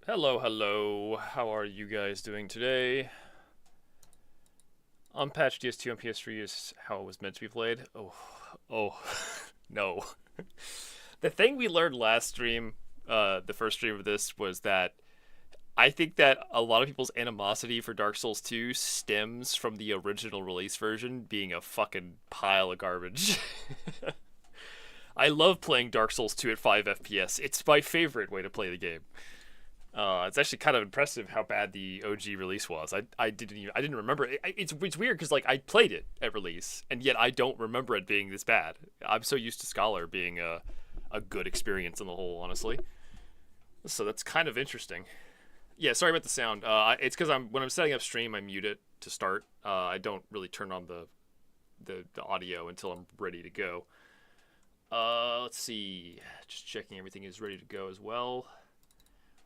Hello, hello. How are you guys doing today? Unpatched DS2 on PS3 is how it was meant to be played. Oh, no. The thing we learned last stream, the first stream of this, was that I think that a lot of people's animosity for Dark Souls 2 stems from the original release version being a fucking pile of garbage. I love playing Dark Souls 2 at 5 FPS. It's my favorite way to play the game. It's actually kind of impressive how bad the OG release was. I didn't remember it. It's weird because like I played it at release and yet I don't remember it being this bad. I'm so used to Scholar being a good experience on the whole, honestly. So that's kind of interesting. Yeah, sorry about the sound. It's because when I'm setting up stream, I mute it to start. I don't really turn on the audio until I'm ready to go. Let's see. Just checking everything is ready to go as well.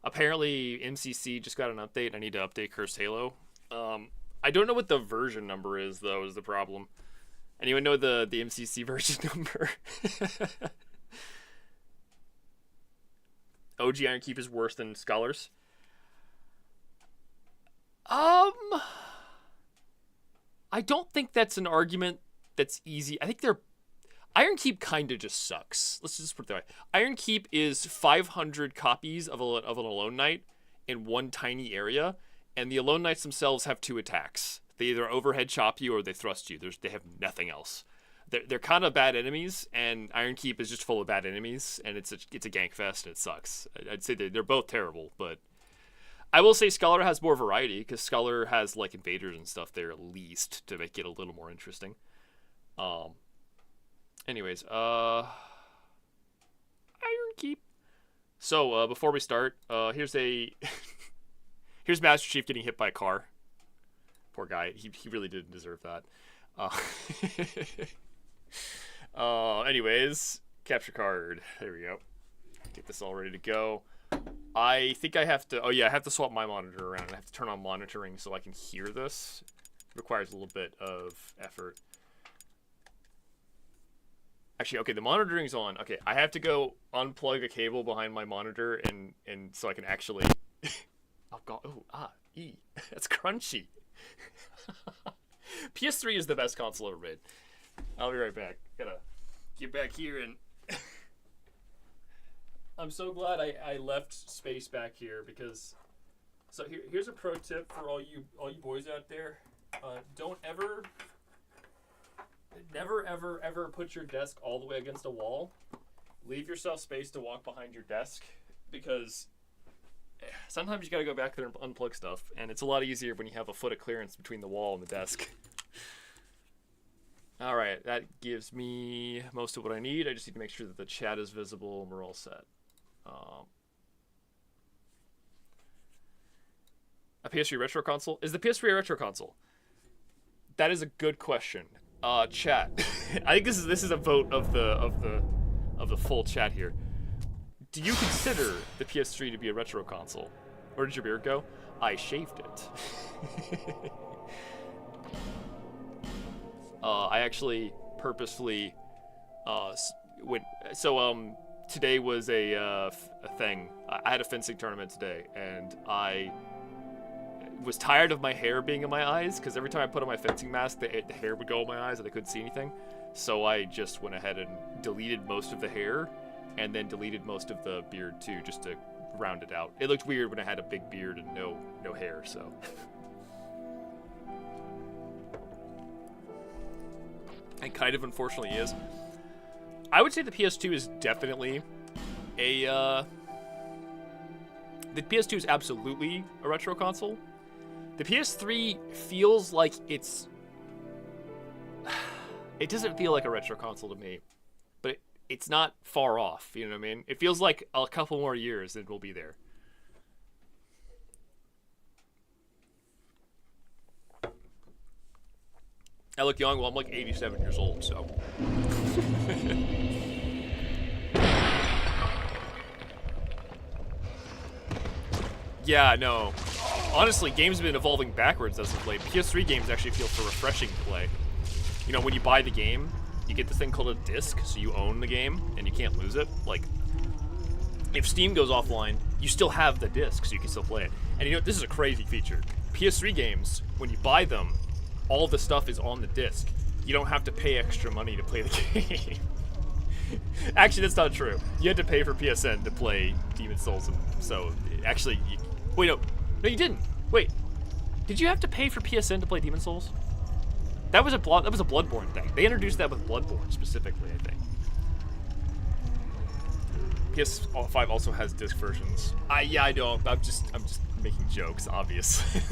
Apparently, MCC just got an update. I need to update Cursed Halo. I don't know what the version number is, though, is the problem. Anyone know the MCC version number? OG Iron Keep is worse than Scholars. I don't think that's an argument that's easy. I think Iron Keep kind of just sucks. Let's just put it that way. Iron Keep is 500 copies of an Alone Knight in one tiny area, and the Alone Knights themselves have two attacks. They either overhead chop you or they thrust you. They have nothing else. They're kind of bad enemies, and Iron Keep is just full of bad enemies, and it's a gank fest, and it sucks. I'd say they're both terrible, but I will say Scholar has more variety, because Scholar has like invaders and stuff there at least to make it a little more interesting. Anyways, Iron Keep. So, before we start, here's Master Chief getting hit by a car. Poor guy. He really didn't deserve that. Anyways, capture card. There we go. Get this all ready to go. I think I have to... Oh, yeah, I have to swap my monitor around. I have to turn on monitoring so I can hear this. It requires a little bit of effort. Actually, okay, the monitoring's on. Okay, I have to go unplug a cable behind my monitor and so I can actually... Oh, God. Oh, That's crunchy. PS3 is the best console ever made. I'll be right back. Gotta get back here and... I'm so glad I left space back here because... So here's a pro tip for all you boys out there. Don't ever... Never, ever, ever put your desk all the way against a wall. Leave yourself space to walk behind your desk because sometimes you gotta go back there and unplug stuff, and it's a lot easier when you have a foot of clearance between the wall and the desk. Alright, that gives me most of what I need. I just need to make sure that the chat is visible and we're all set. A PS3 retro console? Is the PS3 a retro console? That is a good question. Chat. I think this is a vote of the full chat here. Do you consider the PS3 to be a retro console? Where did your beard go? I shaved it. I actually purposefully today was a thing. I had a fencing tournament today, and I was tired of my hair being in my eyes because every time I put on my fencing mask, the hair would go in my eyes and I couldn't see anything. So I just went ahead and deleted most of the hair and then deleted most of the beard too, just to round it out. It looked weird when I had a big beard and no hair, so. It kind of unfortunately is. I would say the PS2 is definitely the PS2 is absolutely a retro console. The PS3 feels like it doesn't feel like a retro console to me, but it's not far off, you know what I mean? It feels like a couple more years and we'll be there. I look young, well, I'm like 87 years old, so. Yeah, no. Honestly, games have been evolving backwards as of late. PS3 games actually feel so refreshing to play. You know, when you buy the game, you get this thing called a disc, so you own the game, and you can't lose it. Like, if Steam goes offline, you still have the disc, so you can still play it. And you know, this is a crazy feature. PS3 games, when you buy them, all the stuff is on the disc. You don't have to pay extra money to play the game. Actually, that's not true. You had to pay for PSN to play Demon's Souls, and so actually, wait, no, you didn't. Wait, did you have to pay for PSN to play Demon's Souls? That was a Bloodborne thing. They introduced that with Bloodborne specifically, I think. PS5 also has disc versions. Yeah, I know. I'm just making jokes, obviously.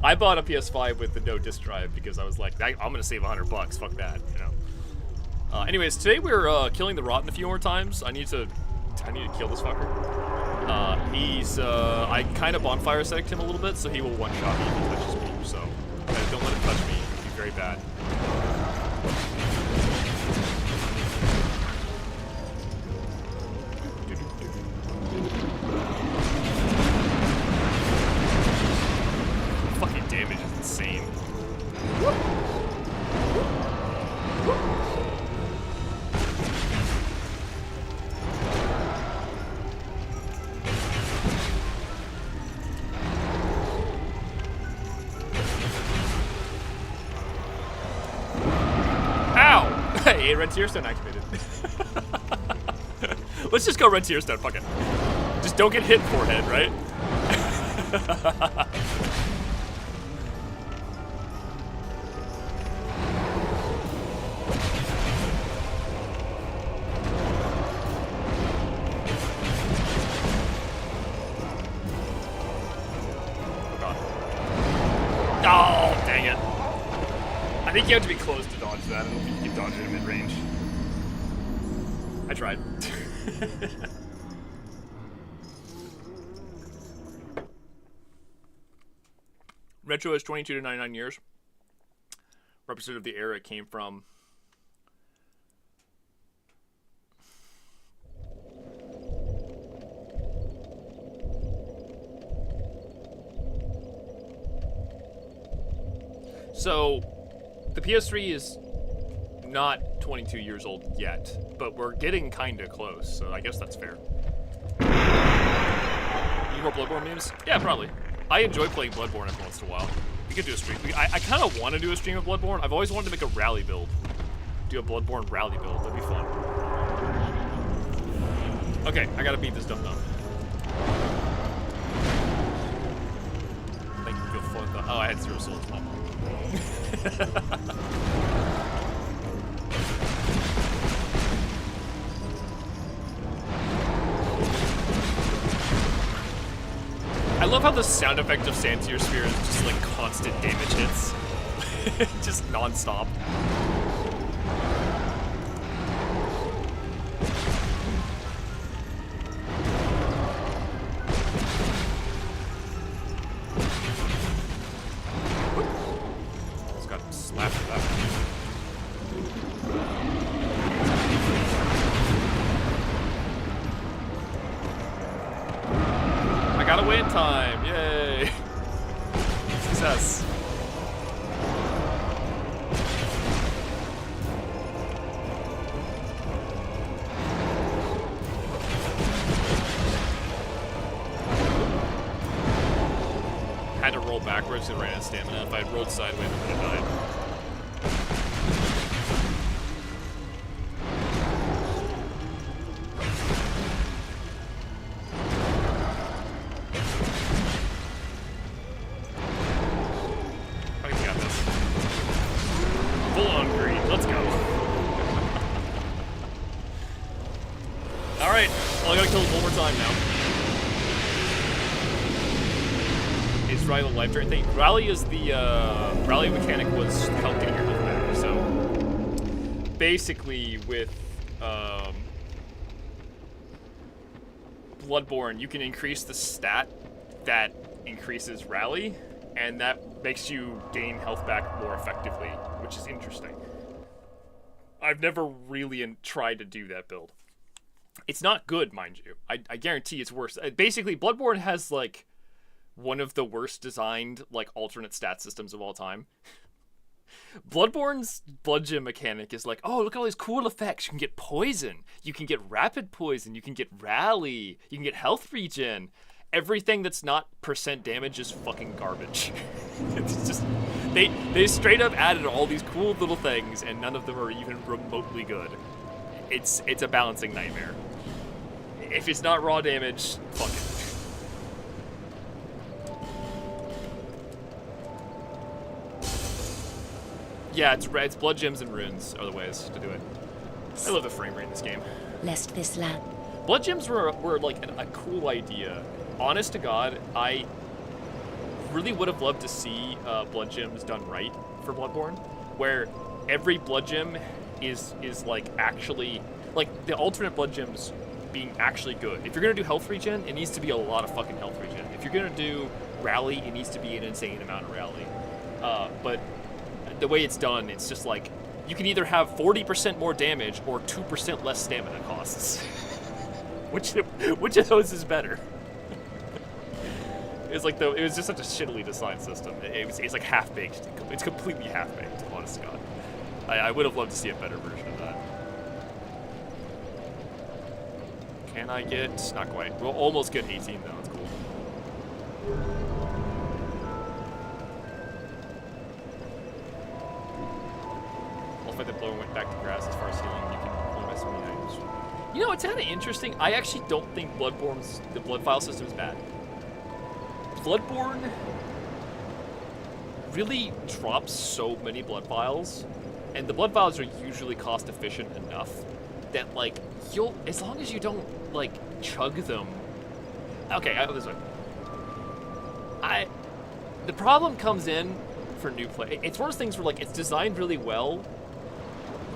I bought a PS5 with the no disc drive because I was like, I'm gonna save $100. Fuck that, you know. Anyways, today we're killing the Rotten a few more times. I need to kill this fucker. I kind of bonfire aesthetic him a little bit, so he will one-shot me if he touches me. So don't let him touch me. It'd be very bad. Fucking damage is insane. Hey, Red Tear Stone activated. Let's just go Red Tear Stone, fuck it. Just don't get hit, forehead, right? Oh god. Oh, dang it. I think you have to be close to dodge that. I don't think you can dodge it in mid-range. I tried. Retro is 22 to 99 years. Representative of the era it came from. So, the PS3 is not 22 years old yet, but we're getting kinda close, so I guess that's fair. Need more Bloodborne memes? Yeah, probably. I enjoy playing Bloodborne every once in a while. We could do a stream. I kind of want to do a stream of Bloodborne. I've always wanted to make a rally build. Do a Bloodborne rally build. That'd be fun. Okay, I gotta beat this dumb dumb. Thank you for fun. Oh, I had 0 souls. I love how the sound effect of Santier Spear is just like constant damage hits. Just non-stop. Just got slapped with that. I got away in time, yay! Success. Had to roll backwards and ran out of stamina. If I had rolled sideways, I would have died. Rally is the rally mechanic was help getting your health back. So basically, with Bloodborne, you can increase the stat that increases rally, and that makes you gain health back more effectively, which is interesting. I've never really tried to do that build. It's not good, mind you. I guarantee it's worse. Basically, Bloodborne has like one of the worst designed like alternate stat systems of all time. Bloodborne's blood gem mechanic is like, oh, look at all these cool effects. You can get poison. You can get rapid poison. You can get rally. You can get health regen. Everything that's not percent damage is fucking garbage. It's just they straight up added all these cool little things, and none of them are even remotely good. It's a balancing nightmare. If it's not raw damage, fuck it. Yeah, it's blood gems and runes are the ways to do it. I love the frame rate in this game. Lest this land. Blood gems were like a cool idea. Honest to God, I really would have loved to see blood gems done right for Bloodborne, where every blood gem is like actually like the alternate blood gems being actually good. If you're gonna do health regen, it needs to be a lot of fucking health regen. If you're gonna do rally, it needs to be an insane amount of rally. But the way it's done, it's just like you can either have 40% more damage or 2% less stamina costs. Which of those is better? It's like it was just such a shittily designed system. It's like half baked. It's completely half baked. Honest to God, I would have loved to see a better version of that. Can I get? Not quite. We'll almost get 18 though. That's cool. I'll fight the blow and went back to grass as far as healing. You can only mess with me items. You know, it's kind of interesting. I actually don't think the blood file system is bad. Bloodborne really drops so many blood vials, and the blood vials are usually cost efficient enough that like as long as you don't like chug them. Okay, this way. The problem comes in for new play. It's one of those things where like it's designed really well,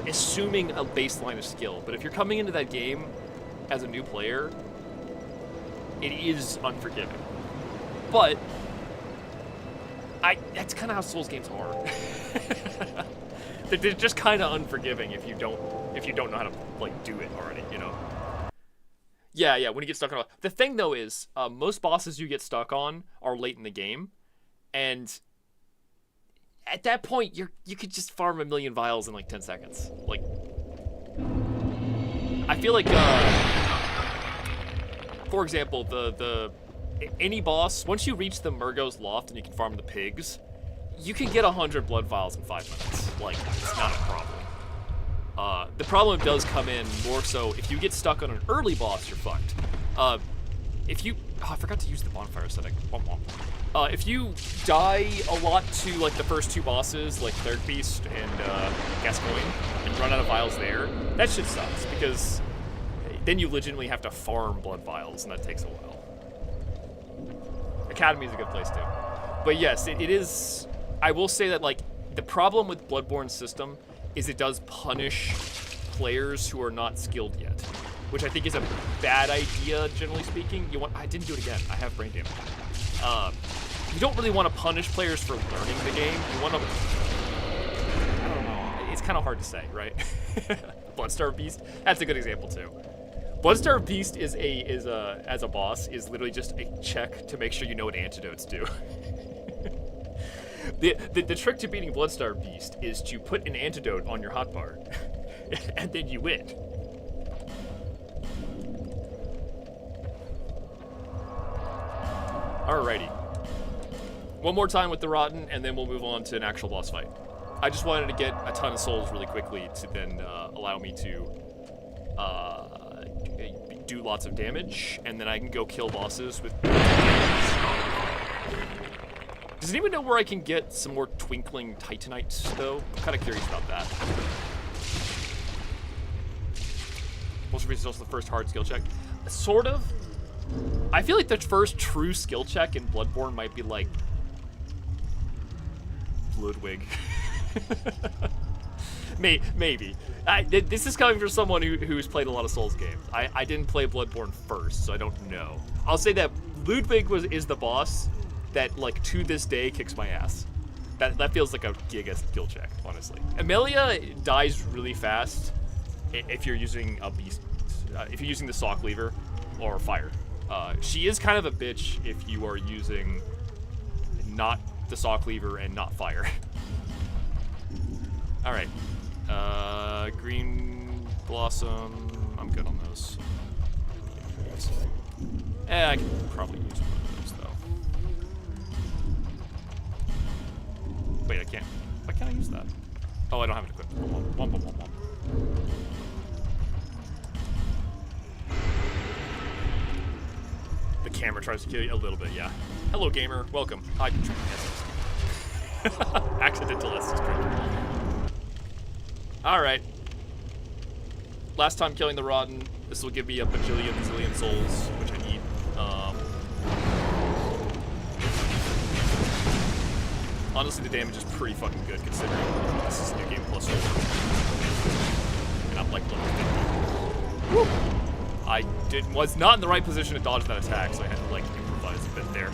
assuming a baseline of skill. But if you're coming into that game as a new player, it is unforgiving. But that's kind of how Souls games are. They're just kind of unforgiving if you don't know how to like do it already, you know. Yeah. When you get stuck on the thing though is most bosses you get stuck on are late in the game, and at that point you could just farm 1,000,000 vials in like 10 seconds. Like I feel like for example any boss, once you reach the Murgo's Loft and you can farm the pigs, you can get 100 blood vials in 5 minutes. Like, it's not a problem. The problem does come in more so if you get stuck on an early boss, you're fucked. I forgot to use the bonfire setting. If you die a lot to like the first 2 bosses, like Cleric Beast and Gascoigne, and run out of vials there, that shit sucks because then you legitimately have to farm blood vials, and that takes a while. Academy is a good place too. But yes, it is. I will say that like the problem with Bloodborne's system is it does punish players who are not skilled yet, which I think is a bad idea generally speaking. I didn't do it again. I have brain damage. You don't really want to punish players for learning the game. You want to. I don't know. It's kind of hard to say, right? Bloodstar Beast. That's a good example too. Bloodstar Beast as a boss is literally just a check to make sure you know what antidotes do. the trick to beating Bloodstar Beast is to put an antidote on your hotbar, and then you win. Alrighty. One more time with the Rotten, and then we'll move on to an actual boss fight. I just wanted to get a ton of souls really quickly to then allow me to do lots of damage, and then I can go kill bosses with Does anyone know where I can get some more twinkling titanites, though? I'm kind of curious about that. Most is also the first hard skill check. Sort of. I feel like the first true skill check in Bloodborne might be like Ludwig. Maybe. This is coming from someone who's played a lot of Souls games. I didn't play Bloodborne first, so I don't know. I'll say that Ludwig is the boss that, like, to this day kicks my ass. That feels like a giga skill check, honestly. Amelia dies really fast if you're using a beast, if you're using the saw cleaver or fire. She is kind of a bitch if you are using not the saw cleaver and not fire. Alright. Green blossom. I'm good on those. I can probably use one of those though. Wait, I can't. Why can't I use that? Oh, I don't have it equipped. Womp. The camera tries to kill you a little bit, yeah. Hello, gamer. Welcome. Hi, accidental Estes drink. Alright. Last time killing the Rotten. This will give me a zillion souls, which I need. Honestly, the damage is pretty fucking good considering this is a new game plus 4. And I'm like level 50. Woo! I was not in the right position to dodge that attack, so I had to like improvise a bit there.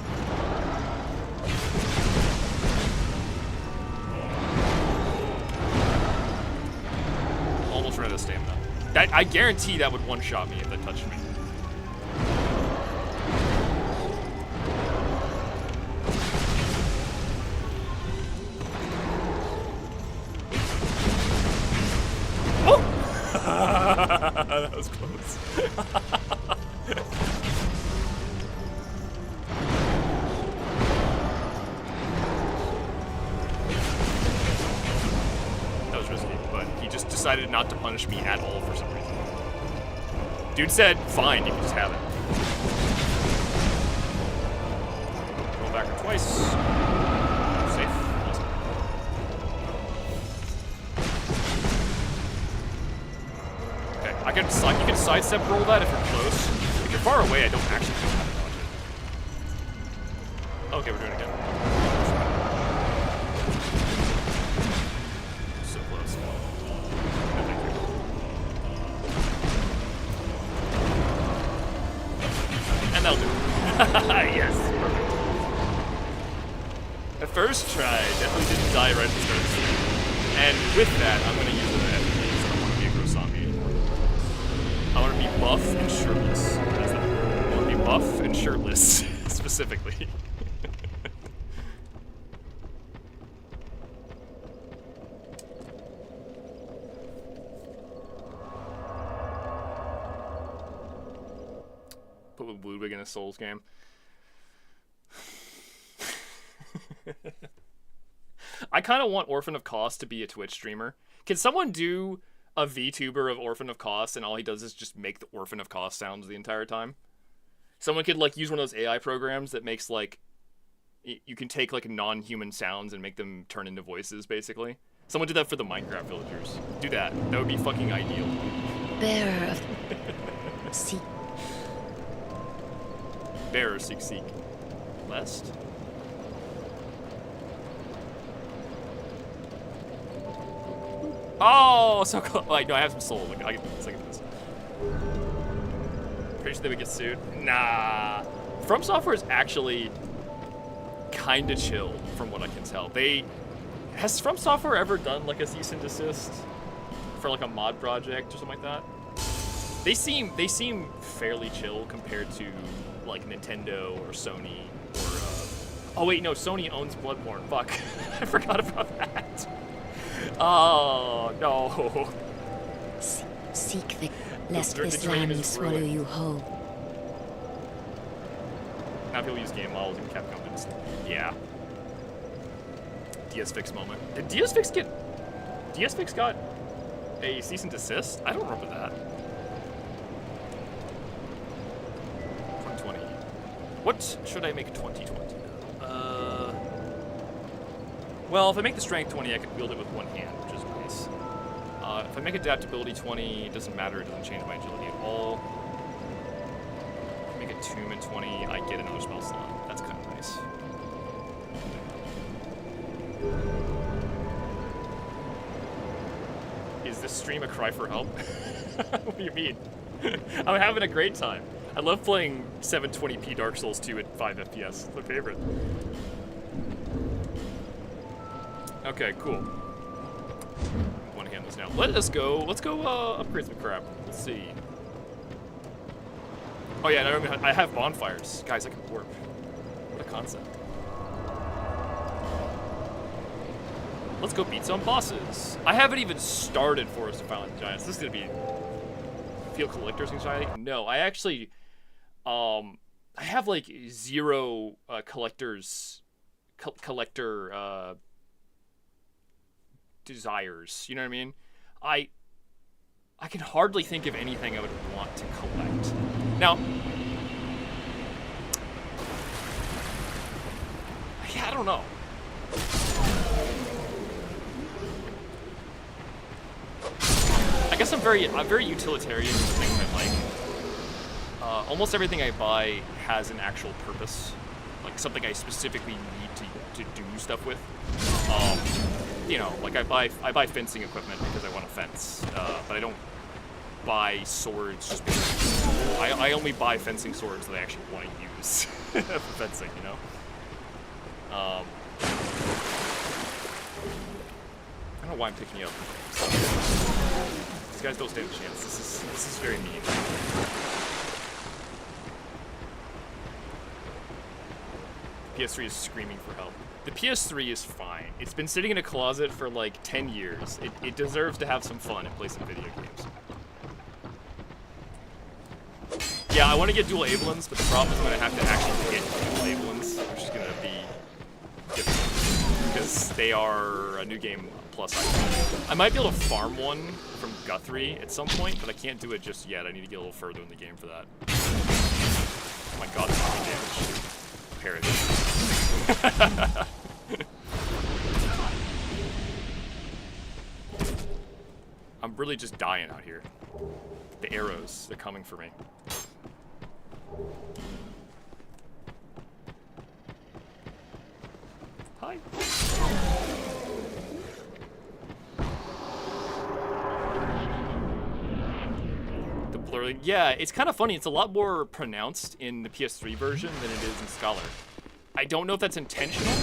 Almost ran out of stamina. I guarantee that would one-shot me if that touched me. Oh! That was close. That was risky, but he just decided not to punish me at all for some reason. Dude said, fine, you can just have it. Roll backward twice. Safe. Awesome. Okay, you can sidestep roll that if you're close. If you're far away, I don't actually know how to dodge it. Okay, we're doing it again. So close. No, thank you. And that'll do it. Yes, perfect. The first try, definitely didn't die right at the start. And with that, I'm going to use it as I don't want to be a gross zombie anymore. I want to be buff and shirtless. That's that. I want to be buff and shirtless, specifically. Put Ludwig in a Souls game. I kind of want Orphan of Koss to be a Twitch streamer. Can someone do a VTuber of Orphan of Koss and all he does is just make the Orphan of Koss sounds the entire time? Someone could like use one of those AI programs that makes like you can take like non-human sounds and make them turn into voices basically. Someone did that for the Minecraft villagers. Do that. That would be fucking ideal. Bearer of seek. Bearer, seek. Lest. Oh, so close. Like, no, I have some soul. Like, I can do this. Pretty sure they would get sued. Nah. From Software is actually kind of chill, from what I can tell. Has From Software ever done like a cease and desist for like a mod project or something like that? They seem fairly chill compared to like Nintendo or Sony or. Oh wait, no, Sony owns Bloodborne. Fuck, I forgot about that. Oh, no. Seek the lest this land swallow you whole. Now people use game models and Capcom did. Yeah. DS Fix moment. Did DS Fix got a cease and desist? I don't remember that. 2020. What should I make 2020? Well, if I make the strength 20, I can wield it with one hand, which is nice. If I make adaptability 20, it doesn't matter, it doesn't change my agility at all. If I make attunement 20, I get another spell slot. That's kind of nice. Is this stream a cry for help? What do you mean? I'm having a great time. I love playing 720p Dark Souls 2 at 5 FPS. It's my favorite. Okay, cool. Want to hand this now. Let's go upgrade some crap. Let's see. Oh yeah, and I have bonfires. Guys, I can warp. What a concept. Let's go beat some bosses. I haven't even started Forest of Violent Giants. This is gonna be feel collector's anxiety. No, I actually, I have like 0 collector desires. You know what I mean? I can hardly think of anything I would want to collect. Now, yeah, I don't know. I guess I'm very utilitarian in the thing that like almost everything I buy has an actual purpose, like something I specifically need to do stuff with. You know, like I buy fencing equipment because I want to fence, but I don't buy swords just because I only buy fencing swords that I actually want to use for fencing. You know. I don't know why I'm picking you up. These guys don't stand a chance. This is very mean. PS3 is screaming for help. The PS3 is fine. It's been sitting in a closet for like 10 years. It deserves to have some fun and play some video games. Yeah, I want to get dual Avelins, but the problem is I'm going to have to actually get dual Avelins, which is going to be difficult, because they are a new game plus item. I might be able to farm one from Guthrie at some point, but I can't do it just yet. I need to get a little further in the game for that. Oh my god, that's damage. Parrot. I'm really just dying out here. The arrows, they're coming for me. Hi. The blurring. Yeah, it's kind of funny. It's a lot more pronounced in the PS3 version than it is in Scholar. I don't know if that's intentional.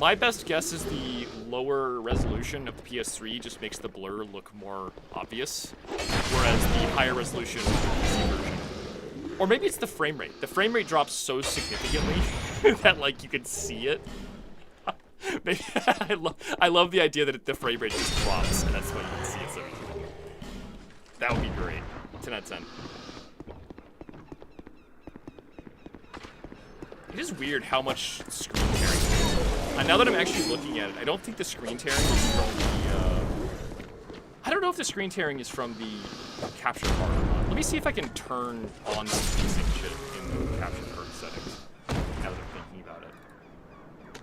My best guess is the lower resolution of the PS3 just makes the blur look more obvious, whereas the higher resolution of the PC version. Or maybe it's the frame rate. The frame rate drops so significantly that like you can see it. Maybe I love the idea that the frame rate just drops, and that's why you can see it so easily. That would be great. 10 out of 10. It is weird how much screen tearing there is. And now that I'm actually looking at it, I don't think the screen tearing is from the, I don't know if the screen tearing is from the capture card or not. Let me see if I can turn on the same shit in the capture card settings, now that I'm thinking about it.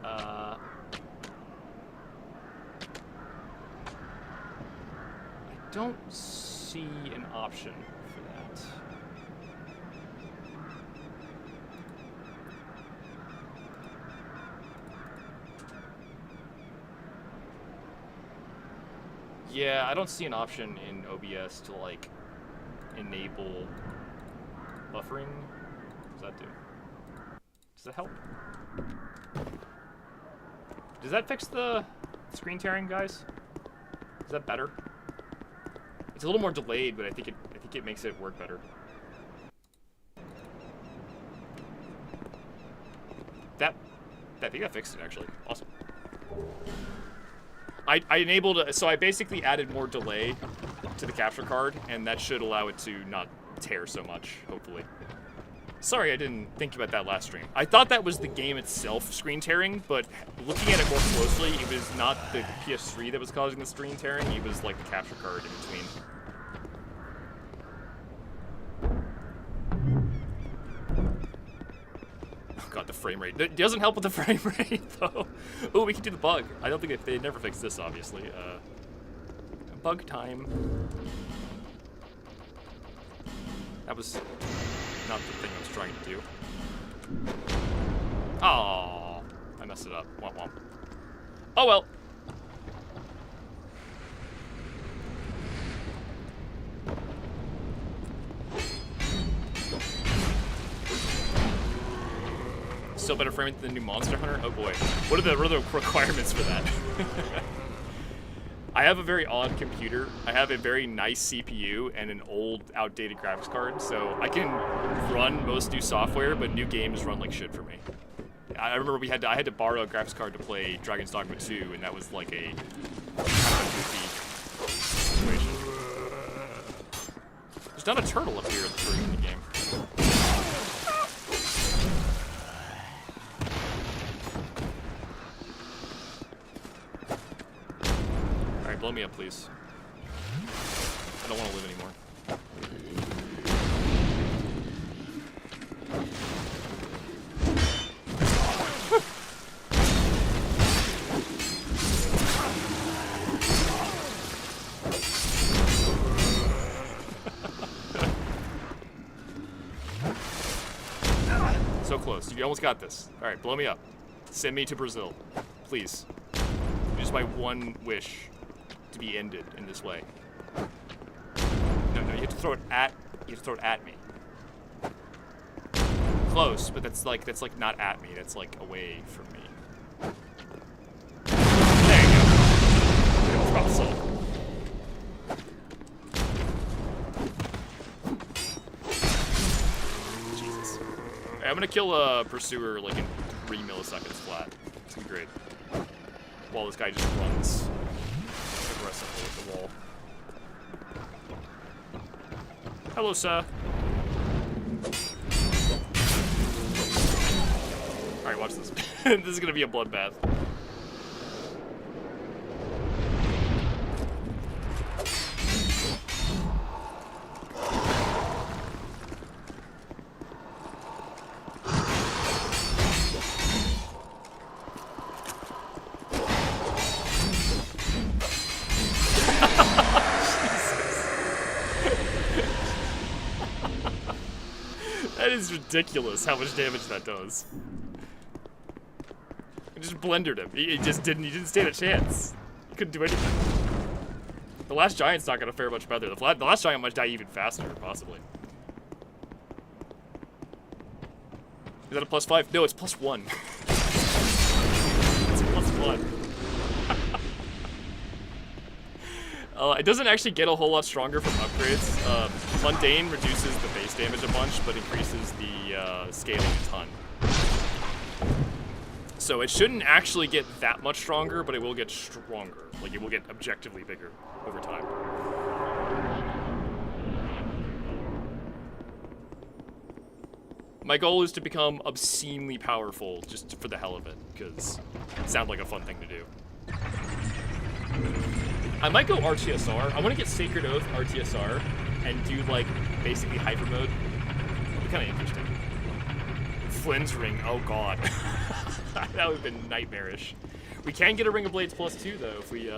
I don't see an option for that. Yeah, I don't see an option in OBS to, like, enable buffering. What does that do? Does that help? Does that fix the screen tearing, guys? Is that better? It's a little more delayed, but I think it makes it work better. I think that fixed it, actually. Awesome. I enabled, so I basically added more delay to the capture card, and that should allow it to not tear so much, hopefully. Sorry, I didn't think about that last stream. I thought that was the game itself screen tearing, but looking at it more closely, it was not the PS3 that was causing the screen tearing, it was like the capture card in between. God, the frame rate. It doesn't help with the frame rate, though. Oh, we can do the bug. I don't think they never fixed this, obviously. Bug time. That was not the thing I was trying to do. Oh, I messed it up. Womp womp. Oh well. Still better frame rate than the new Monster Hunter? Oh boy. What are the requirements for that? I have a very odd computer. I have a very nice CPU and an old, outdated graphics card, so I can run most new software, but new games run like shit for me. I remember I had to borrow a graphics card to play Dragon's Dogma 2, and that was like a kind of goofy situation. There's not a turtle up here at the beginning of the game. Alright, blow me up, please. I don't want to live anymore. So close. You almost got this. Alright, blow me up. Send me to Brazil. Please. Just my one wish to be ended in this way. No, you have to throw it at me. Close, but that's like not at me, that's like away from me. There you go. Awesome. Jesus. Right, I'm gonna kill a pursuer like in 3 milliseconds flat. It's gonna be great. While this guy just runs aggressively at the wall. Hello, sir. Alright, watch this. This is gonna be a bloodbath. That is ridiculous how much damage that does. I just blendered him. He didn't stand a chance. He couldn't do anything. The last giant's not gonna fare much better. The last giant might die even faster, possibly. Is that a +5? No, it's +1. It's a +1. It doesn't actually get a whole lot stronger from upgrades. Mundane reduces the base damage a bunch, but increases the scaling a ton. So it shouldn't actually get that much stronger, but it will get stronger. Like, it will get objectively bigger over time. My goal is to become obscenely powerful, just for the hell of it, because it sounds like a fun thing to do. I might go RTSR. I want to get Sacred Oath RTSR and do, like, basically hyper mode. It'd be kind of interesting. Flynn's Ring, oh god. That would have been nightmarish. We can get a Ring of Blades +2, though, if we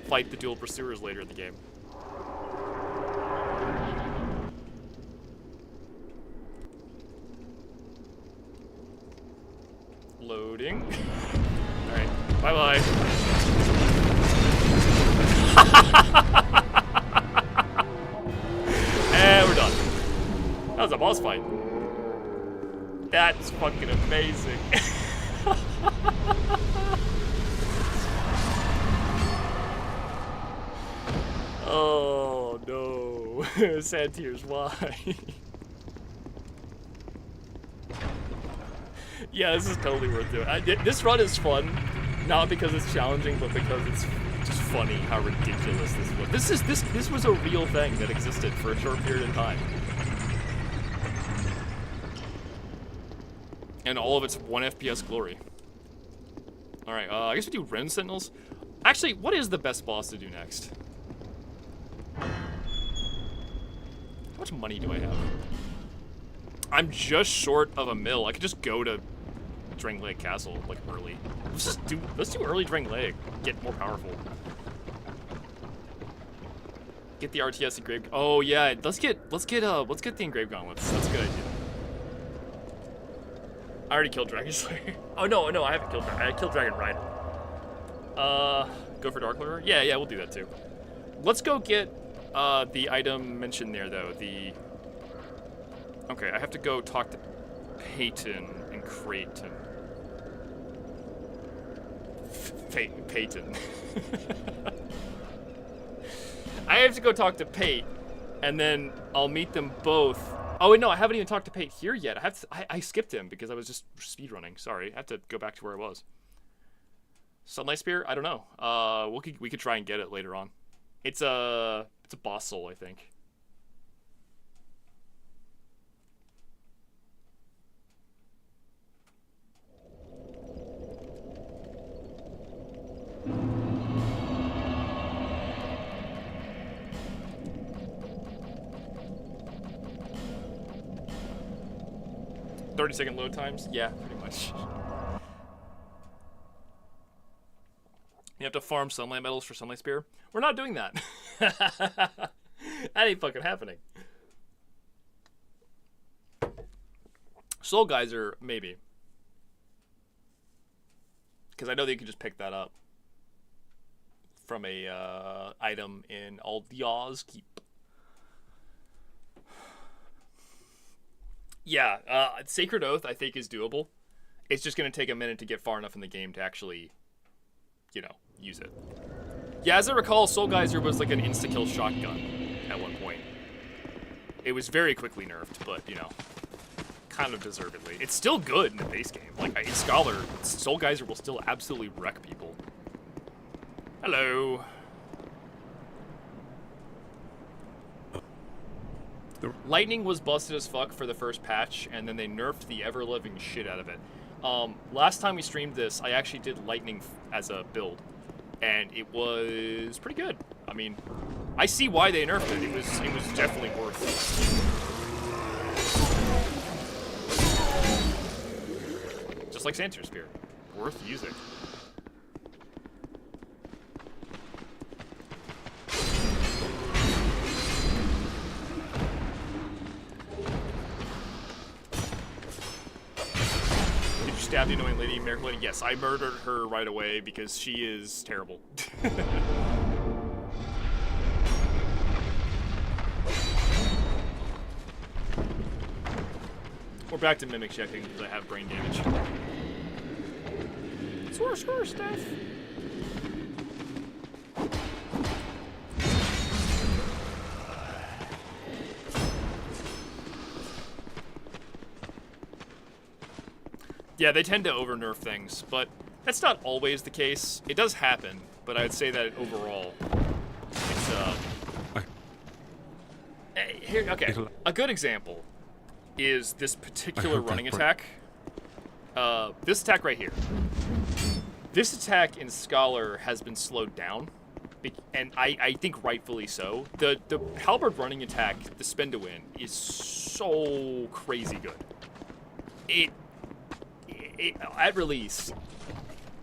fight the dual pursuers later in the game. Loading. Alright, bye-bye. And we're done. That was a boss fight. That's fucking amazing. Oh no. Sad tears, why? Yeah, this is totally worth doing. This run is fun, not because it's challenging, but because it's just funny how ridiculous this was. This was a real thing that existed for a short period of time. And all of its 1 FPS glory. Alright, I guess we do Ren Sentinels. Actually, what is the best boss to do next? How much money do I have? I'm just short of $1 million. I could just go to Drangleic Castle, like, early. Let's do early Drangleic. Get more powerful. Get the RTS engraved. Oh yeah, let's get the engraved gauntlets. That's a good idea. I already killed Dragon Slayer. Oh no, I haven't killed Dragon. I killed Dragon Rider. Go for Dark Lord? Yeah, we'll do that too. Let's go get the item mentioned there though. Okay, I have to go talk to Peyton and Creighton. Peyton. I have to go talk to Pate, and then I'll meet them both Oh, wait, no, I haven't even talked to Pate here yet. I skipped him because I was just speedrunning. Sorry, I have to go back to where I was. Sunlight Spear? I don't know. We could try and get it later on. It's a boss soul, I think. "30-second load times?" Yeah, pretty much. You have to farm sunlight metals for Sunlight Spear? We're not doing that. That ain't fucking happening. Soul Geyser, maybe. Because I know that you can just pick that up from a item in Aldia's Keep. Yeah, Sacred Oath I think is doable. It's just going to take a minute to get far enough in the game to actually, you know, use it. Yeah, as I recall, Soul Geyser was like an insta-kill shotgun at one point. It was very quickly nerfed, but, you know, kind of deservedly. It's still good in the base game. Like, in Scholar, Soul Geyser will still absolutely wreck people. Hello. Lightning was busted as fuck for the first patch, and then they nerfed the ever-living shit out of it. Last time we streamed this, I actually did Lightning as a build, and it was pretty good. I mean, I see why they nerfed it. It was definitely worth it. Just like Sancer Spear. Worth using. Stabbed the annoying lady, Miracle Lady. Yes, I murdered her right away because she is terrible. We're back to mimic checking because I have brain damage. Score, Steph. Yeah, they tend to over-nerf things, but that's not always the case. It does happen, but I'd say that overall, it's, here, okay, a good example is this particular running attack. This attack right here. This attack in Scholar has been slowed down, and I think rightfully so. The Halberd running attack, the spin to win, is so crazy good. At release,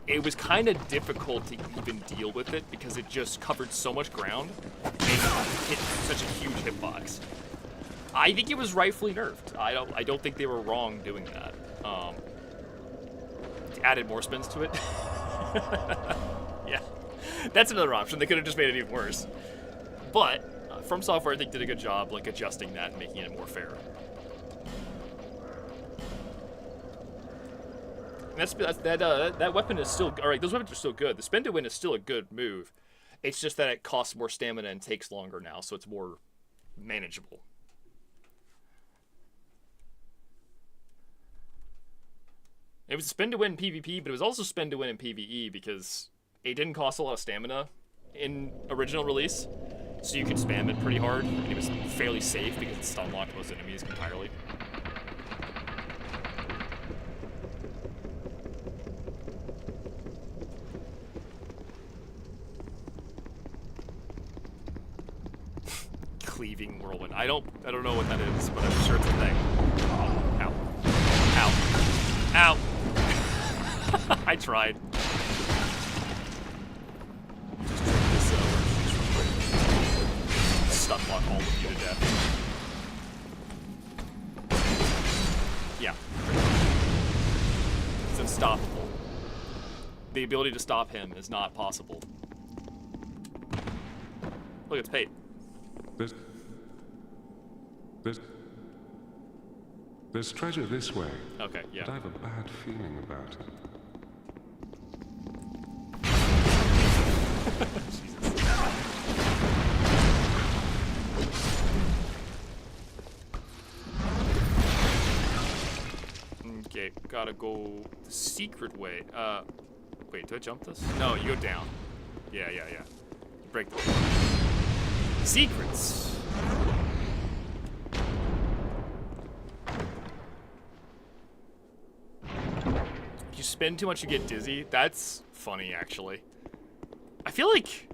it was kind of difficult to even deal with it because it just covered so much ground and hit such a huge hitbox. I think it was rightfully nerfed. I don't think they were wrong doing that. Added more spins to it. Yeah, that's another option. They could have just made it even worse. But From Software, I think, did a good job like adjusting that and making it more fair. That weapon is still alright. Those weapons are still good. The spin to win is still a good move. It's just that it costs more stamina and takes longer now, so it's more manageable. It was spin to win in PvP, but it was also spin to win in PvE because it didn't cost a lot of stamina in original release, so you could spam it pretty hard, and it was fairly safe because it stun locked most enemies entirely. Cleaving whirlwind. I don't know what that is, but I'm sure it's a thing. Ow. Ow. Ow. I tried. Just drink this stun block all of you to death. Yeah. It's unstoppable. The ability to stop him is not possible. Look, it's Pate. There's treasure this way. Okay, yeah. But I have a bad feeling about it. Jesus. gotta go the secret way. Wait, do I jump this? No, you go down. Yeah. You break the secrets. If you spin too much, you get dizzy. That's funny, actually. I feel like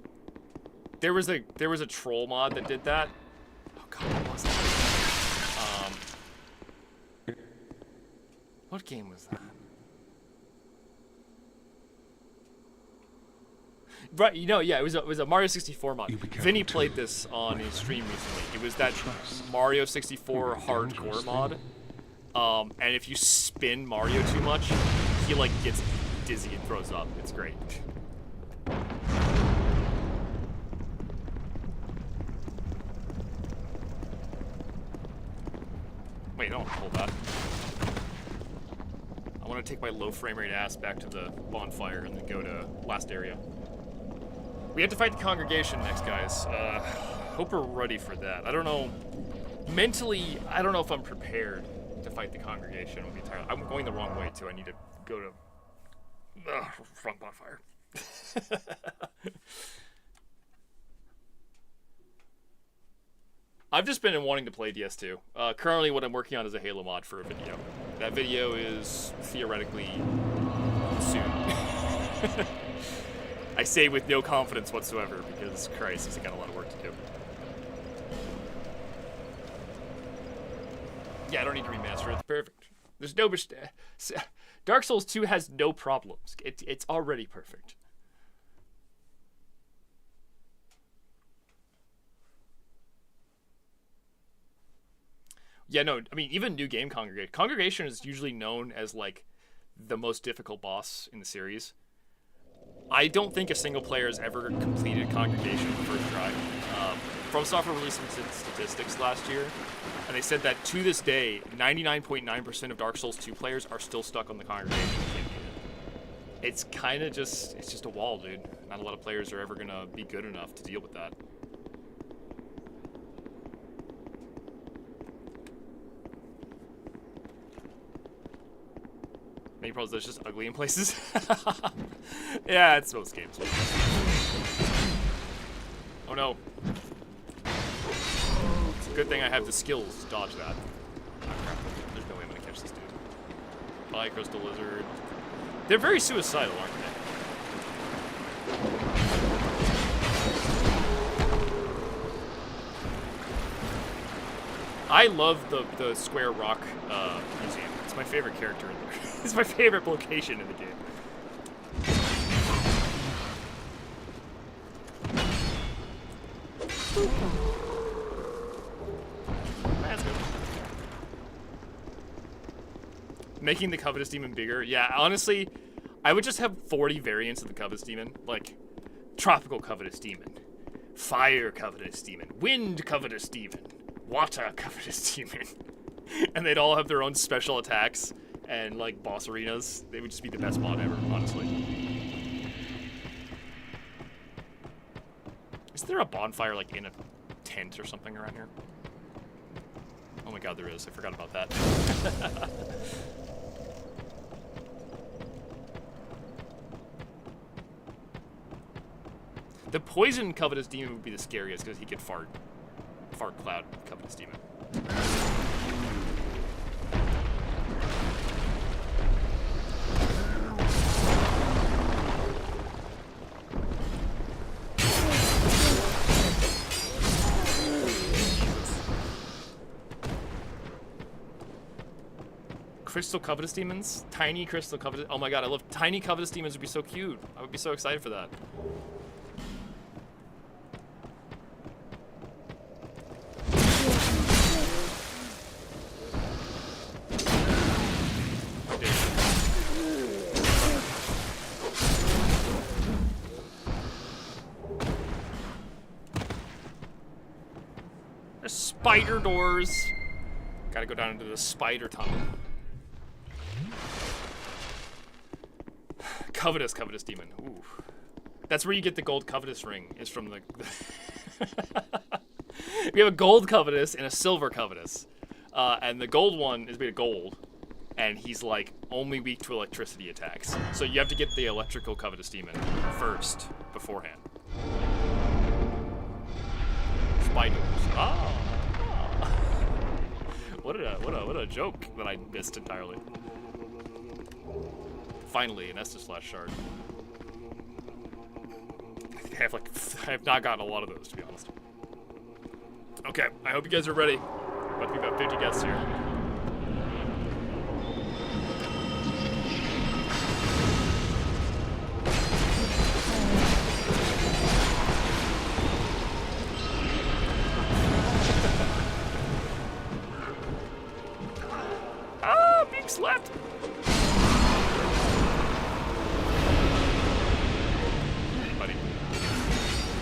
there was a troll mod that did that. Oh god, what was that? What game was that? Right, you know, yeah, it was a Mario 64 mod. Vinny played this on his stream recently. It was that Mario 64 hardcore mod. And if you spin Mario too much, he like gets dizzy and throws up. It's great. Wait, I don't want to hold that. I want to take my low frame rate ass back to the bonfire and then go to last area. We have to fight the congregation next, guys. Hope we're ready for that. I don't know. Mentally, I don't know if I'm prepared to fight the congregation. I'm going the wrong way, too. I need to go to front bonfire. I've just been wanting to play DS2. Currently, what I'm working on is a Halo mod for a video. That video is theoretically soon. I say with no confidence whatsoever because, Christ, he's got a lot of work to do. Yeah, I don't need to remaster it. It's perfect. There's no Dark Souls 2 has no problems. It's already perfect. Yeah, no, I mean, even new game Congregation. Congregation is usually known as, like, the most difficult boss in the series. I don't think a single player has ever completed Congregation the first try. From Software released some statistics last year, and they said that to this day, 99.9% of Dark Souls 2 players are still stuck on the Congregation. It's kind of just, it's just a wall, dude. Not a lot of players are ever going to be good enough to deal with that. Many problems, it's just ugly in places. Yeah, it's most games. Oh no. It's a good thing I have the skills to dodge that. Oh crap, there's no way I'm gonna catch this dude. Bye, Crystal Lizard. They're very suicidal, aren't they? I love the Square Rock museum. It's my favorite character in there. It's my favorite location in the game. That's good. Making the Covetous Demon bigger. Yeah, honestly, I would just have 40 variants of the Covetous Demon. Like, Tropical Covetous Demon, Fire Covetous Demon, Wind Covetous Demon, Water Covetous Demon. And they'd all have their own special attacks and, like, boss arenas. They would just be the best mod ever, honestly. Is there a bonfire, like, in a tent or something around here? Oh my god, there is. I forgot about that. The Poison Covetous Demon would be the scariest because he could fart. Fart Cloud Covetous Demon. Crystal Covetous Demons? Tiny Crystal Covetous... Oh my god, I love... Tiny Covetous Demons would be so cute. I would be so excited for that. There's spider doors. Gotta go down into the spider tunnel. Covetous Demon. Ooh. That's where you get the gold Covetous ring, is from the... We have a gold Covetous and a silver Covetous. And the gold one is made of gold. and he's like only weak to electricity attacks. So you have to get the electrical covetous demon first beforehand. Spiders. Ah. What a joke that I missed entirely. Finally, an Estus Slash shard. I have not gotten a lot of those, to be honest. Okay, I hope you guys are ready. About to be about 50 guests here. Ah, being slapped! Buddy.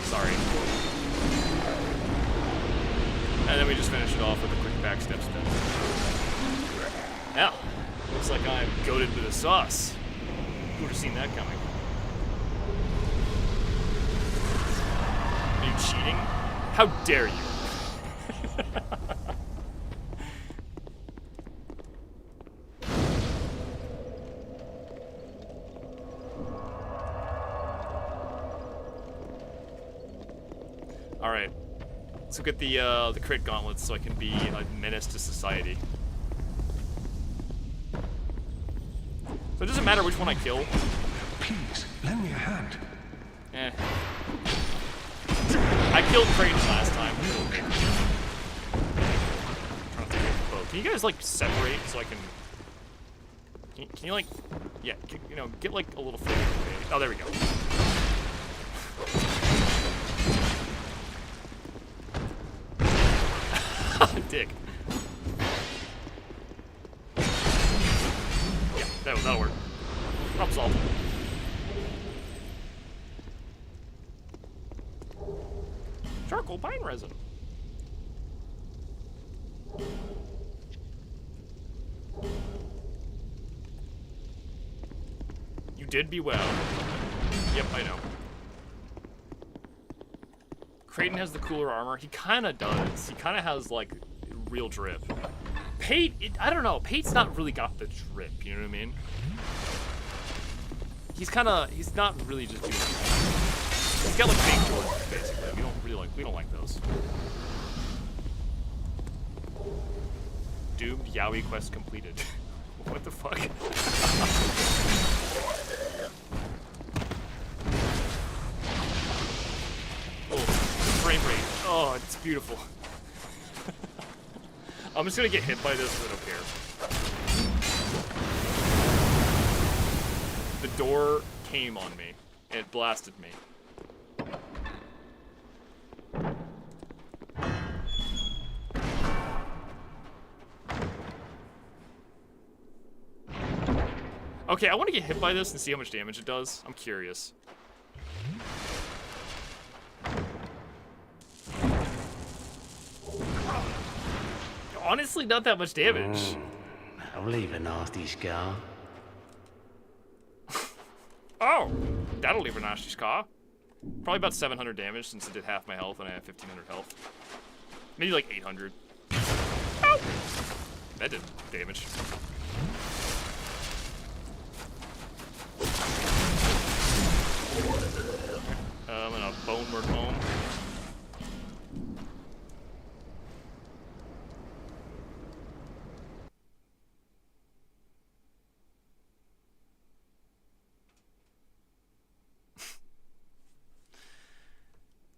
Sorry. And then we just finish it off with a quick backstep spin. Now, looks like I'm goated with a sauce. Who would have seen that coming? Are you cheating? How dare you? All right. Let's look at the crit gauntlets so I can be a menace to society. So it doesn't matter which one I kill. Please, lend me a hand. Eh. I killed Creighton last time. Can you guys like separate so I can? Can you like? Yeah, you know, get like a little further away. Oh, there we go. Dick. Yeah, that'll work. Problem solved. Charcoal pine resin. You did be well. Yep, I know. Creighton has the cooler armor. He kind of does. He kind of has, like, real drip. Pate, I don't know. Pate's not really got the drip, you know what I mean? He's not really just doing that. He's got, like, fake Jordans, basically. We don't like those. Doomed Yaoi quest completed. What the fuck? Frame rate. Oh, it's beautiful. I'm just gonna get hit by this, I don't care. The door came on me. And it blasted me. Okay, I want to get hit by this and see how much damage it does. I'm curious. Honestly, not that much damage. I'll leave a nasty scar. Oh, that'll leave a nasty scar. Probably about 700 damage since it did half my health and I have 1500 health. Maybe like 800. Ow! That did damage. I'm gonna bone work home.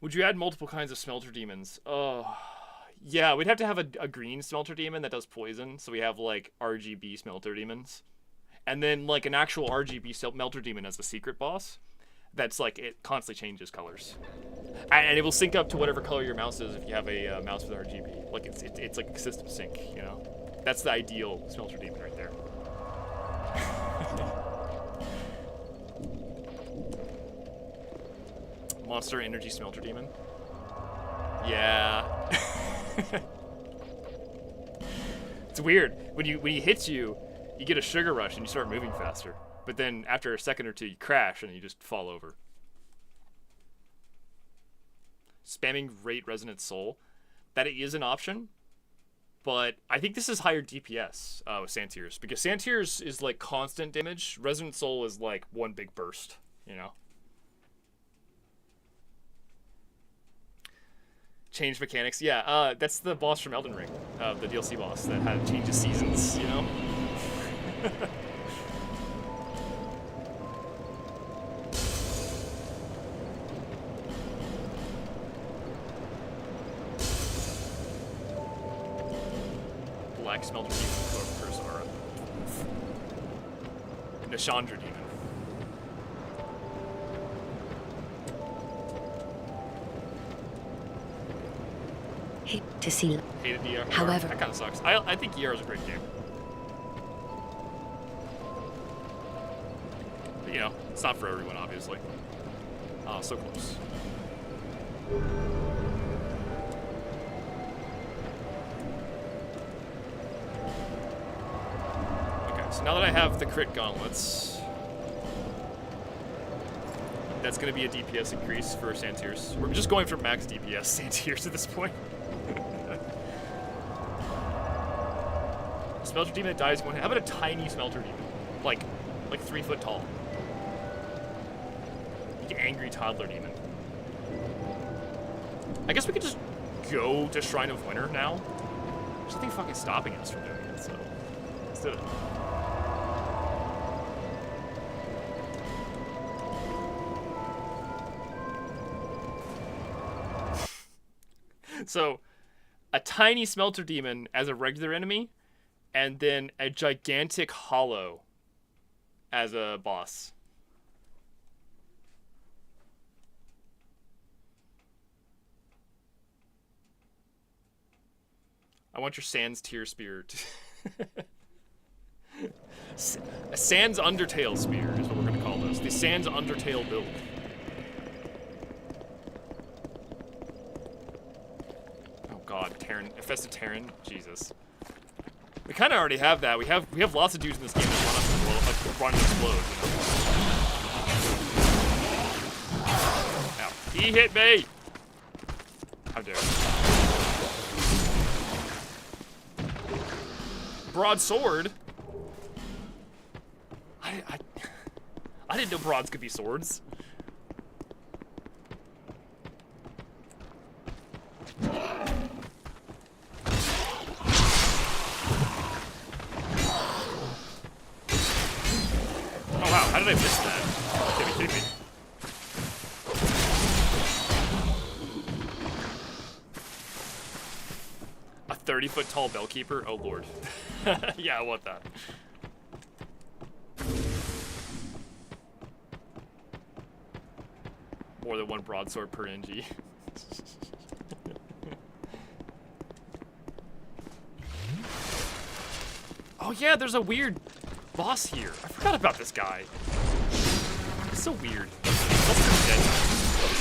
Would you add multiple kinds of smelter demons? Oh, yeah, we'd have to have a green smelter demon that does poison. So we have like RGB smelter demons. And then like an actual RGB smelter demon as the secret boss. That's like, it constantly changes colors. And it will sync up to whatever color your mouse is if you have a mouse with RGB. Like it's like a system sync, you know? That's the ideal smelter demon right there. Monster Energy Smelter Demon. Yeah. It's weird. When he hits you, you get a sugar rush and you start moving faster. But then after a second or two, you crash and you just fall over. Spamming Rate Resonant Soul. That is an option. but I think this is higher DPS with Santiers, because Santiers is like constant damage. Resonant Soul is like one big burst, you know? Change mechanics. Yeah, that's the boss from Elden Ring, the DLC boss that had changes seasons, you know? Black Smelter Demon, Kursara. Nishandra Demon. Hate to see. Hated the ER. However, that kind of sucks. I think ER is a great game. But, you know, it's not for everyone, obviously. Oh, so close. Okay, so now that I have the crit gauntlets, that's going to be a DPS increase for Santiers. We're just going for max DPS Santiers at this point. Smelter Demon that dies one hit. How about a tiny Smelter Demon? Like 3 foot tall. Like angry toddler demon. I guess we could just go to Shrine of Winter now. There's nothing fucking stopping us from doing it, so let's do it. So, a tiny Smelter Demon as a regular enemy, and then a gigantic Hollow as a boss. I want your Sans Tear Spear. A Sans Undertale Spear is what we're going to call this. The Sans Undertale build. Oh god, Terran. Infested Terran? Jesus. We kind of already have that. We have lots of dudes in this game that run and explode, you know? Ow. He hit me! How dare you. Broadsword? I didn't know broads could be swords. How did I miss that? Are you kidding me? A 30-foot tall bellkeeper? Oh lord. Yeah, I want that. More than one broadsword per NG. Oh yeah, there's a weird boss here. I forgot about this guy. It's so weird. Must have been dead for 12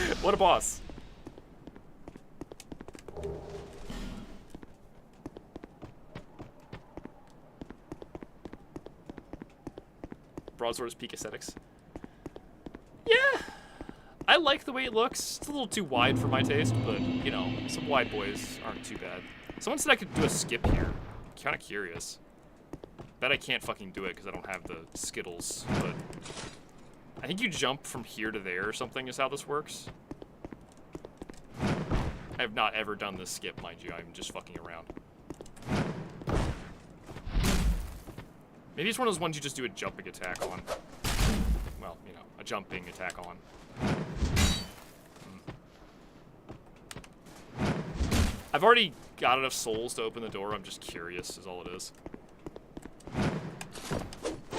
seconds. What a boss. Broadsword is peak aesthetics. Yeah. I like the way it looks. It's a little too wide for my taste, but, you know, some wide boys aren't too bad. Someone said I could do a skip here. I'm kind of curious. Bet I can't fucking do it because I don't have the Skittles, but I think you jump from here to there or something is how this works. I have not ever done this skip, mind you. I'm just fucking around. Maybe it's one of those ones you just do a jumping attack on. Well, you know, a jumping attack on. I've already got enough souls to open the door. I'm just curious, is all it is.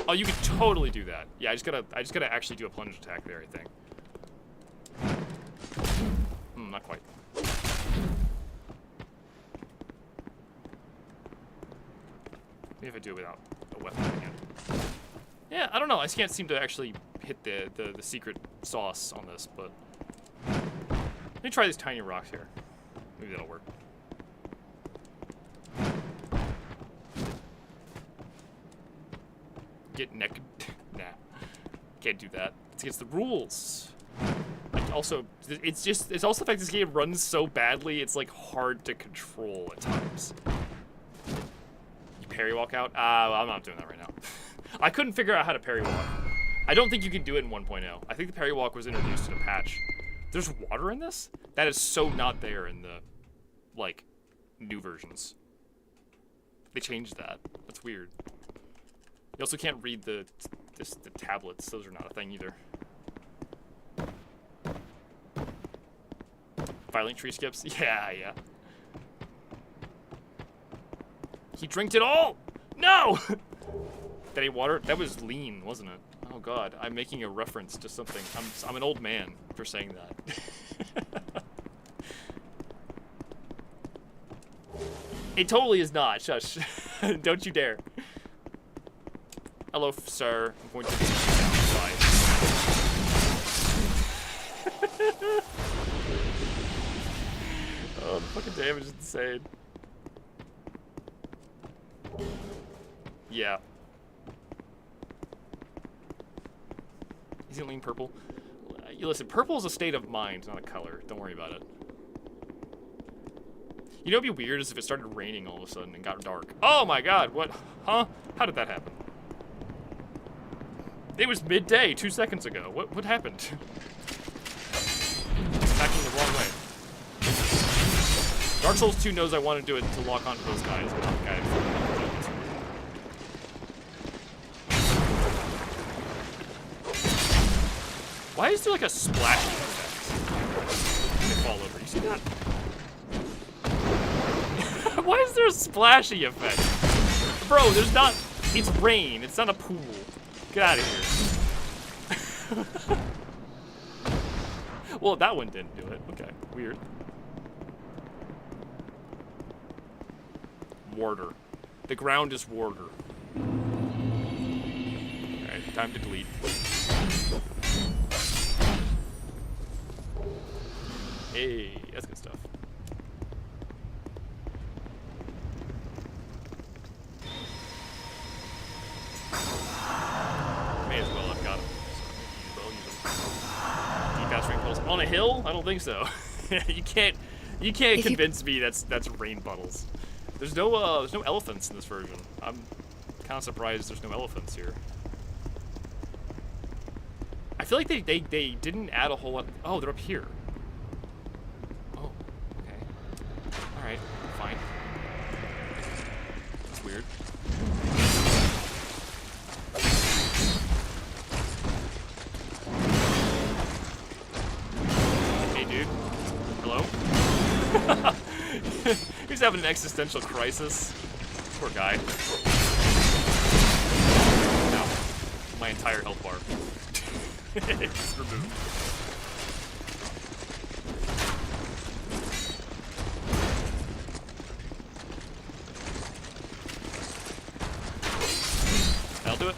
Oh, you could totally do that. Yeah, I just gotta actually do a plunge attack there, I think. Not quite. Maybe if I do it without a weapon in hand. Yeah, I don't know. I just can't seem to actually hit the secret sauce on this, but let me try these tiny rocks here. Maybe that'll work. Get naked? Nah. Can't do that. It's against the rules. also it's also the fact this game runs so badly. It's like hard to control at times. You parry walk out? Well, I'm not doing that right now. I couldn't figure out how to parry walk. I don't think you can do it in 1.0. I think the parry walk was introduced in a patch. There's water in this? That is so not there in the, like, new versions. They changed that. That's weird. You also can't read the tablets. Those are not a thing either. Violent tree skips? Yeah, yeah. He drinked it all! No! That ain't water? That was lean, wasn't it? Oh god, I'm making a reference to something. I'm an old man for saying that. It totally is not. Shush. Don't you dare. Hello, sir. I'm going to take you outside. Oh, the fucking damage is insane. Yeah. Is it lean purple? You listen, purple is a state of mind, not a color. Don't worry about it. You know what'd be weird is if it started raining all of a sudden and got dark. Oh my god, what? Huh? How did that happen? It was midday 2 seconds ago. What happened? Attacking the wrong way. Dark Souls 2 knows I want to do it to lock onto those guys. Why is there like a splashing effect when they fall over? You see that? Why is there a splashy effect? Bro, there's not... It's rain. It's not a pool. Get out of here. Well, that one didn't do it. Okay, weird. Warder. The ground is warder. Alright, time to delete. Hey, that's good stuff. May as well, I've got him. So, use them. Deep ass rain puddles. On a hill? I don't think so. you can't convince me that's rain puddles. There's no elephants in this version. I'm kind of surprised there's no elephants here. I feel like they didn't add a whole lot. Oh, they're up here. Oh, okay. All right, fine. That's weird. Hey, dude. Hello? He's having an existential crisis. Poor guy. Ow. My entire health bar. It's removed. That'll do it.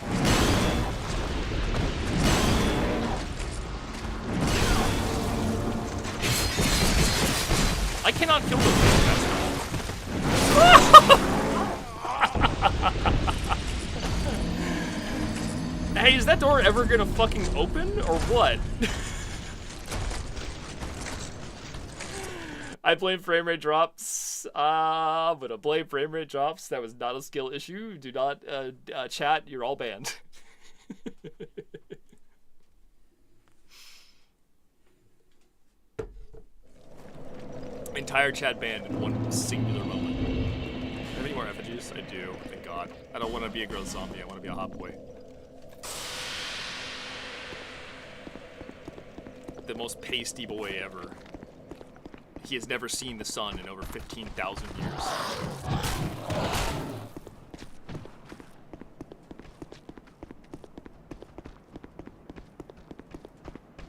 I cannot kill those things fast enough. Hey, is that door ever gonna fucking open, or what? I blame frame rate drops. I'm gonna blame frame rate drops. That was not a skill issue. Do not, chat, you're all banned. Entire chat banned in one singular moment. Have any more effigies? I do, thank God. I don't want to be a growth zombie, I want to be a hot boy. The most pasty boy ever. He has never seen the sun in over 15,000 years.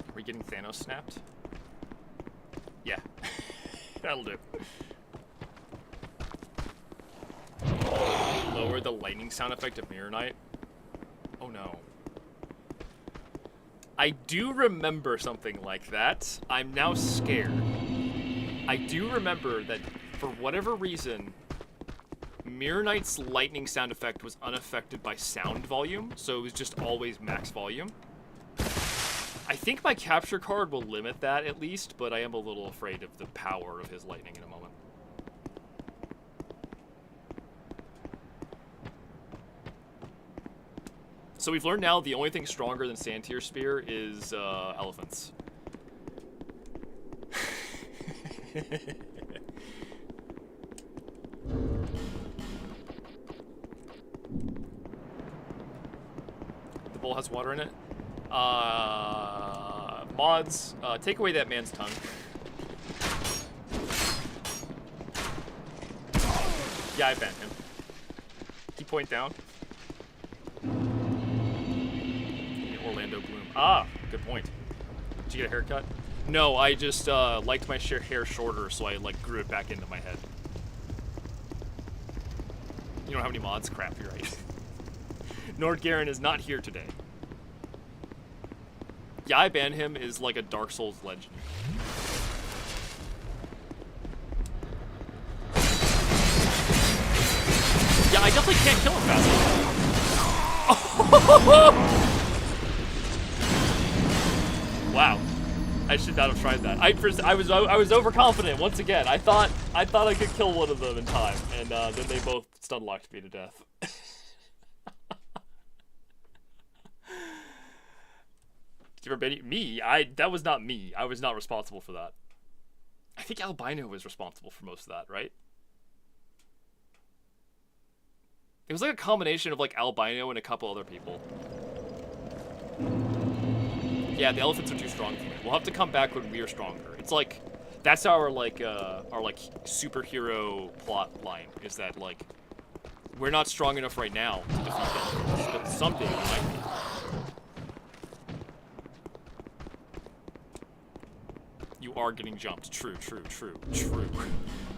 Are we getting Thanos snapped? Yeah. That'll do. Lower the lightning sound effect of Mirror Knight. Oh no. I do remember something like that. I'm now scared. I do remember that for whatever reason, Mirror Knight's lightning sound effect was unaffected by sound volume, so it was just always max volume. I think my capture card will limit that at least, but I am a little afraid of the power of his lightning in a moment. So we've learned now the only thing stronger than Sandtier Spear is elephants. The bowl has water in it. Mods, take away that man's tongue. Yeah, I banned him. He point down. Orlando Bloom. Ah, good point. Did you get a haircut? No, I just liked my hair shorter, so I like grew it back into my head. You don't have any mods? Crap, you're right. Nordgaren is not here today. Yeah, I banned him is like a Dark Souls legend. Yeah, I definitely can't kill him fast enough. Wow, I should not have tried that. I was overconfident once again. I thought I could kill one of them in time, and then they both stun locked me to death. Did you ever ban me? That was not me. I was not responsible for that. I think Albino was responsible for most of that, right? It was like a combination of like Albino and a couple other people. Yeah, the elephants are too strong for me. We'll have to come back when we are stronger. It's like that's our superhero plot line is that like we're not strong enough right now to defeat elephants, but someday we might be. You are getting jumped. True.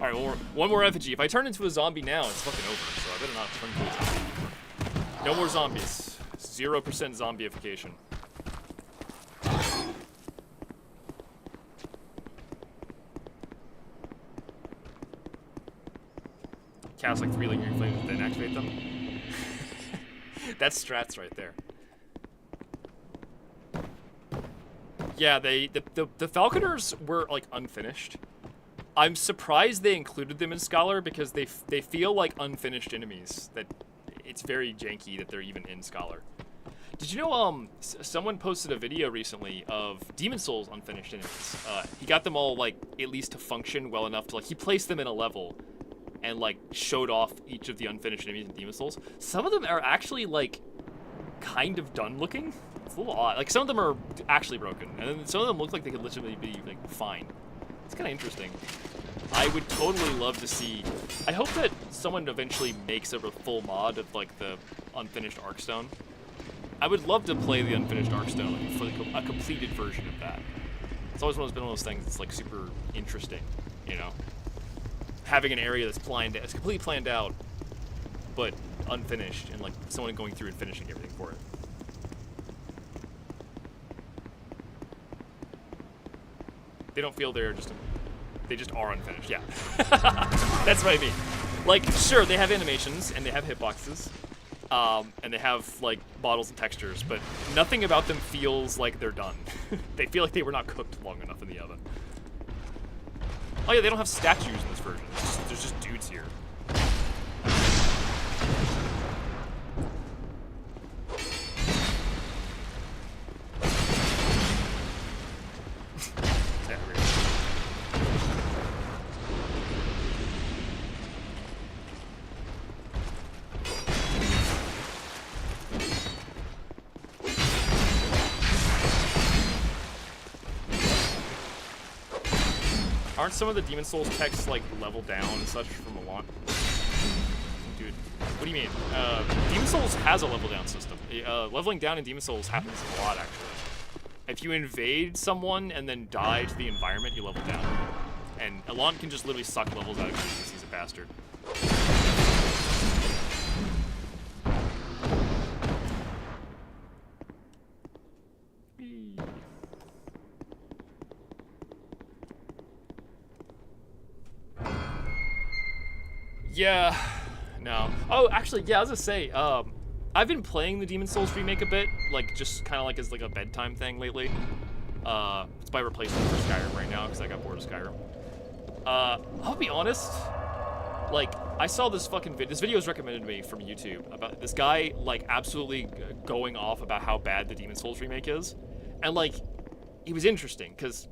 Alright, well, one more effigy. If I turn into a zombie now, it's fucking over, so I better not turn into a zombie. No more zombies. 0% zombieification. Cast like 3 lingering flames and then activate them. That's strats right there. Yeah, the Falconers were like unfinished. I'm surprised they included them in Scholar because they feel like unfinished enemies. That it's very janky that they're even in Scholar. Did you know someone posted a video recently of Demon Souls unfinished enemies? He got them all like at least to function well enough to like he placed them in a level and like showed off each of the unfinished enemies in Demon Souls. Some of them are actually like kind of done looking. It's a little odd. Like some of them are actually broken, and then some of them look like they could literally be like fine. It's kind of interesting. I would totally love to see. I hope that someone eventually makes a full mod of like the unfinished Arkstone. I would love to play the unfinished Arkstone for a completed version of that. It's always been one of those things that's like super interesting, you know. Having an area that's completely planned out, but unfinished, and like someone going through and finishing everything for it. They don't feel they just are unfinished. Yeah, that's what I mean. Like, sure, they have animations and they have hitboxes, and they have like models and textures, but nothing about them feels like they're done. They feel like they were not cooked long enough in the oven. Oh yeah, they don't have statues in this version. There's just dudes here. Aren't some of the Demon Souls texts like level down and such from a lot? Dude, what do you mean? Demon Souls has a level down system. Leveling down in Demon Souls happens a lot, actually. If you invade someone and then die to the environment, you level down. And Elan can just literally suck levels out of you because he's a bastard. Yeah, no. Oh, actually, yeah, I was gonna say, I've been playing the Demon's Souls remake a bit, like just kind of like as like a bedtime thing lately. It's my replacement for Skyrim right now because I got bored of Skyrim. I'll be honest. Like, I saw this fucking video. This video was recommended to me from YouTube about this guy, like, absolutely going off about how bad the Demon's Souls remake is. And, like, he was interesting, because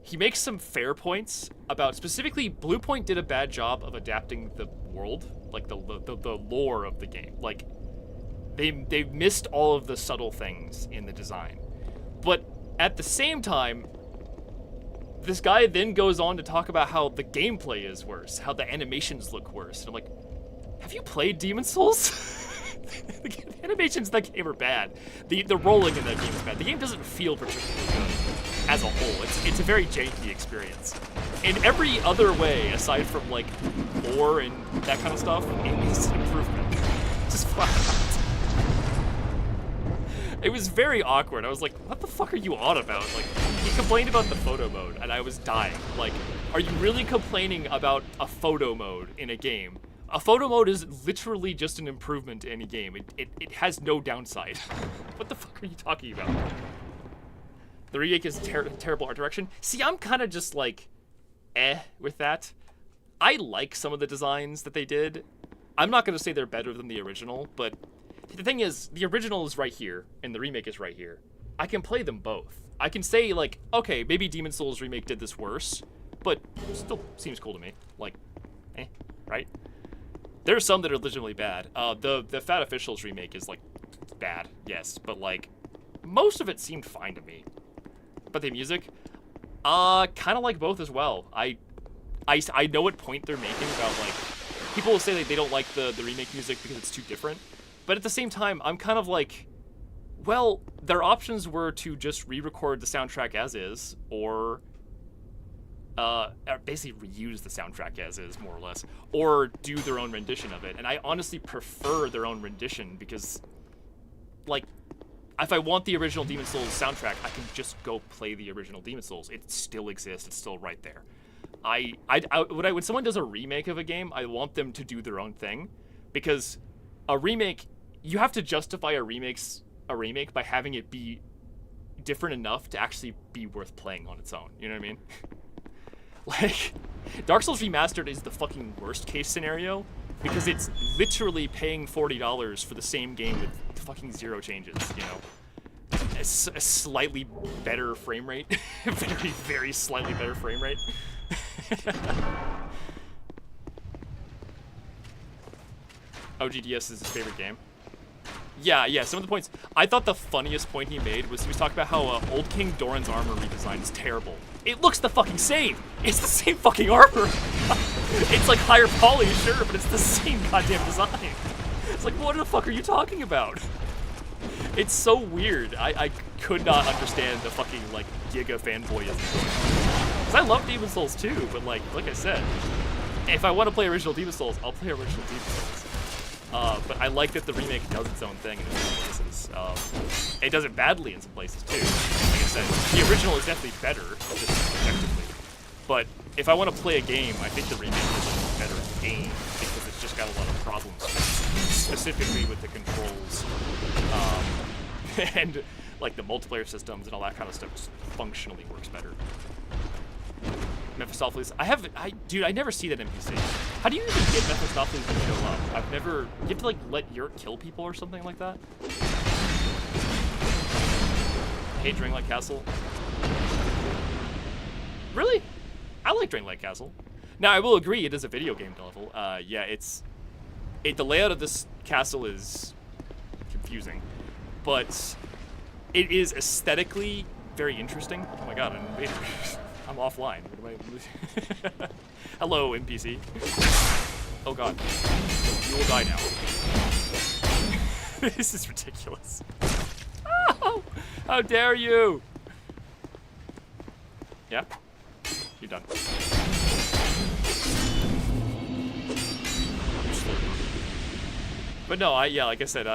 he makes some fair points about, specifically, Bluepoint did a bad job of adapting the world, like, the lore of the game. Like, they missed all of the subtle things in the design. But at the same time, this guy then goes on to talk about how the gameplay is worse, how the animations look worse. And I'm like, have you played Demon's Souls? The animations in that game are bad. The rolling in that game is bad. The game doesn't feel particularly good as a whole. It's a very janky experience. In every other way, aside from like lore and that kind of stuff, it is an improvement. Just flat out. It was very awkward. I was like, what the fuck are you on about? Like, he complained about the photo mode, and I was dying. Like, are you really complaining about a photo mode in a game? A photo mode is literally just an improvement to any game. It has no downside. What the fuck are you talking about? The remake is terrible art direction. See, I'm kind of just like, with that. I like some of the designs that they did. I'm not going to say they're better than the original, but the thing is, the original is right here, and the remake is right here. I can play them both. I can say, like, okay, maybe Demon's Souls remake did this worse, but still seems cool to me. Like, right? There are some that are legitimately bad. The Fat Officials remake is, like, bad, yes, but, like, most of it seemed fine to me. But the music, kind of like both as well. I know what point they're making about, like, people will say that they don't like the remake music because it's too different. But at the same time, I'm kind of like, well, their options were to just re-record the soundtrack as is, or basically reuse the soundtrack as is, more or less, or do their own rendition of it. And I honestly prefer their own rendition because, like, if I want the original Demon's Souls soundtrack, I can just go play the original Demon's Souls. It still exists. It's still right there. When someone does a remake of a game, I want them to do their own thing, because a remake, you have to justify a remake by having it be different enough to actually be worth playing on its own. You know what I mean? Like, Dark Souls Remastered is the fucking worst case scenario because it's literally paying $40 for the same game with fucking zero changes, you know? A slightly better frame rate. Very, very slightly better frame rate. OGDS is his favorite game. Yeah, some of the points. I thought the funniest point he made was he was talking about how Old King Doran's armor redesign is terrible. It looks the fucking same. It's the same fucking armor. It's like higher poly, sure, but it's the same goddamn design. It's like, what the fuck are you talking about? It's so weird. I could not understand the fucking, like, giga fanboyism. Because I love Demon's Souls too, but like I said, if I want to play original Demon's Souls, I'll play original Demon's Souls. But I like that the remake does its own thing in some places. It does it badly in some places too. Like I said, the original is definitely better, just objectively. But if I want to play a game, I think the remake is a better game because it's just got a lot of problems, specifically with the controls, and like the multiplayer systems and all that kind of stuff just functionally works better. Mephistopheles. Dude, I never see that NPC. How do you even get Mephistopheles to show up? I've never. You have to like let Yurt kill people or something like that. Hate Dragonlight Castle. Really? I like Dragonlight Castle. Now I will agree, it is a video game level. Yeah, the layout of this castle is confusing, but it is aesthetically very interesting. Oh my god, an invader. I'm offline. Hello, NPC. Oh god. You will die now. This is ridiculous. Oh, how dare you! Yeah? You're done. But no, like I said,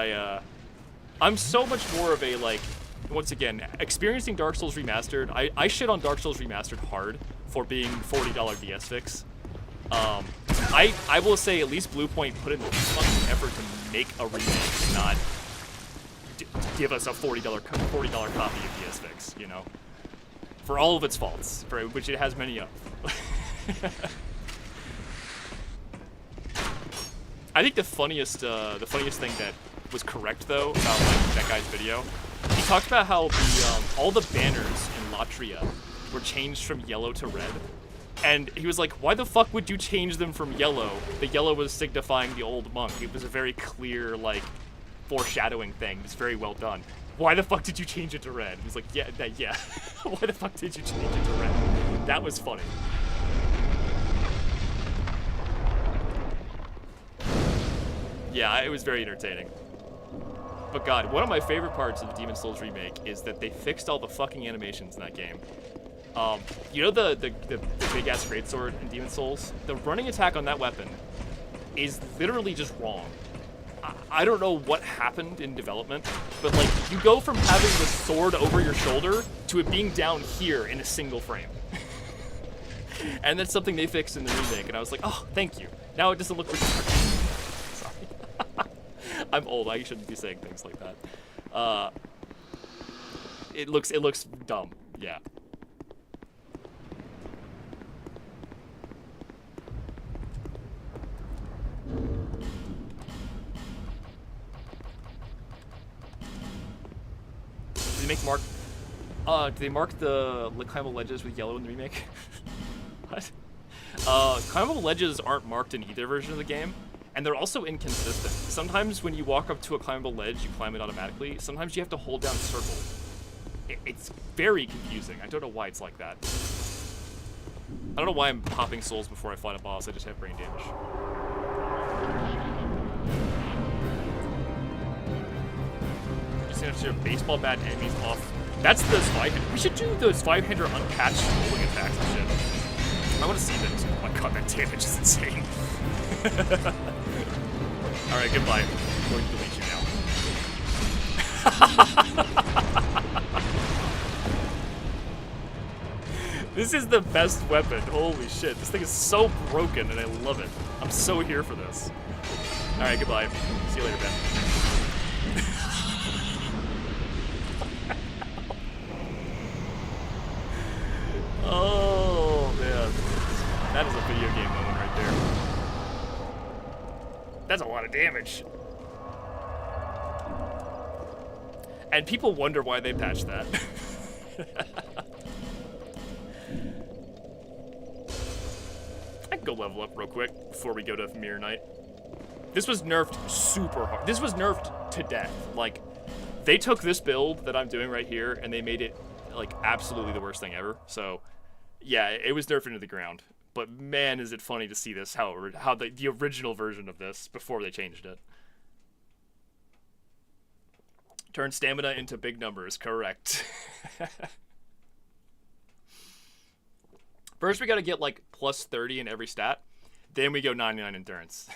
I'm so much more of a, like, once again, experiencing Dark Souls Remastered, I shit on Dark Souls Remastered hard for being $40 DS fix. I will say at least Bluepoint put in the fucking effort to make a remake, not give us a $40 copy of PS Fix, you know? For all of its faults, for which it has many of. I think the funniest thing that was correct though about like that guy's video, he talked about how the all the banners in Latria were changed from yellow to red, and he was like, "Why the fuck would you change them from yellow? The yellow was signifying the old monk. It was a very clear like foreshadowing thing. It's very well done. Why the fuck did you change it to red?" He was like, "Yeah, yeah. Why the fuck did you change it to red?" That was funny. Yeah, it was very entertaining. But God, one of my favorite parts of the Demon's Souls remake is that they fixed all the fucking animations in that game. You know the big ass greatsword in Demon's Souls? The running attack on that weapon is literally just wrong. I don't know what happened in development, but like you go from having the sword over your shoulder to it being down here in a single frame. And that's something they fixed in the remake, and I was like, oh, thank you. Now it doesn't look retarded. I'm old. I shouldn't be saying things like that. It looks dumb. Yeah. Did they make mark? Do they mark the climbable ledges with yellow in the remake? What? Climbable ledges aren't marked in either version of the game. And they're also inconsistent. Sometimes when you walk up to a climbable ledge, you climb it automatically. Sometimes you have to hold down circle. It's very confusing. I don't know why it's like that. I don't know why I'm popping souls before I fight a boss. I just have brain damage. Just have to do baseball bat enemies off. That's the five-hander. We should do those five-hander unpatched rolling attacks and shit. I want to see those. Oh my god, that damage is insane. Alright, goodbye. I'm going to delete you now. This is the best weapon. Holy shit. This thing is so broken and I love it. I'm so here for this. Alright, goodbye. See you later, Ben. Oh, man. That is a video game moment right there. That's a lot of damage. And people wonder why they patched that. I can go level up real quick before we go to Mirror Knight. This was nerfed super hard. This was nerfed to death. Like, they took this build that I'm doing right here and they made it, like, absolutely the worst thing ever. So, yeah, it was nerfed into the ground. But man, is it funny to see this, how the original version of this, before they changed it. Turn stamina into big numbers, correct. First we gotta get like plus 30 in every stat, then we go 99 endurance.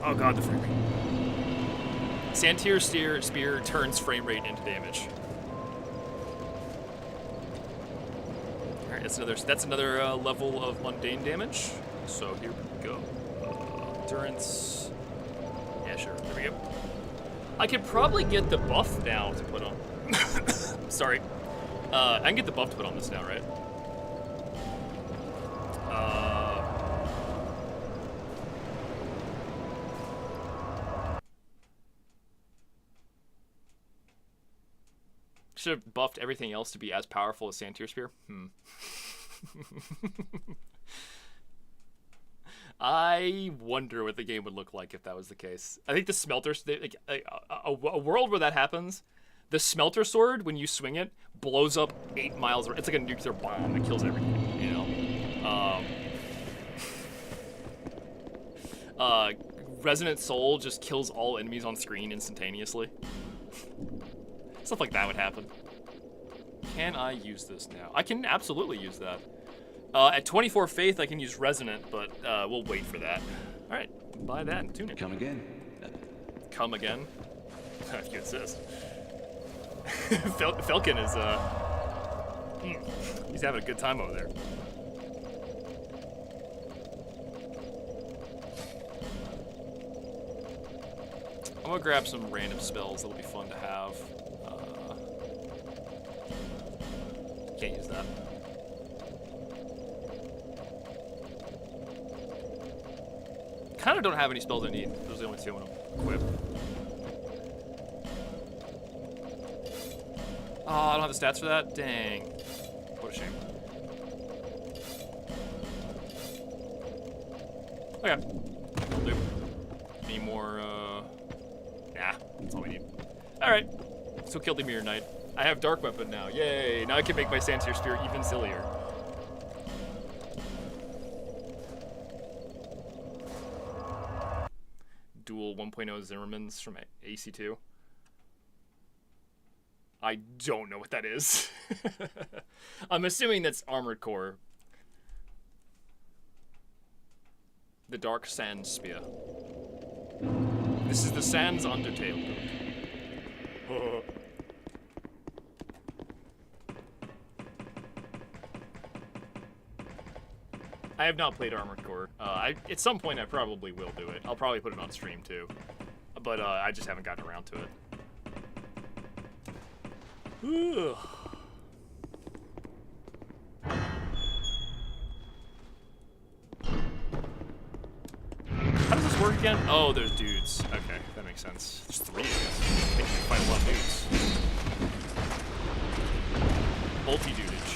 Oh god, the frame rate. Santir Spear turns frame rate into damage. That's another level of mundane damage. So here we go. Endurance. Yeah, sure. There we go. I could probably get the buff now to put on. Sorry. I can get the buff to put on this now, right? Should have buffed everything else to be as powerful as Santir Spear. I wonder what the game would look like if that was the case. I think the smelter, like a world where that happens, the smelter sword, when you swing it, blows up 8 miles. It's like a nuclear bomb that kills everything, you know? Resonant Soul just kills all enemies on screen instantaneously. Stuff like that would happen. Can I use this now? I can absolutely use that. At 24 faith, I can use Resonant, but we'll wait for that. All right, buy that and tune it. Come again. Come again? If you insist. Falcon is, he's having a good time over there. I'm gonna grab some random spells that'll be fun to have. Can't use that. Kind of don't have any spells I need. Those are the only two I want to equip. Oh, I don't have the stats for that? Dang. What a shame. Okay. Will do. Any more, nah, that's all we need. Alright. So killed the Mirror Knight. I have Dark Weapon now. Yay! Now I can make my Sandseer Spear even sillier. Dual 1.0 Zimmermans from AC2. I don't know what that is. I'm assuming that's Armored Core. The Dark Sand Spear. This is the Sands Undertale. I have not played Armored Core. At some point I probably will do it. I'll probably put it on stream too. But I just haven't gotten around to it. Ugh. How does this work again? Oh, there's dudes. Okay, that makes sense. There's 3 of these. I think you can find a lot of dudes. Multi-dudage.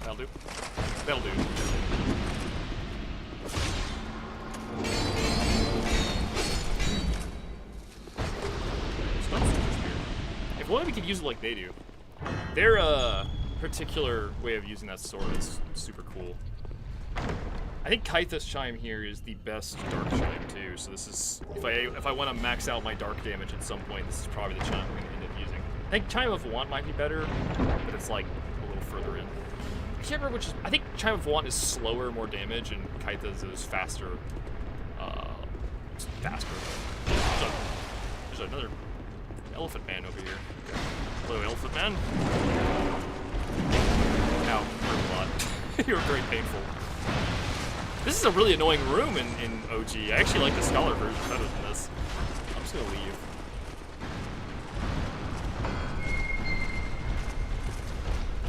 That'll do. That'll do. If only we could use it like they do. Their particular way of using that sword is super cool. I think Kaitha's Chime here is the best Dark Chime too. So this is if I want to max out my Dark damage at some point, this is probably the Chime I'm going to end up using. I think Chime of Want might be better, but it's like a little further in. I can't remember which is. I think Chime of Want is slower, more damage, and Kaitha's is faster. Faster. There's another Elephant Man over here. Hello, Elephant Man. Ow, hurt a lot. You were very painful. This is a really annoying room in OG. I actually like the Scholar version better than this. I'm just gonna leave.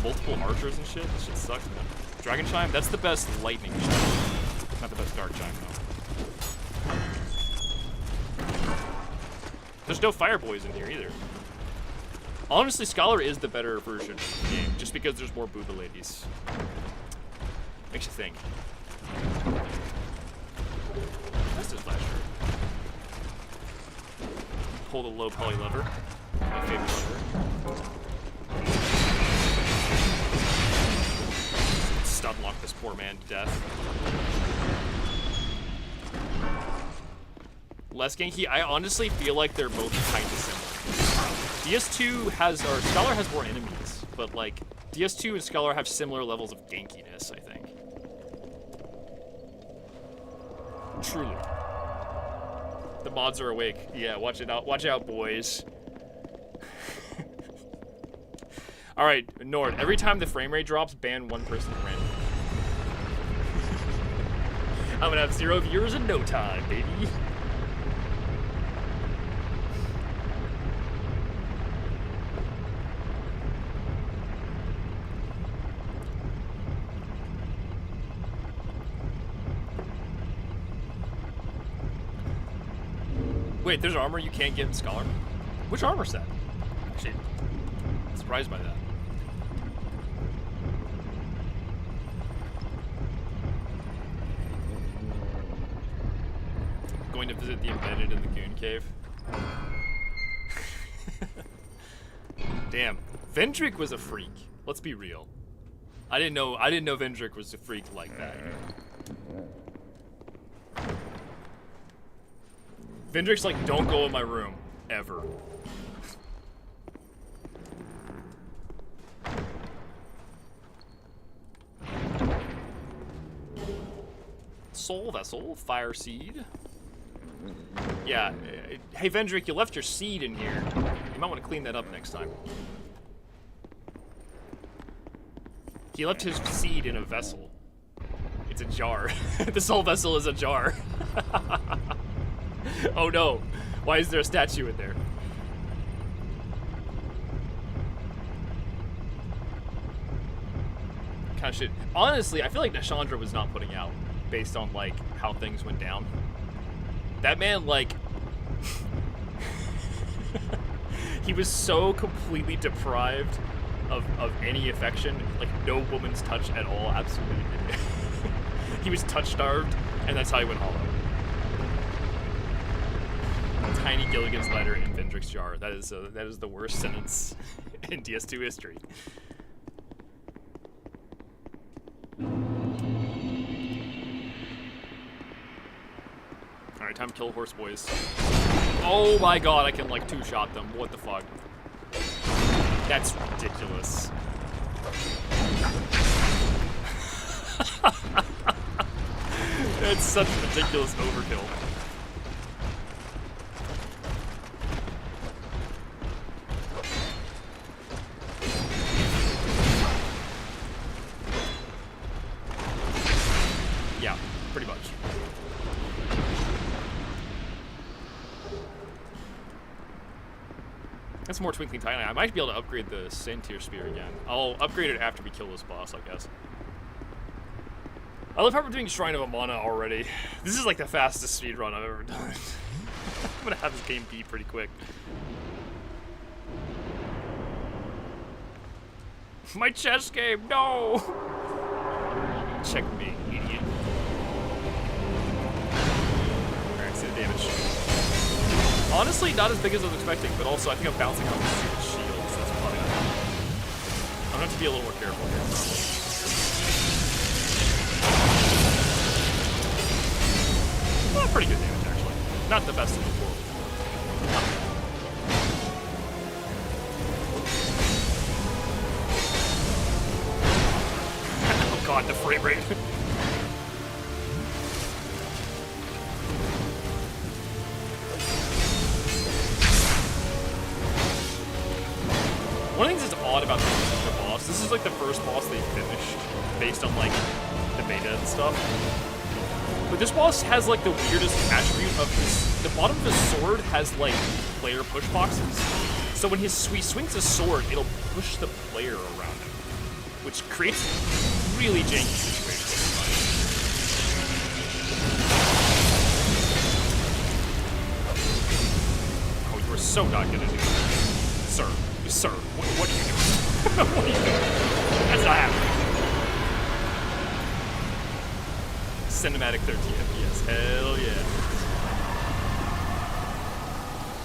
Multiple archers and shit? This shit sucks, man. Dragon Chime? That's the best lightning chime. Not the best dark chime, though. There's no fire boys in here either. Honestly, Scholar is the better version of the game, just because there's more Buddha ladies. Makes you think. That's his flasher. Pull the low poly lever. My favorite lever. Stun lock this poor man to death. Less ganky. I honestly feel like they're both kind of similar. DS2 has, or Scholar has more enemies, but like DS2 and Scholar have similar levels of gankiness, I think. Truly. The mods are awake. Yeah, watch it out. Watch out, boys. Alright, Nord, every time the frame rate drops, ban one person at random. I'm gonna have 0 viewers in no time, baby. Wait, there's armor you can't get in Scholar? Which armor set? Actually, I'm surprised by that. Going to visit the embedded in the Goon Cave. Damn, Vendrick was a freak. Let's be real. I didn't know Vendrick was a freak like that. Vendrick's like, don't go in my room, ever. Soul Vessel, Fire Seed. Yeah, hey Vendrick, you left your seed in here. You might want to clean that up next time. He left his seed in a vessel. It's a jar. This whole vessel is a jar. Oh no. Why is there a statue in there? Kind of shit. Honestly, I feel like Nashandra was not putting out based on like how things went down. That man, like, he was so completely deprived of any affection, like no woman's touch at all. Absolutely. He was touch starved, and that's how he went hollow. Tiny Gilligan's Ladder in Vendrick's jar. That is the worst sentence in DS2 history. Alright, time to kill horse boys. Oh my god, I can like two-shot them. What the fuck? That's ridiculous. That's such ridiculous overkill. Yeah, pretty much. That's more Twinkling Titan. I might be able to upgrade the Sentier Spear again. I'll upgrade it after we kill this boss, I guess. I love how we're doing Shrine of Amana already. This is like the fastest speedrun I've ever done. I'm gonna have this game beat pretty quick. My chess game, no! Check me, idiot. Alright, see the damage. Honestly, not as big as I was expecting, but also I think I'm bouncing off the stupid shields. That's probably not good. I'm gonna have to be a little more careful here, probably. Well, pretty good damage, actually. Not the best in the world. Oh god, the frame rate. One of the things that's odd about this particular boss, this is like the first boss they finished based on like the beta and stuff. But this boss has like the weirdest attribute of the bottom of his sword has like player push boxes. So when he swings his sword, it'll push the player around him, which creates really janky situations. Oh, you are so not good at it, sir. Sir, what are you doing? What are you doing? That's not happening. Cinematic 13 FPS. Hell yeah.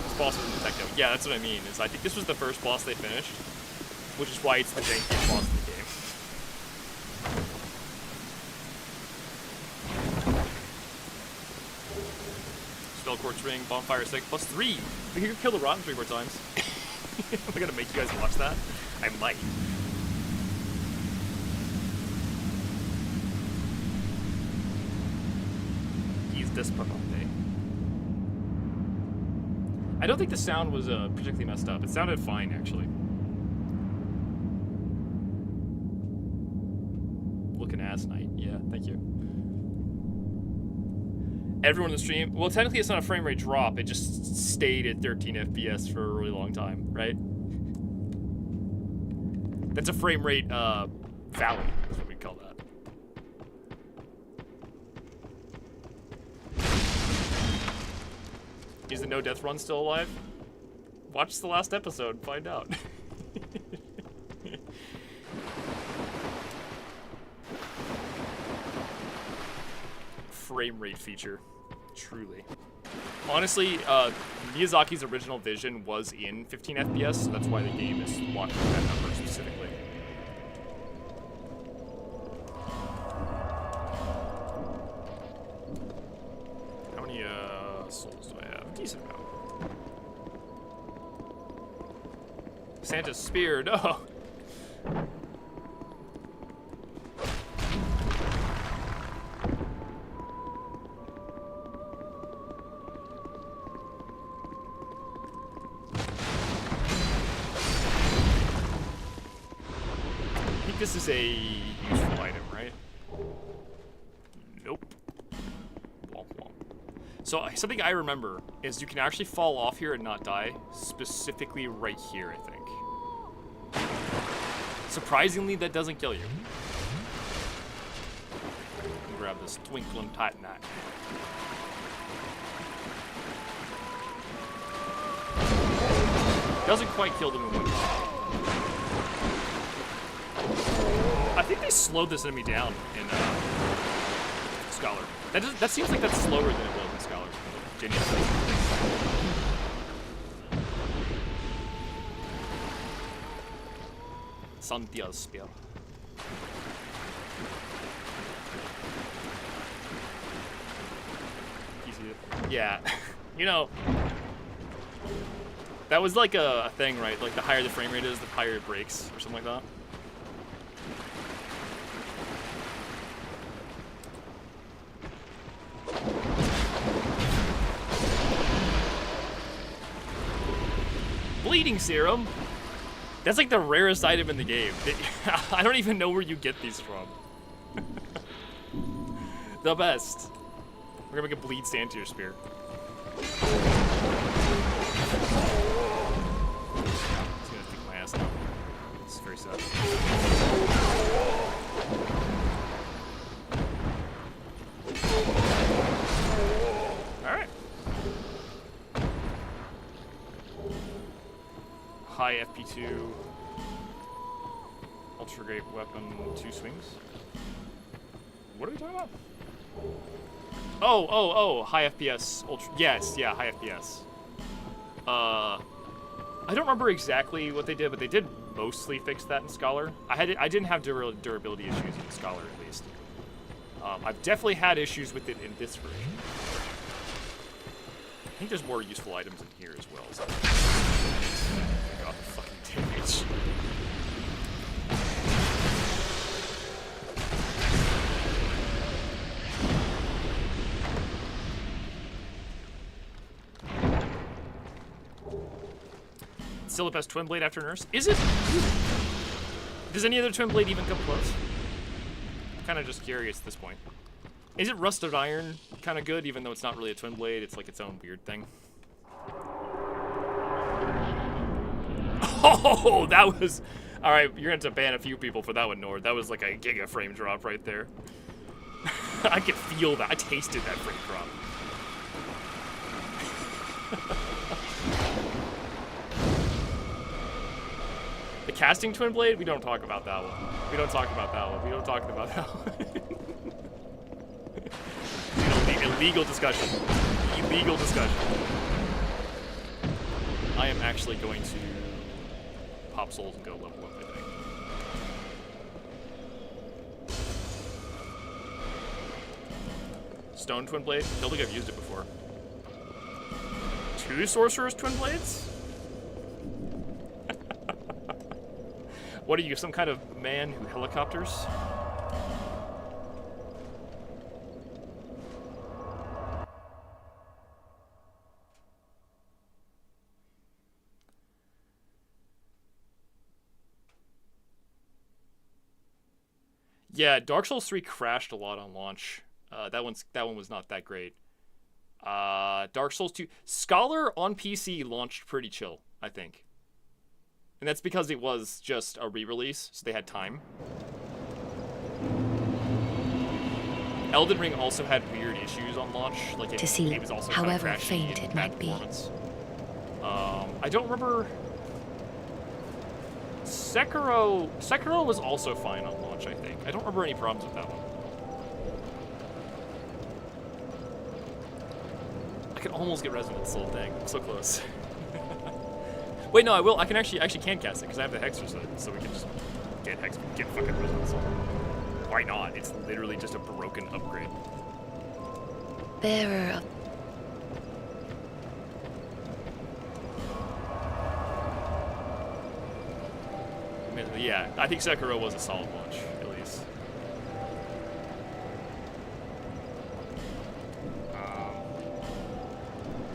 This boss was in the techno. Yeah, that's what I mean. I think this was the first boss they finished, which is why it's the jankiest boss in the game. Spell Quartz Ring, Bonfire Stick, +3. We can kill the Rotten 3 more times. Am I gonna make you guys watch that? I might. He's Despavante. I don't think the sound was particularly messed up. It sounded fine, actually. Looking ass night. Yeah, thank you. Everyone in the stream, well, technically it's not a frame rate drop, it just stayed at 13 FPS for a really long time, right? That's a frame rate, valley, is what we call that. Is the no death run still alive? Watch the last episode and find out. Frame rate feature. Truly. Honestly, Miyazaki's original vision was in 15 FPS, so that's why the game is locking that number specifically. How many souls do I have? A decent amount. Santa's spear, no! this is a useful item, right? Nope. Womp womp. So something I remember is you can actually fall off here and not die, specifically right here, I think. Surprisingly, that doesn't kill you. Grab this twinkling titanite. Doesn't quite kill them in one shot. I think they slowed this enemy down in Scholar. That seems like that's slower than it was in Scholar. Genuinely. Santia's spear. Easy. Yeah, you know. That was like a thing, right? Like the higher the frame rate is, the higher it breaks, or something like that. Bleeding serum. That's like the rarest item in the game. I don't even know where you get these from. The best. We're gonna make a bleed stand to your spear. Now. This is very sad. Alright. High FP2. Ultra great weapon, 2 swings. What are we talking about? Oh, high FPS. Ultra. Yes, yeah, high FPS. I don't remember exactly what they did, but they did mostly fix that in Scholar. I didn't have durability issues in Scholar, at least. I've definitely had issues with it in this version. I think there's more useful items in here as well. So. God, the fucking damage. Still the best Twin Blade after Nurse? Is it? Does any other Twin Blade even come close? I'm kind of just curious at this point. Is it Rusted Iron kind of good, even though it's not really a Twin Blade? It's like its own weird thing. Oh, that was... Alright, you're going to have to ban a few people for that one, Nord. That was like a giga frame drop right there. I could feel that. I tasted that frame drop. The casting Twin Blade? We don't talk about that one. We don't talk about that one. We don't talk about that one. Illegal discussion. Illegal discussion. I am actually going to pop souls and go level up, I think. Stone Twin Blade? Don't think I've used it before. 2 Sorcerer's Twin Blades? What are you, some kind of man who helicopters? Yeah, Dark Souls 3 crashed a lot on launch. That one was not that great. Dark Souls 2, Scholar on PC launched pretty chill, I think. And that's because it was just a re-release, so they had time. Elden Ring also had weird issues on launch, like it was also however kind of faint it might be. I don't remember. Sekiro was also fine on launch, I think. I don't remember any problems with that one. I can almost get Resonant Soul, dang, I'm so close. Wait, no, I will. I actually can cast it because I have the Hexer set, so we can just get fucking Resonant Soul. Why not? It's literally just a broken upgrade. Bearer of... I mean, yeah, I think Sekiro was a solid launch, at least.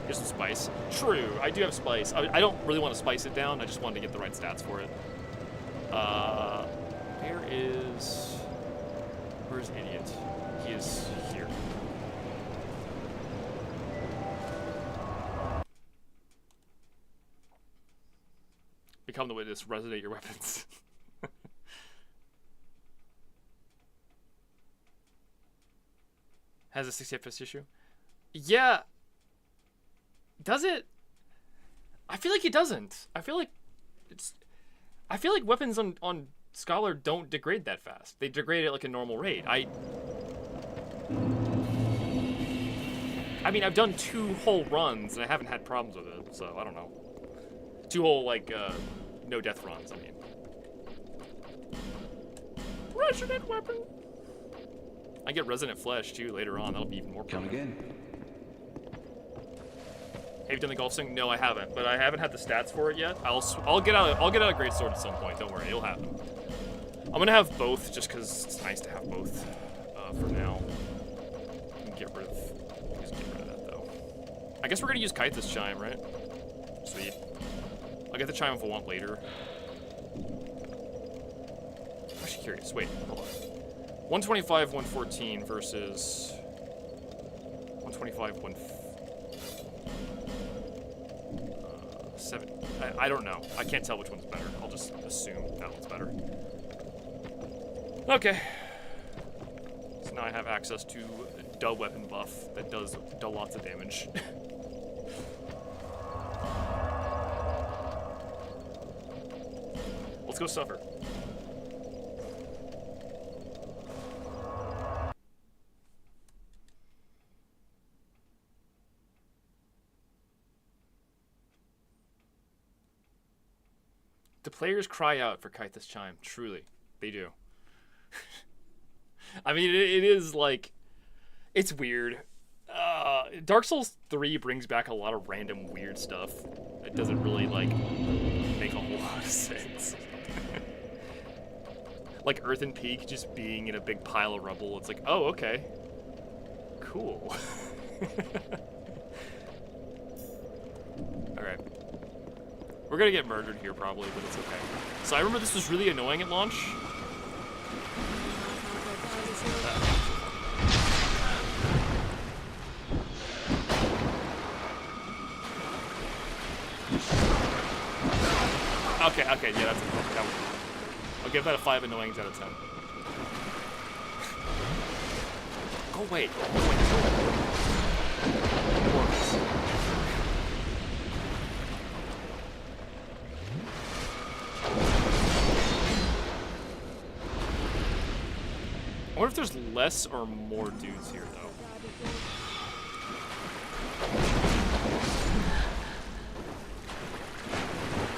Here's some spice. True, I do have spice. I don't really want to spice it down. I just wanted to get the right stats for it. Where is... Where's Idiot? He is here. Become the witness. Resonate your weapons. Has a 60 FPS issue? Yeah. Does it? I feel like it doesn't. I feel like weapons on Scholar don't degrade that fast. They degrade at like a normal rate. I mean, I've done 2 whole runs and I haven't had problems with it, so I don't know. 2 whole, like, no death runs, I mean. Resonant weapon! I get Resonant Flesh, too, later on. That'll be even more Come permanent. again. Have you done the golf swing? No, I haven't, but I haven't had the stats for it yet. I'll get out a Greatsword at some point. Don't worry, it'll happen. I'm gonna have both just because it's nice to have both for now. Get rid of that though. I guess we're gonna use Kythus Chime, right? Sweet. I'll get the chime if I want later. I'm actually curious. Wait, hold on. 125, 114 versus 125, 7. I don't know. I can't tell which one's better. I'll just assume that one's better. Okay. So now I have access to a weapon buff that does lots of damage. Let's go suffer. The players cry out for Kythus Chime. Truly, they do. I mean, it is like, it's weird. Dark Souls 3 brings back a lot of random weird stuff. It doesn't really, like, make a whole lot of sense. Like Earthen Peak just being in a big pile of rubble. It's like, oh, okay. Cool. Alright. We're gonna get murdered here probably, but it's okay. So I remember this was really annoying at launch. Okay, yeah, that was, I'll give that a 5 annoyings out of 10. Go away. I wonder if there's less or more dudes here, though.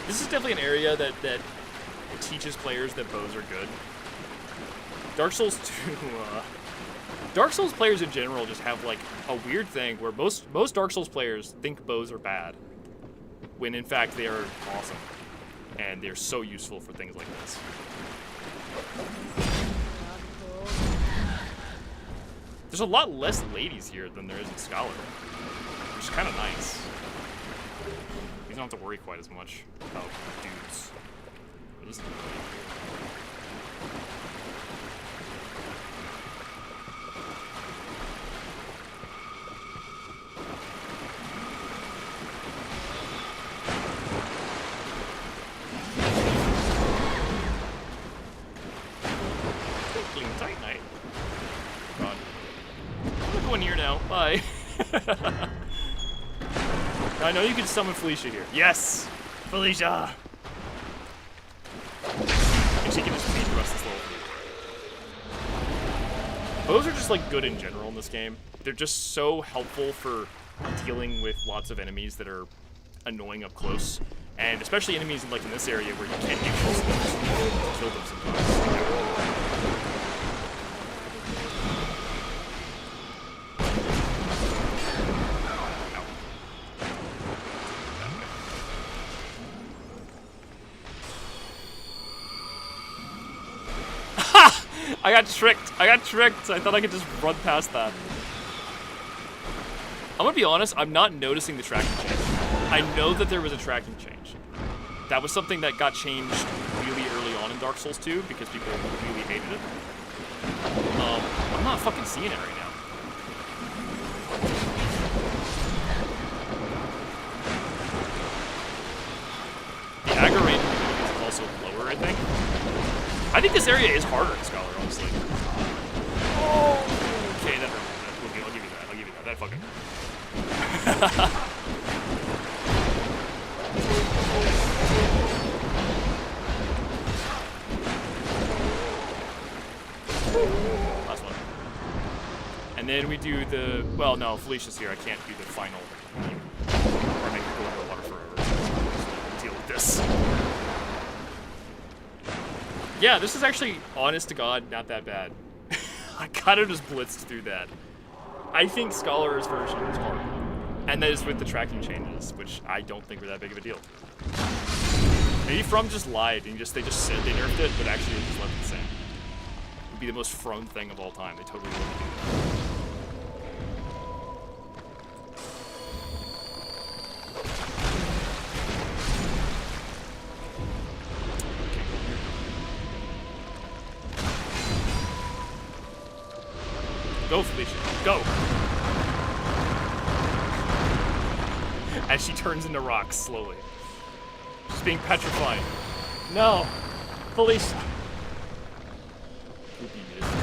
This is definitely an area that teaches players that bows are good. Dark Souls 2, Dark Souls players in general just have like a weird thing where most Dark Souls players think bows are bad, when in fact they are awesome, and they're so useful for things like this. There's a lot less ladies here than there is in Scholar, which is kind of nice. You don't have to worry quite as much about dudes. At least Tight night. God. I'm going here now. Bye. I know you can summon Felicia here. Yes! Felicia! And she can just beat the rest of this level. Bows are just like good in general in this game. They're just so helpful for dealing with lots of enemies that are annoying up close. And especially enemies in, like in this area where you can't get close enough to kill them sometimes. I got tricked. I thought I could just run past that. I'm gonna be honest, I'm not noticing the tracking change. I know that there was a tracking change. That was something that got changed really early on in in Dark Souls 2 because people really hated it. I'm not fucking seeing it right now. The aggro range is also lower, I think. I think this area is harder in Scholar, honestly. Oh, okay, that hurt. Okay, I'll give you that. I'll give you that. That fucking hurt. Last one. And then we do the... Well, no, Felicia's here. I can't do the final. Or make her go under the water forever. Just deal with this. Yeah, this is actually, honest to God, not that bad. I kind of just blitzed through that. I think Scholar's version is hard. And that is with the tracking changes, which I don't think were that big of a deal. Maybe From just lied and they just said they nerfed it, but actually they just left it the same. It would be the most From thing of all time. They totally wouldn't do that. Go, Felicia. Go! As she turns into rocks slowly. She's being petrified. No! Felicia! Poopy missed.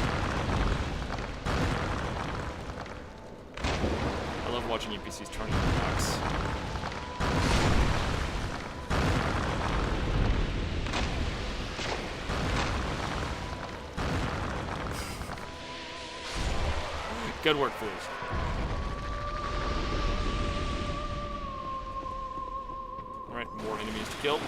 I love watching NPCs turn into rocks. Good work, Felicia. Alright, more enemies to kill.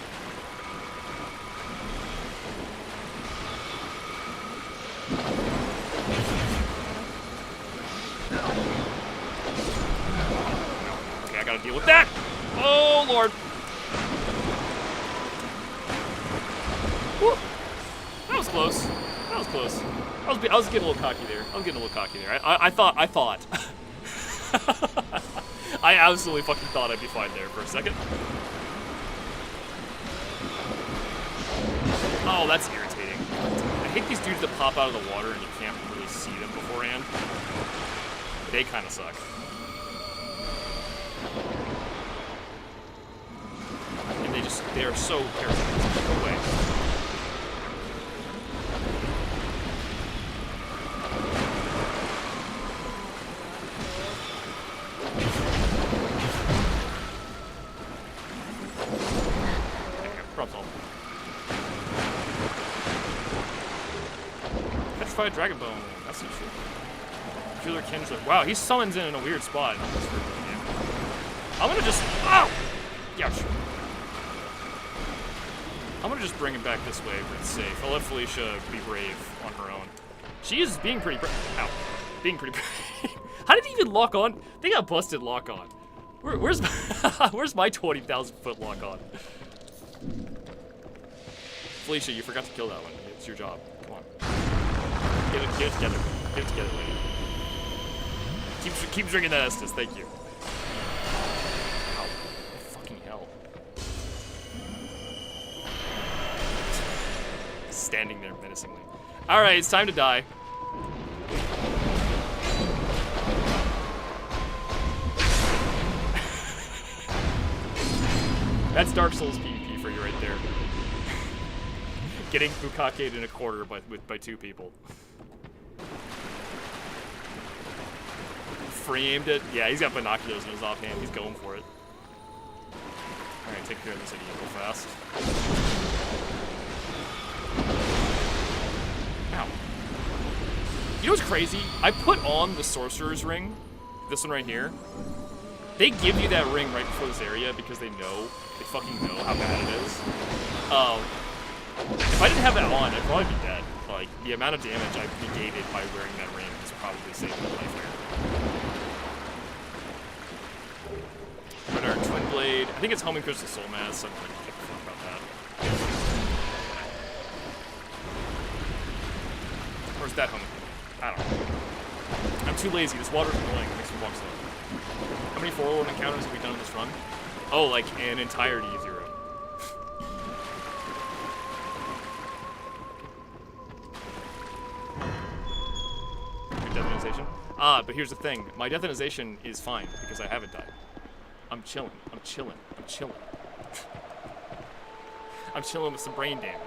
Okay, I gotta deal with that! Oh, Lord! Woo! That was close. That was close. I was getting a little cocky there. I thought. I absolutely fucking thought I'd be fine there for a second. Oh, that's irritating. I hate these dudes that pop out of the water and you can't really see them beforehand. They kind of suck. And they are so parasitic. No way. Petrified Dragon Bone. That's some shit. Killer Kindler. Wow, he summons in a weird spot. I'm gonna just... Oh! Yeah, sure. I'm gonna just bring him back this way where it's safe. I'll let Felicia be brave on her own. She is being pretty brave. Ow. Being pretty brave. How did he even lock on? They got busted lock on. Where's my, where's my 20,000 foot lock on? Felicia, you forgot to kill that one. It's your job. Come on. Get it together. Get it together, lady. Keep drinking that Estus, thank you. Ow. Fucking hell. Standing there menacingly. Alright, it's time to die. That's Dark Souls PvP for you right there. Getting bukake'd in a quarter by two people. Framed it. Yeah, he's got binoculars in his offhand. He's going for it. Alright, take care of this idiot real fast. Ow. You know what's crazy? I put on the Sorcerer's Ring. This one right here. They give you that ring right before this area because they fucking know how bad it is. If I didn't have that on, I'd probably be dead. Like, the amount of damage I've negated by wearing that ring is probably saving my life here. But our Twin Blade, I think it's Homing Crystal Soul Mass, so I'm gonna give a fuck about that. Or is that Homing? I don't know. I'm too lazy. This water's annoying. It makes me walk slow. How many Forlorn encounters have we done in this run? Oh, like an entirety of 0. Deathanization. Ah, but here's the thing. My Deathanization is fine because I haven't died. I'm chilling. I'm chilling. I'm chilling. I'm chilling with some brain damage.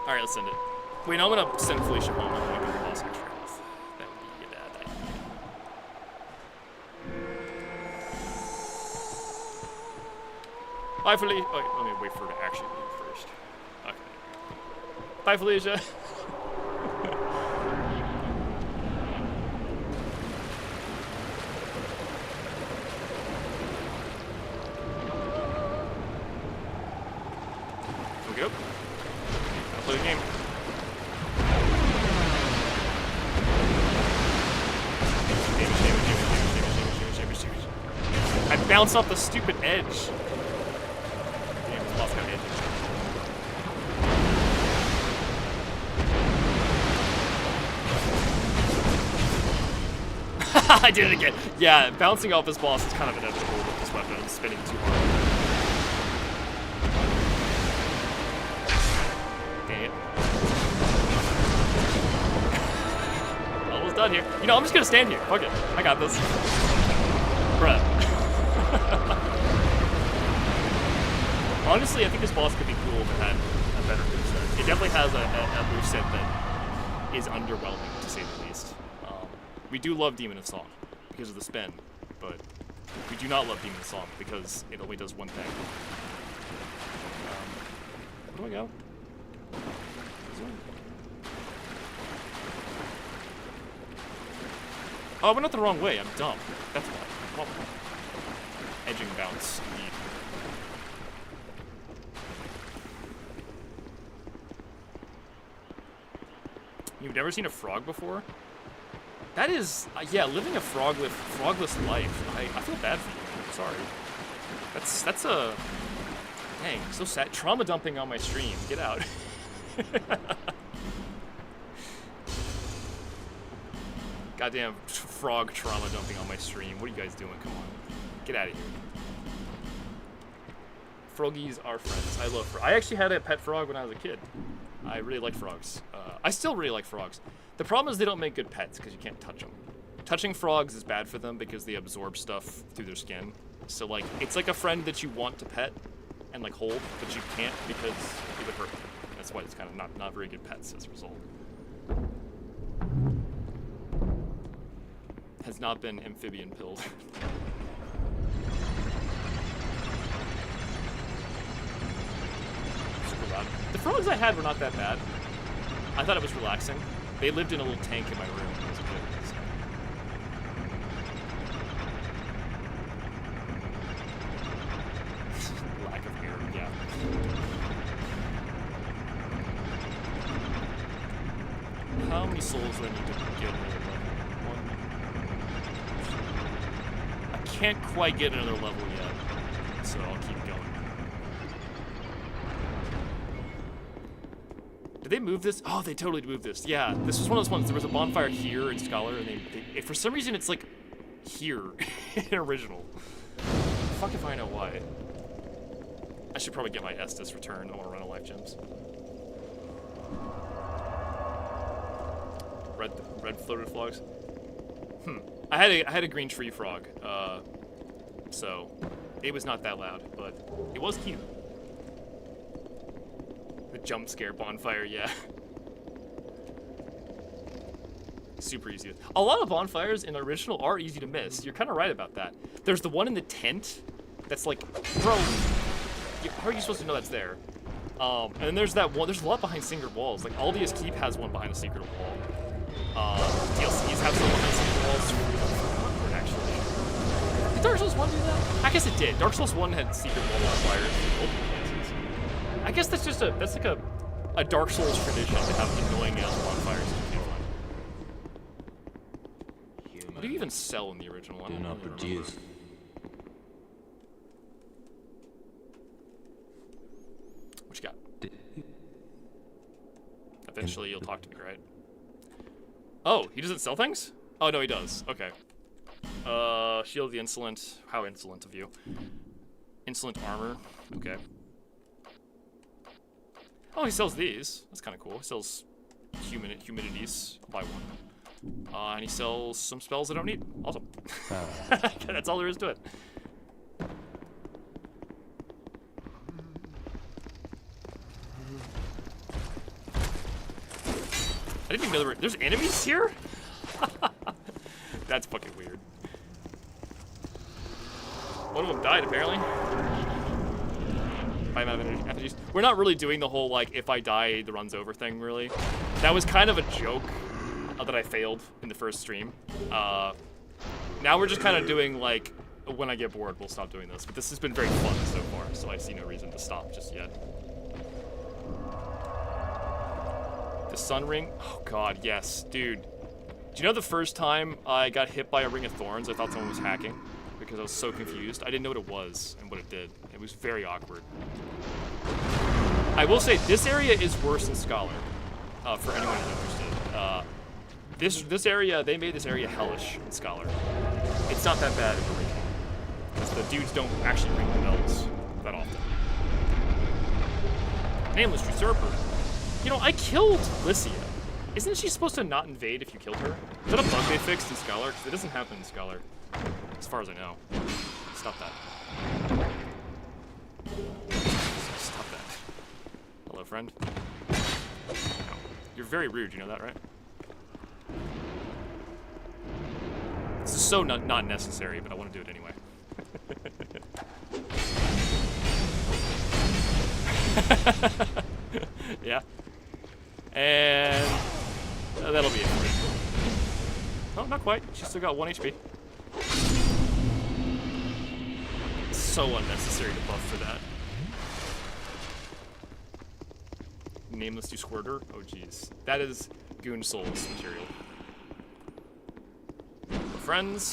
Alright, let's send it. Wait, no, I'm gonna send Felicia home. I'm gonna go to the boss next round. That would be a bad idea. Bye, Felicia. Oh, wait, let me wait for her to actually leave first. Okay. Bye, Felicia. Go. I'll play the game. Damage. I bounced off the stupid edge. Damn, this boss got edge. I did it again. Yeah, bouncing off this boss is kind of inevitable with this weapon. I'm spinning too hard. Almost done here. You know, I'm just gonna stand here. Fuck it. I got this. Bruh. Honestly, I think this boss could be cool if it had a better moveset. It definitely has a moveset that is underwhelming, to say the least. We do love Demon of Song because of the spin, but we do not love Demon of Song because it only does one thing. Where do I go? Oh, I went out the wrong way. I'm dumb. That's why. Oh. Edging bounce, indeed. You've never seen a frog before? That is, yeah, living a frogless life. I feel bad for you. I'm sorry. That's a... Dang, so sad. Trauma dumping on my stream. Get out. Goddamn frog trauma dumping on my stream. What are you guys doing? Come on. Get out of here. Froggies are friends. I love frogs. I actually had a pet frog when I was a kid. I really like frogs. I still really like frogs. The problem is they don't make good pets because you can't touch them. Touching frogs is bad for them because they absorb stuff through their skin. So, like, it's like a friend that you want to pet and, like, hold, but you can't because it would hurt them. That's why it's kind of not very good pets as a result. Has not been amphibian pilled. Super loud. The frogs I had were not that bad. I thought it was relaxing. They lived in a little tank in my room when I was a kid. So. Lack of air, yeah. How many souls do I need to get another level? I can't quite get another level yet, so I'll keep going. Did they move this? Oh, they totally moved this. Yeah, this was one of those ones. There was a bonfire here in Scholar, and they for some reason it's like here in original. Fuck if I know why. I should probably get my Estus return. I want to run a life gems. Red floated frogs. I had a green tree frog, so it was not that loud, but it was cute. The jump scare bonfire, yeah. Super easy. A lot of bonfires in the original are easy to miss. You're kind of right about that. There's the one in the tent that's like, bro, how are you supposed to know that's there? And then there's that one. There's a lot behind secret walls. Like Aldia's Keep has one behind a secret wall. DLCs have some behind secret walls. Actually, did Dark Souls 1 do that? I guess it did. Dark Souls 1 had secret wall bonfires in multiple places. I guess that's just that's like a Dark Souls tradition to have annoying ass bonfires in the one. What do you even sell in the original one? Do not produce. What you got? Eventually you'll talk to me, right? Oh, he doesn't sell things? Oh, no, he does. Okay. Shield of the Insolent. How insolent of you. Insolent armor. Okay. Oh, he sells these. That's kind of cool. He sells humidities. I'll buy one. And he sells some spells I don't need. Awesome. That's all there is to it. I didn't even know there were... There's enemies here? That's fucking weird. One of them died, apparently. We're not really doing the whole, like, if I die, the run's over thing, really. That was kind of a joke that I failed in the first stream. Now we're just kind of doing, like, when I get bored, we'll stop doing this. But this has been very fun so far, so I see no reason to stop just yet. The sun ring? Oh, God, yes. Dude. Do you know the first time I got hit by a ring of thorns, I thought someone was hacking? Because I was so confused. I didn't know what it was and what it did. It was very awkward. I will say, this area is worse than Scholar, for anyone who's interested. This area, they made this area hellish in Scholar. It's not that bad in the ring. Because the dudes don't actually ring the bells that often. Nameless Usurper. You know, I killed Lycia. Isn't she supposed to not invade if you killed her? Is that a bug they fixed in Scholar? Because it doesn't happen in Scholar. As far as I know. Stop that. Stop that. Hello, friend. No. You're very rude, you know that, right? This is so not necessary, but I want to do it anyway. Yeah. And that'll be it. Oh, not quite. She's still got 1 HP. So unnecessary to buff for that. Nameless Du Squirter? Oh, jeez. That is Goon Souls material. Friends.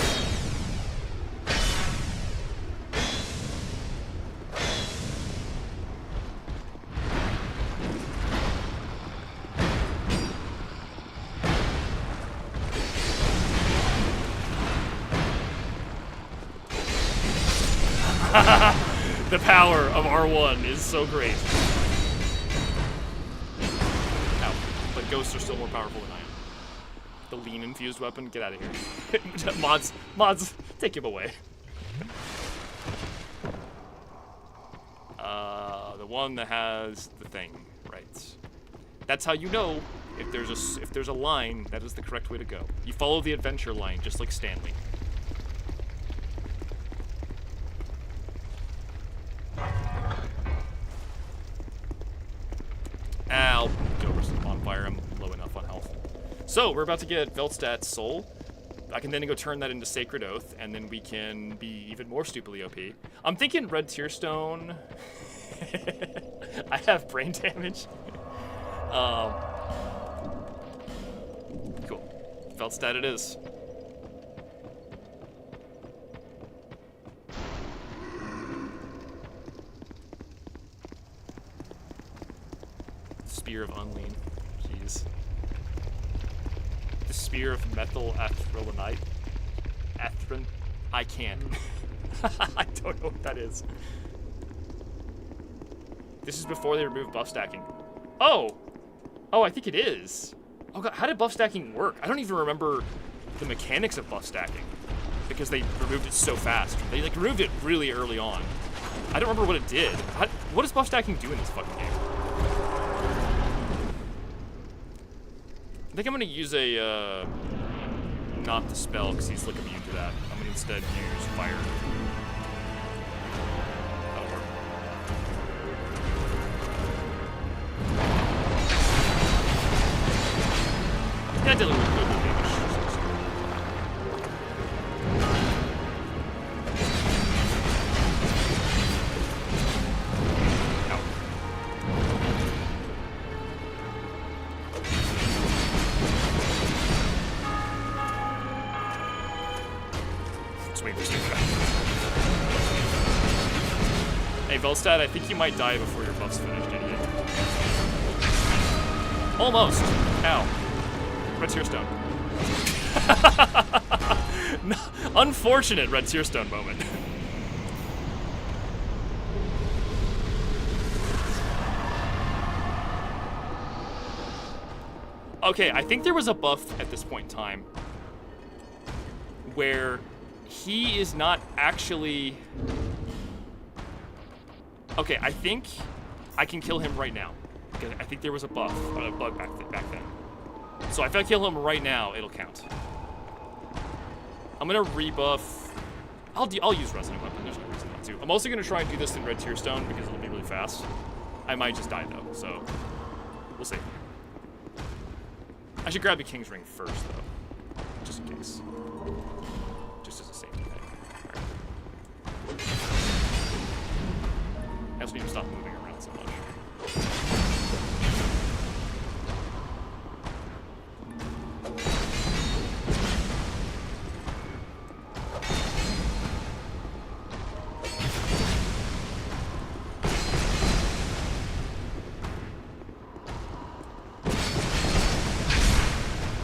The power of R1 is so great. Ow. But ghosts are still more powerful than I am. The lean infused weapon, get out of here. mods, take him away. The one that has the thing, right? That's how you know if there's a line, that is the correct way to go. You follow the adventure line, just like Stanley. I'll go over some bonfire. I'm low enough on health. So, we're about to get Velstad's soul. I can then go turn that into Sacred Oath, and then we can be even more stupidly OP. I'm thinking Red Tearstone. I have brain damage. Cool. Velstad it is. Spear of Unlean. Jeez. The Spear of Methyl Athrolinite. Athrin. I can't. I don't know what that is. This is before they removed buff stacking. Oh! Oh, I think it is. Oh god, how did buff stacking work? I don't even remember the mechanics of buff stacking. Because they removed it so fast. They like removed it really early on. I don't remember what it did. What does buff stacking do in this fucking game? I think I'm gonna use a, not the spell, because he's like immune to that. I'm gonna instead use fire. That'll work. Yeah, I did a little bit of damage. Hey, Velstad, I think you might die before your buff's finished, idiot. Almost. Ow. Red Tearstone. No, unfortunate Red Tearstone moment. Okay, I think there was a buff at this point in time where he is not actually... Okay, I think I can kill him right now. Because I think there was a bug back then. So if I kill him right now, it'll count. I'm gonna rebuff... I'll use Resonant Weapon, there's no reason not to. I'm also gonna try and do this in Red Tear Stone because it'll be really fast. I might just die though, so we'll see. I should grab the King's Ring first though, just in case. Just as a safety thing. Right. I also need to stop moving around so much.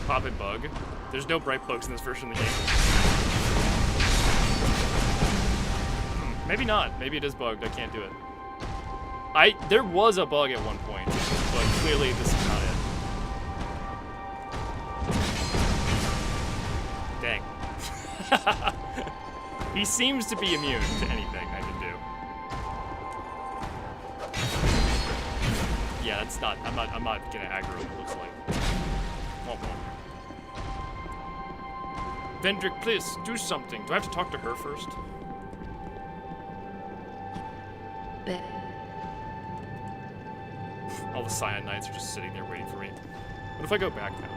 Pop-it bug. There's no bright bugs in this version of the game. Maybe not. Maybe it is bugged. I can't do it. There was a bug at one point, but clearly this is not it. Dang. He seems to be immune to anything I can do. Yeah, that's not. I'm not gonna aggro. It looks like. Womp womp. Vendrick, please do something. Do I have to talk to her first? All the Cyan Knights are just sitting there waiting for me. What if I go back now?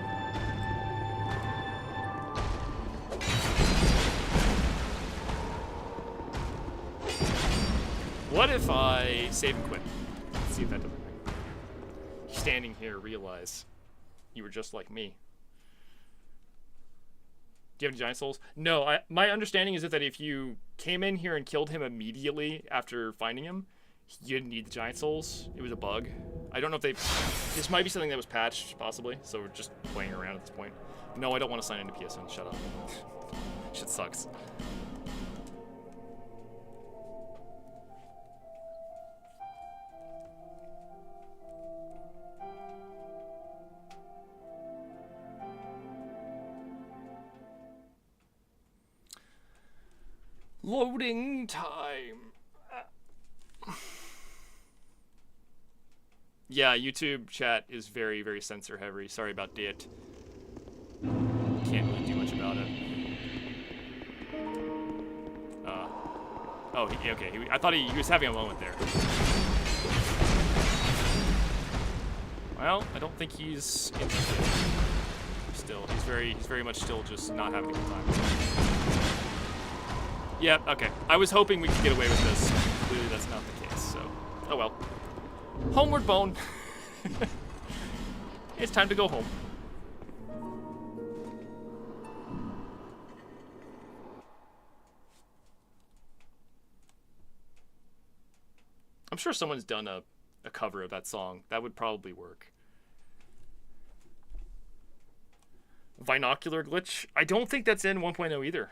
What if I save and quit? Let's see if that does anything. Standing here, realize you were just like me. Do you have any giant souls? No, my understanding is that if you came in here and killed him immediately after finding him, you didn't need the giant souls. It was a bug. I don't know if this might be something that was patched, possibly, so we're just playing around at this point. No, I don't want to sign into PSN. Shut up. Shit sucks. Loading time. Yeah, YouTube chat is very, very censor heavy. Sorry about that. Can't really do much about it. Okay. I thought he was having a moment there. Well, I don't think he's interested. Still, he's very much still just not having a good time. Yeah, okay. I was hoping we could get away with this. Clearly that's not the case, so... Oh well. Homeward bone. It's time to go home. I'm sure someone's done a cover of that song. That would probably work. Binocular glitch? I don't think that's in 1.0 either.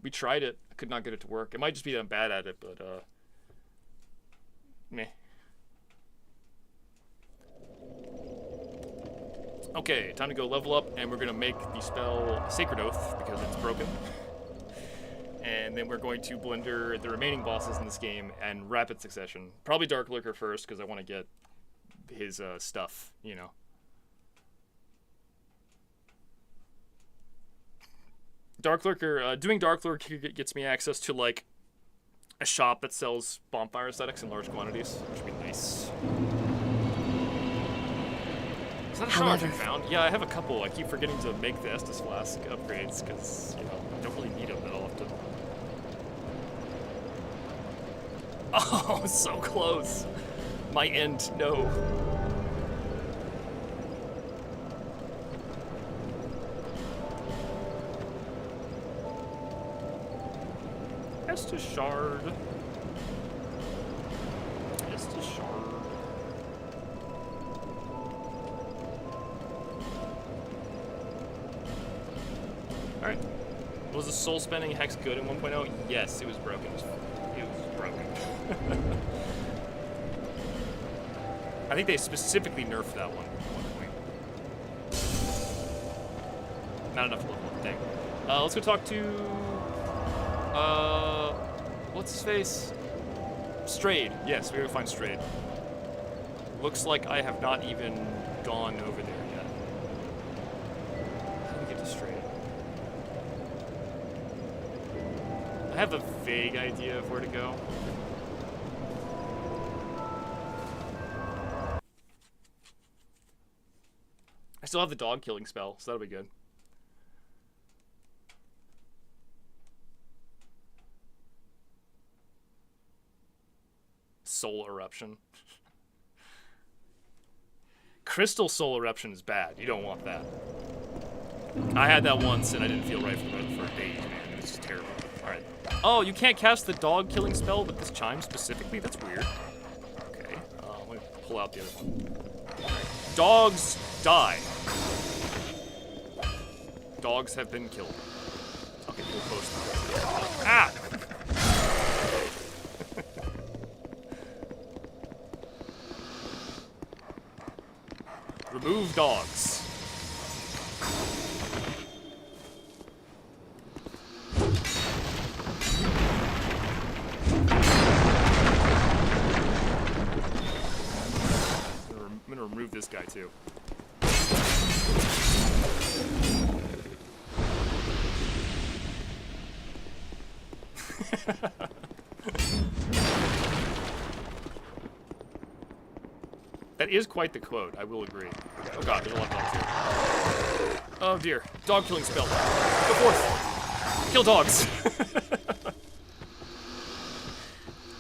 We tried it. I could not get it to work. It might just be that I'm bad at it, but, meh. Okay, time to go level up, and we're gonna make the spell Sacred Oath, because it's broken. And then we're going to blender the remaining bosses in this game in rapid succession. Probably Dark Lurker first, because I want to get his, stuff, you know. Dark Lurker, doing Dark Lurker gets me access to, like, a shop that sells bonfire aesthetics in large quantities, which would be nice. Is that a shop you found? Yeah, I have a couple. I keep forgetting to make the Estus Flask upgrades, because, you know, I don't really need them that often. Oh, so close. My end, no. Estus Shard. Estus Shard. Alright. Was the soul spending hex good in 1.0? Yes, it was broken. It was broken. I think they specifically nerfed that one at one point. Not enough level up. Dang. Let's go talk to... what's his face? Strayed. Yes, we gotta find Strayed. Looks like I have not even gone over there yet. How do we get to Strayed? I have a vague idea of where to go. I still have the dog killing spell, so that'll be good. Soul Eruption. Crystal Soul Eruption is bad. You don't want that. I had that once and I didn't feel right for days, man. It's just terrible. Alright. Oh, you can't cast the dog killing spell with this chime specifically? That's weird. Okay. Let me pull out the other one. Dogs die. Dogs have been killed. Okay, we'll post that. Ah! Remove dogs. I'm gonna remove this guy too. That is quite the quote, I will agree. Oh god, there's a lot of dogs here. Oh dear. Dog killing spell. Go forth. Kill dogs.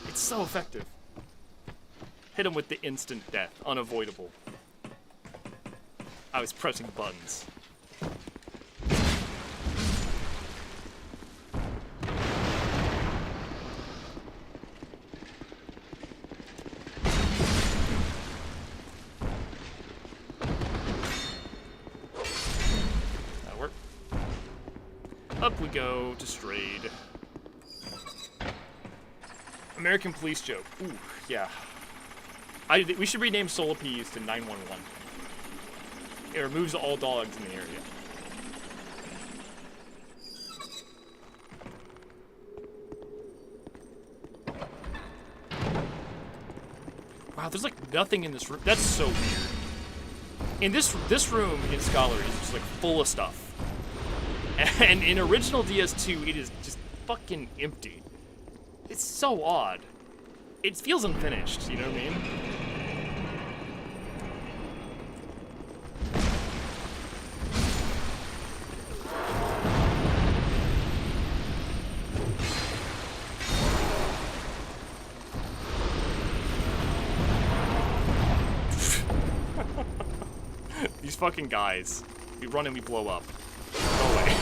It's so effective. Hit him with the instant death. Unavoidable. I was pressing buttons. Up we go to Strayed. American police joke. Ooh, yeah. We should rename Solipes to 911. It removes all dogs in the area. Wow, there's like nothing in this room. That's so weird. In this room in Scholar is just like full of stuff. And in original DS2, it is just fucking empty. It's so odd. It feels unfinished, you know what I mean? These fucking guys. We run and we blow up. Go away.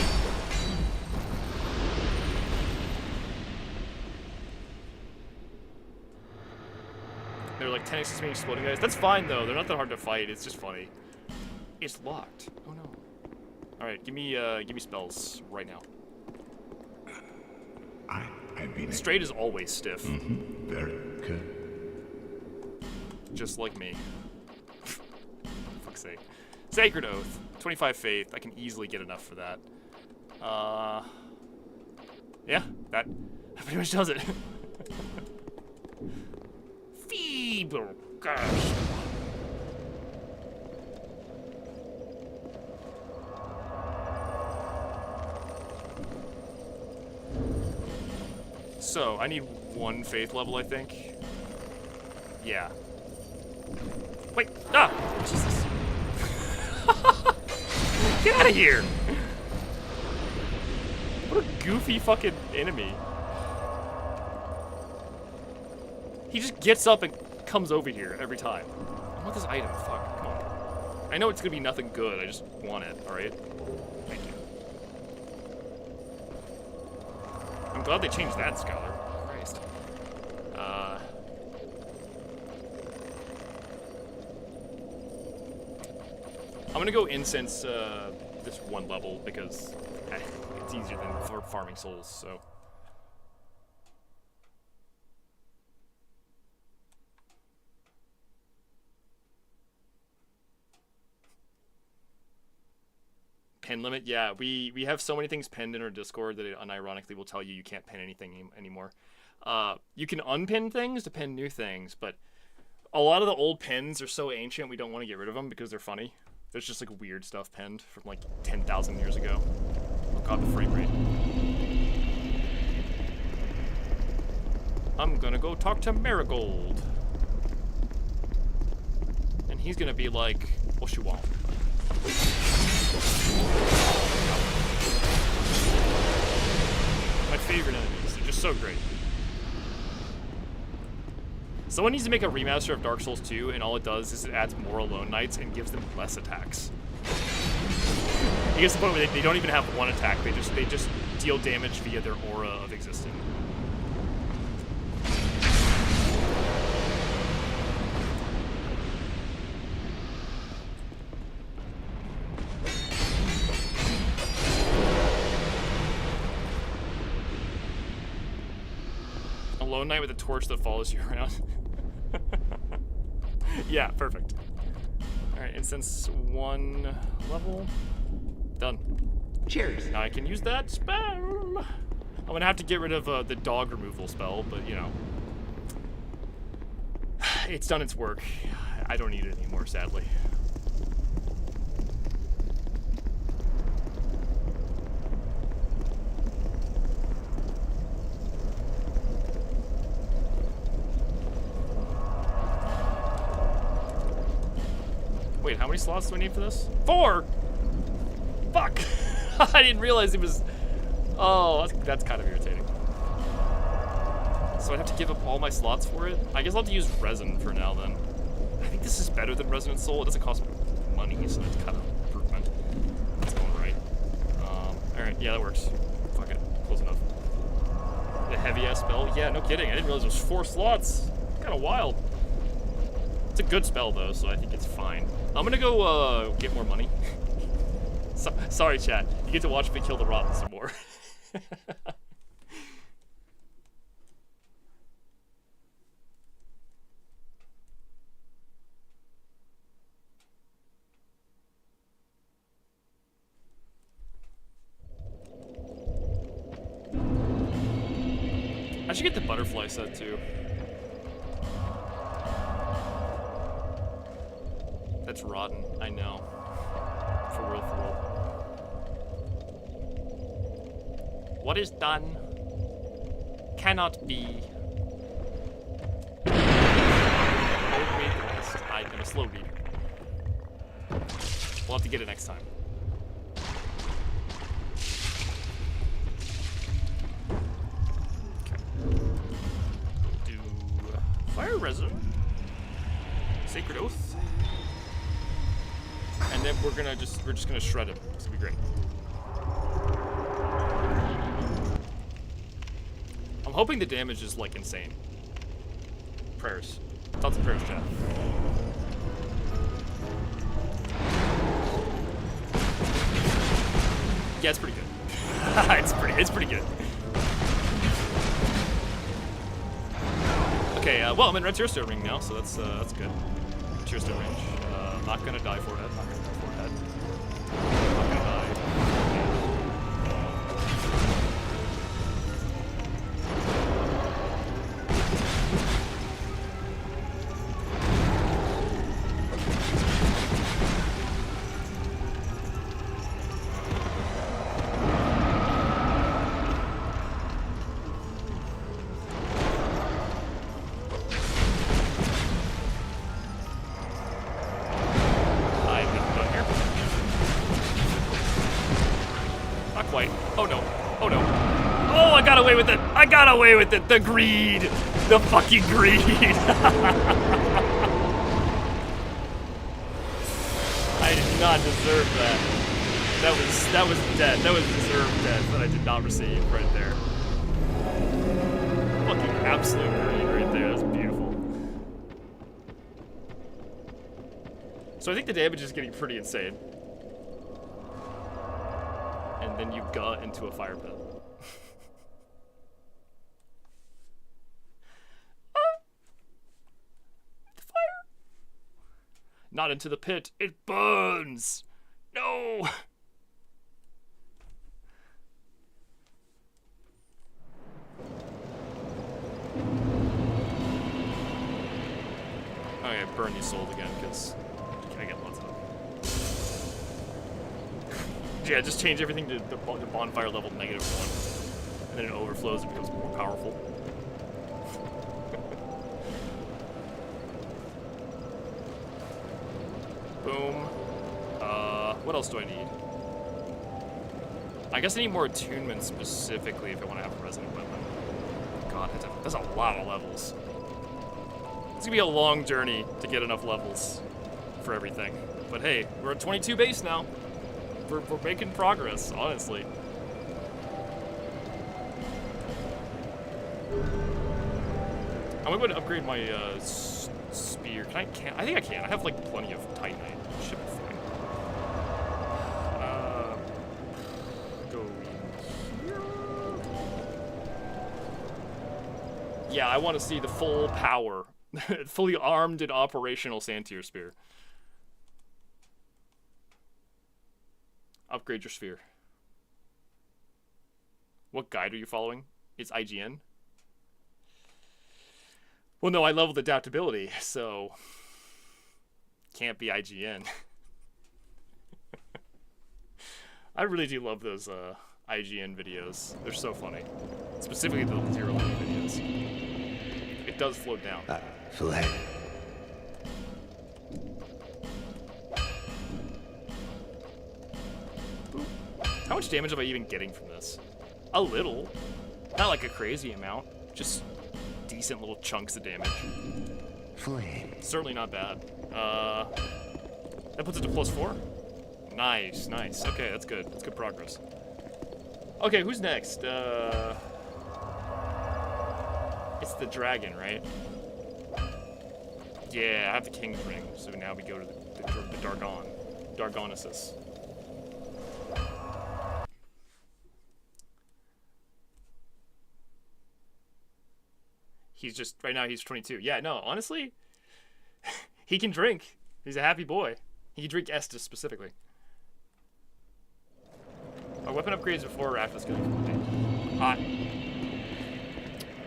They're like 10 XP exploding guys. That's fine though. They're not that hard to fight. It's just funny. It's locked. Oh no. All right, give me spells right now. I've been Straight is always stiff. very good. Just like me. Fuck's sake. Sacred Oath. 25 Faith. I can easily get enough for that. Yeah, that pretty much does it. Feeble gosh. So, I need 1 faith level, I think. Yeah. Wait! Ah! Jesus. Get out of here! What a goofy fucking enemy. He just gets up and comes over here every time. I want this item. Fuck. Come on. I know it's gonna be nothing good. I just want it. Alright? Thank you. I'm glad they changed that, Scholar. Christ. I'm gonna go incense this 1 level because it's easier than farming souls, so. Pin limit? Yeah, we have so many things pinned in our Discord that it unironically will tell you can't pin anything anymore. You can unpin things to pin new things, but a lot of the old pins are so ancient we don't want to get rid of them because they're funny. There's just like weird stuff pinned from like 10,000 years ago. Oh god, the frame rate. I'm gonna go talk to Marigold. And he's gonna be like, what you want? My favorite enemies. They're just so great. Someone needs to make a remaster of Dark Souls 2, and all it does is it adds more Alone Knights and gives them less attacks. It gets to the point where they don't even have one attack. They just deal damage via their aura of existing. Alone Knight with a torch that follows you around. Yeah, perfect. Alright, instance 1 level. Done. Cheers. Now I can use that spell. I'm gonna have to get rid of the dog removal spell, but you know. It's done its work. I don't need it anymore, sadly. Wait, how many slots do I need for this? 4! Fuck! I didn't realize it was... Oh, that's kind of irritating. So I'd have to give up all my slots for it? I guess I'll have to use resin for now, then. I think this is better than Resonant Soul. It doesn't cost money, so it's kind of an improvement. That's going right. Alright, yeah, that works. Fuck it. Close enough. The heavy-ass spell? Yeah, no kidding. I didn't realize there was 4 slots. Kind of wild. It's a good spell, though, so I think it's fine. I'm gonna go, get more money. Sorry, chat. You get to watch me kill the Rotten some more. I should get the butterfly set, too. That's rotten, I know. For real, for real. What is done cannot be. Don't read the rest. I'm a slow reader. We'll have to get it next time. Okay. Do fire resin. Sacred Oath. And then we're just gonna shred him. It's gonna be great. I'm hoping the damage is like insane. Prayers. Thoughts and prayers, chat. Yeah, it's pretty good. it's pretty good. Okay, well I'm in red Tearstone ring now, so that's good. Tearstone range. Not gonna die for it. Not gonna die for it. Not gonna die. I got away with it. The greed. The fucking greed. I did not deserve that. That was dead. That was deserved death that I did not receive right there. Fucking absolute greed right there. That's beautiful. So I think the damage is getting pretty insane. And then you gut into a fire pit. Not into the pit. It burns. No. Oh yeah, burn these souls again, because I get lots of them. Yeah, just change everything to the bonfire level -1. And then it overflows and becomes more powerful. Boom. What else do I need? I guess I need more attunement specifically if I want to have a resonant weapon. God, that's a lot of levels. It's gonna be a long journey to get enough levels for everything. But hey, we're at 22 base now. We're making progress, honestly. I'm gonna go to upgrade my spear. I think I can. I have like plenty of titanite. Should be fine. Go in here. Yeah, I want to see the full power, fully armed and operational Santier spear. Upgrade your sphere. What guide are you following? It's IGN. Well, no, I leveled adaptability, so can't be IGN. I really do love those IGN videos. They're so funny. Specifically the 0 level videos. It does float down. Flag. How much damage am I even getting from this? A little. Not like a crazy amount. Just decent little chunks of damage. Flame. Certainly not bad. That puts it to +4? Nice, nice. Okay, that's good. That's good progress. Okay, who's next? It's the dragon, right? Yeah, I have the King's Ring, so now we go to the Dargon. Dargonesus. He's just, right now he's 22. Yeah, no, honestly, he can drink. He's a happy boy. He can drink Estus specifically. Our weapon upgrades before or after the skilling complete. Hot.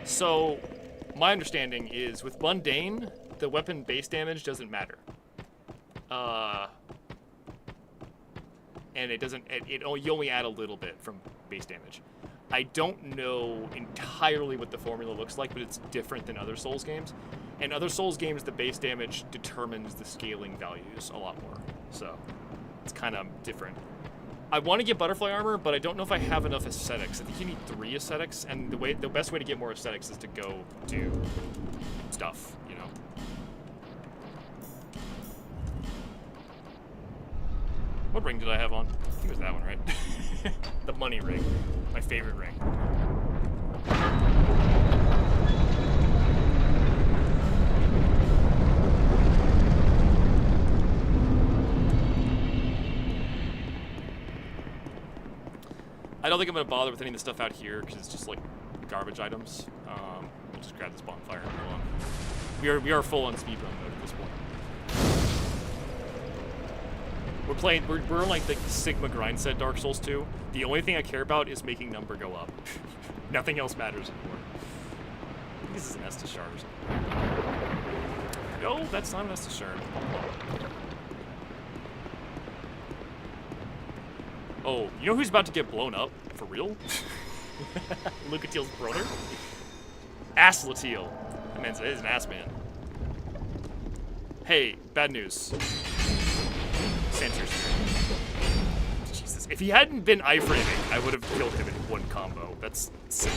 So, my understanding is with Mundane, the weapon base damage doesn't matter. And it doesn't, you only add a little bit from base damage. I don't know entirely what the formula looks like, but it's different than other Souls games. In other Souls games, the base damage determines the scaling values a lot more. So, it's kind of different. I want to get butterfly armor, but I don't know if I have enough aesthetics. I think you need 3 aesthetics, and the best way to get more aesthetics is to go do stuff, you know? What ring did I have on? I think it was that one, right? The money ring. My favorite ring. I don't think I'm going to bother with any of the stuff out here because it's just like garbage items. I'll just grab this bonfire and go on. We are full on speedrun mode at this point. We're in like the Sigma grind set Dark Souls 2. The only thing I care about is making number go up. Nothing else matters anymore. I think this is an Estus shard or something. No, that's not an Estus shard. Oh, you know who's about to get blown up? For real? Lucatiel's brother? Aslatiel. That man's is an ass man. Hey, bad news. Santier's Jesus. If he hadn't been iframing, I would have killed him in one combo. That's sick.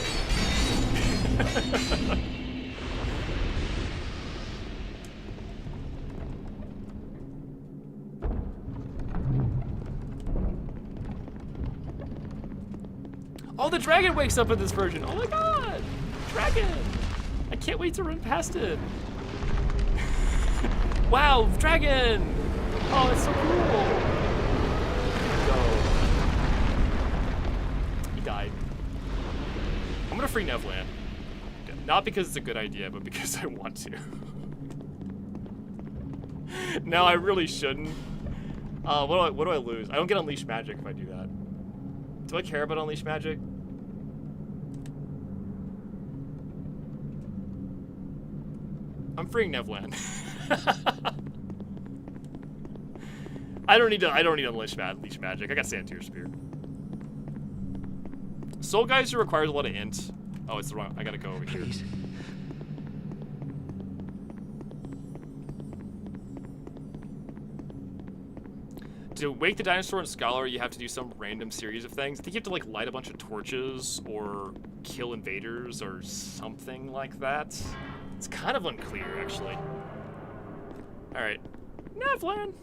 Oh, the dragon wakes up in this version. Oh my god! Dragon! I can't wait to run past it. Wow, dragon! Oh, that's so cool! Go. He died. I'm gonna free Nevland. Not because it's a good idea, but because I want to. No, I really shouldn't. What do I lose? I don't get Unleash Magic if I do that. Do I care about Unleash Magic? I'm freeing Nevland. I don't need to unleash leech magic. I got Sand-Tear Spear. Soul Geyser requires a lot of int. Oh, it's the wrong. I gotta go over here. Please. To wake the dinosaur in Scholar, you have to do some random series of things. I think you have to like light a bunch of torches or kill invaders or something like that. It's kind of unclear, actually. All right, Nevlin.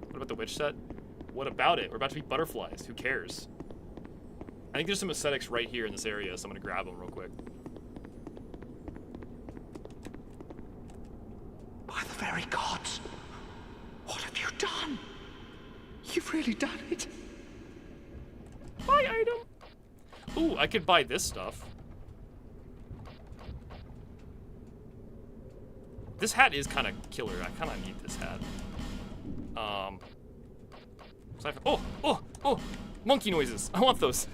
What about the witch set? What about it? We're about to be butterflies. Who cares? I think there's some aesthetics right here in this area, so I'm gonna grab them real quick. By the very gods. What have you done? You've really done it. Buy item. Ooh, I could buy this stuff. This hat is kind of killer. I kind of need this hat. Oh, monkey noises. I want those.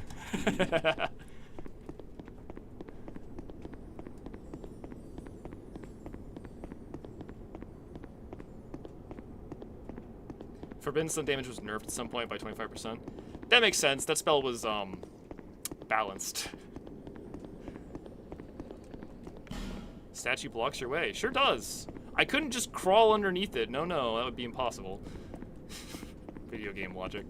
Forbidden Sun damage was nerfed at some point by 25%. That makes sense. That spell was, balanced. Statue blocks your way. Sure does. I couldn't just crawl underneath it. No, that would be impossible. Video game logic.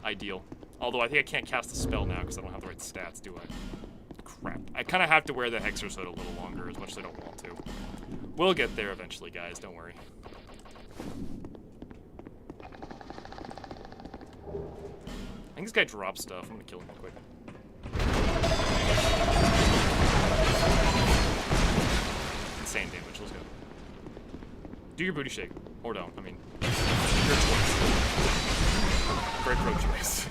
Ideal. Although I think I can't cast the spell now because I don't have the right stats, do I? Crap. I kind of have to wear the Hexer's Hood a little longer, as much as I don't want to. We'll get there eventually, guys. Don't worry. I think this guy drops stuff. I'm gonna kill him real quick. Insane damage. Let's go. Do your booty shake. Or don't. I mean, your choice. Very pro-choice.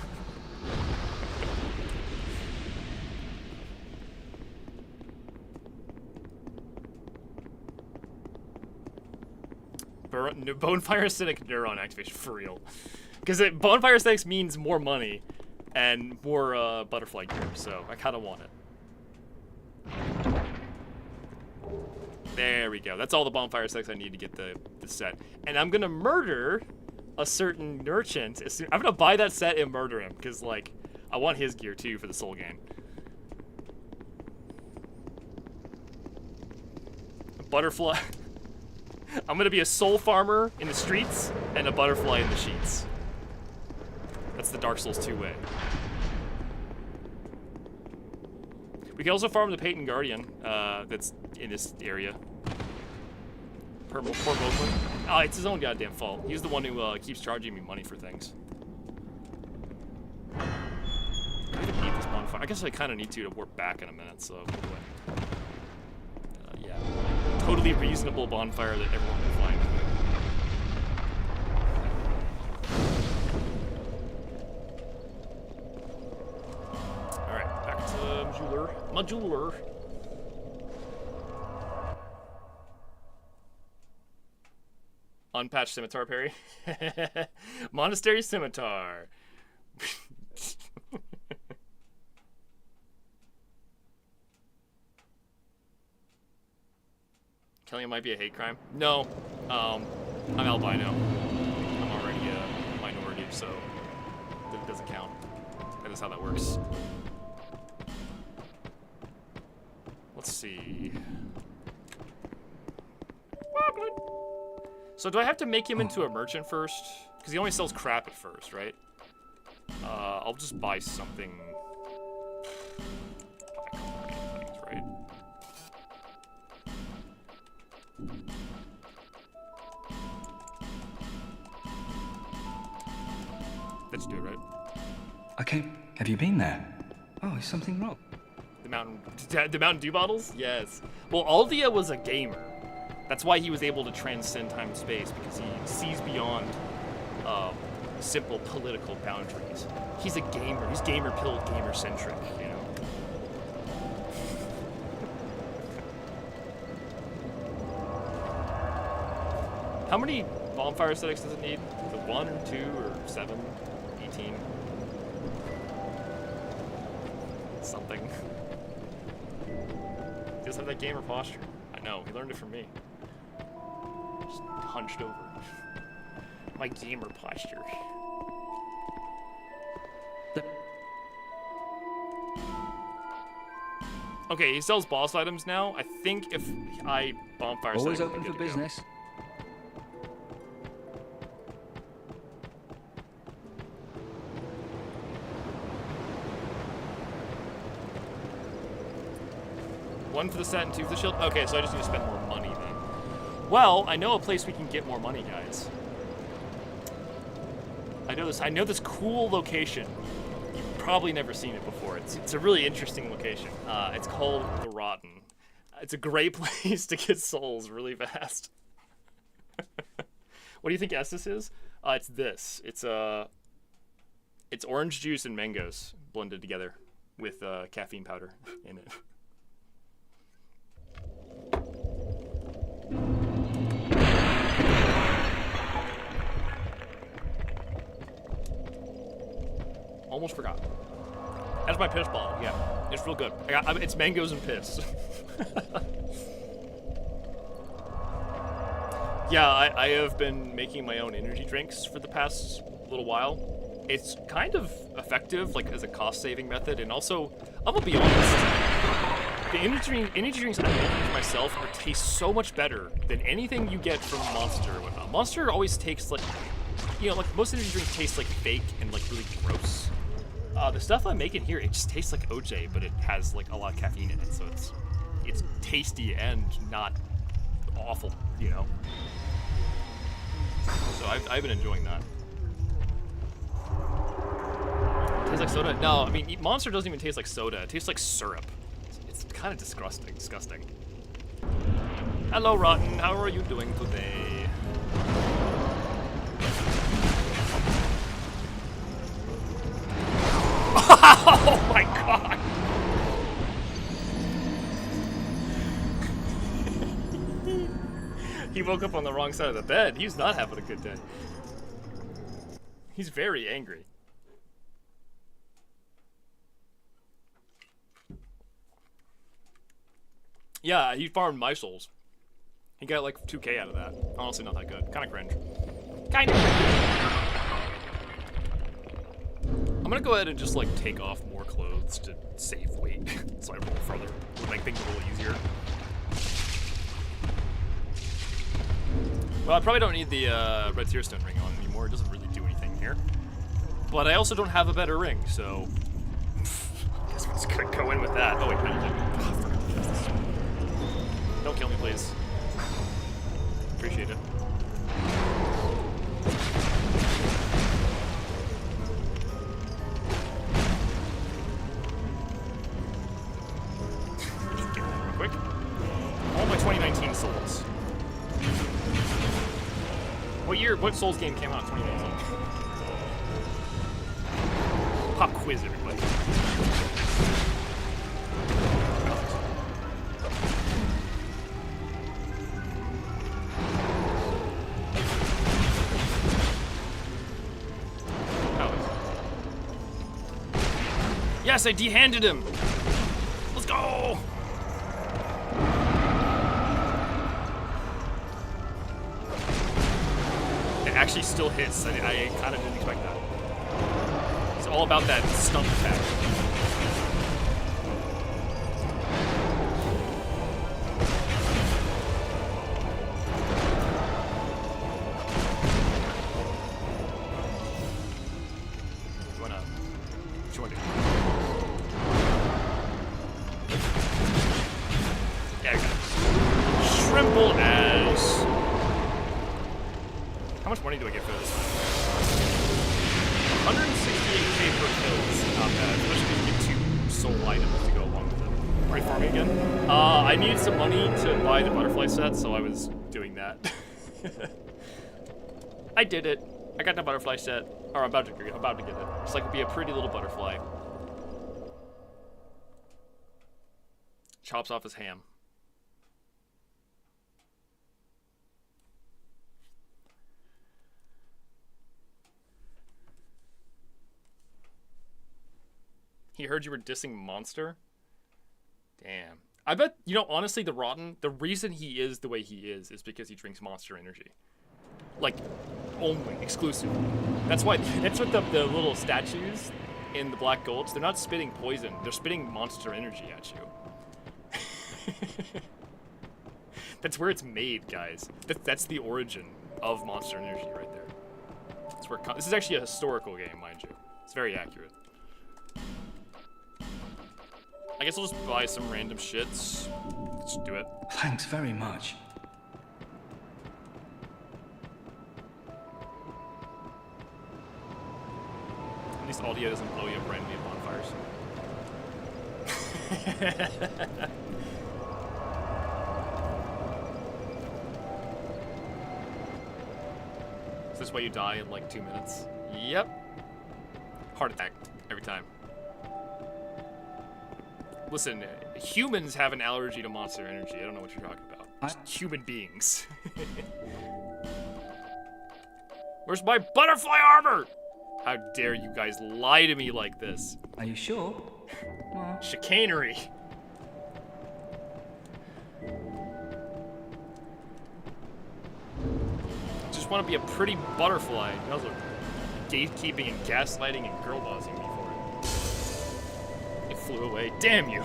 Bonefire Acidic Neuron activation, for real. Because Bonefire Aesthetics means more money and more butterfly gear, so I kind of want it. There we go. That's all the Bonfire Aesthetics I need to get the set. And I'm going to murder a certain merchant. I'm going to buy that set and murder him, because, like, I want his gear, too, for the soul gain. Butterfly. I'm gonna be a soul farmer in the streets and a butterfly in the sheets. That's the Dark Souls 2 way. We can also farm the Peyton Guardian that's in this area. Poor Moslin. Oh, it's his own goddamn fault. He's the one who keeps charging me money for things. I don't need this bonfire. I guess I kind of need to warp back in a minute, so anyway. Yeah. Totally reasonable bonfire that everyone can find. Alright, back to my jeweler. Unpatched scimitar parry. Monastery scimitar. Killing might be a hate crime. No, I'm albino. I'm already a minority, so it doesn't count. That is how that works. Let's see. So do I have to make him into a merchant first? Because he only sells crap at first, right? I'll just buy something. Right? Let's do it, right? Okay, have you been there? Oh, is something wrong? The Mountain Dew bottles? Yes. Well, Aldia was a gamer. That's why he was able to transcend time and space, because he sees beyond simple political boundaries. He's a gamer. He's gamer-pilled, gamer-centric, you know? How many bonfire aesthetics does it need? Is it 1 or 2 or 7? 18? something. He does have that gamer posture. I know, he learned it from me. Just hunched over. My gamer posture. Okay, he sells boss items now. I think if I bonfire Always setting, open we'll for be good to go. business. One for the set and two for the shield. Okay, so I just need to spend more money then. Well, I know a place we can get more money, guys. I know this cool location. You've probably never seen it before. It's a really interesting location. It's called the Rotten. It's a great place to get souls really fast. What do you think Estus is? It's this. It's orange juice and mangoes blended together with caffeine powder in it. Almost forgot. That's my piss bottle. Yeah, it's real good. It's mangoes and piss. Yeah, I have been making my own energy drinks for the past little while. It's kind of effective, like as a cost-saving method, and also, I'm gonna be honest, the energy drinks I'm making for myself taste so much better than anything you get from Monster or whatnot. Monster always tastes like, you know, like most energy drinks taste like fake and like really gross. The stuff I'm making here, it just tastes like OJ, but it has like a lot of caffeine in it, so it's tasty and not awful, you know. So I've been enjoying that. Tastes like soda? No, I mean Monster doesn't even taste like soda. It tastes like syrup. It's kind of disgusting. Hello, Rotten. How are you doing today? Oh my god! He woke up on the wrong side of the bed. He's not having a good day. He's very angry. Yeah, he farmed my souls. He got like 2K out of that. Honestly, not that good. Kind of cringe. Kind of cringe. I'm gonna go ahead and just like take off more clothes to save weight, so I roll further. It'll make things a little easier. Well, I probably don't need the red tearstone ring on anymore. It doesn't really do anything here. But I also don't have a better ring, so I guess we're just gonna go in with that. Oh wait, I forgot to use this. Don't kill me, please. Appreciate it. Just get that real quick. All my 2019 souls. What Souls game came out in 2019? Pop quiz, everybody. Yes, I de-handed him! Let's go! Actually still hits. I kind of didn't expect that. It's all about that stun attack. What you want to do? Yeah, I got it. Shrimple as... How much money do I get for this? 168k per kill is not bad, especially if you get 2 soul items to go along with it. Are you farming again? I needed some money to buy the butterfly set, so I was doing that. I did it. I got the butterfly set, or I'm about to get it. It's like it'd be a pretty little butterfly. Chops off his ham. He he heard you were dissing Monster? Damn. I bet, you know, honestly, the reason he is the way he is because he drinks Monster Energy. Like, only, exclusively. That's what the little statues in the Black Gulch, they're not spitting poison, they're spitting Monster Energy at you. That's where it's made, guys. That's the origin of Monster Energy right there. That's where this is actually a historical game, mind you. It's very accurate. I guess I'll just buy some random shits. Let's do it. Thanks very much. At least audio doesn't blow you up randomly at bonfires. Is this why you die in like 2 minutes? Yep. Heart attack every time. Listen, humans have an allergy to Monster Energy. I don't know what you're talking about. Just human beings. Where's my butterfly armor? How dare you guys lie to me like this? Are you sure? Well, Chicanery. Just want to be a pretty butterfly. You also gatekeeping and gaslighting and girlbossing me for it. It flew away. Damn you.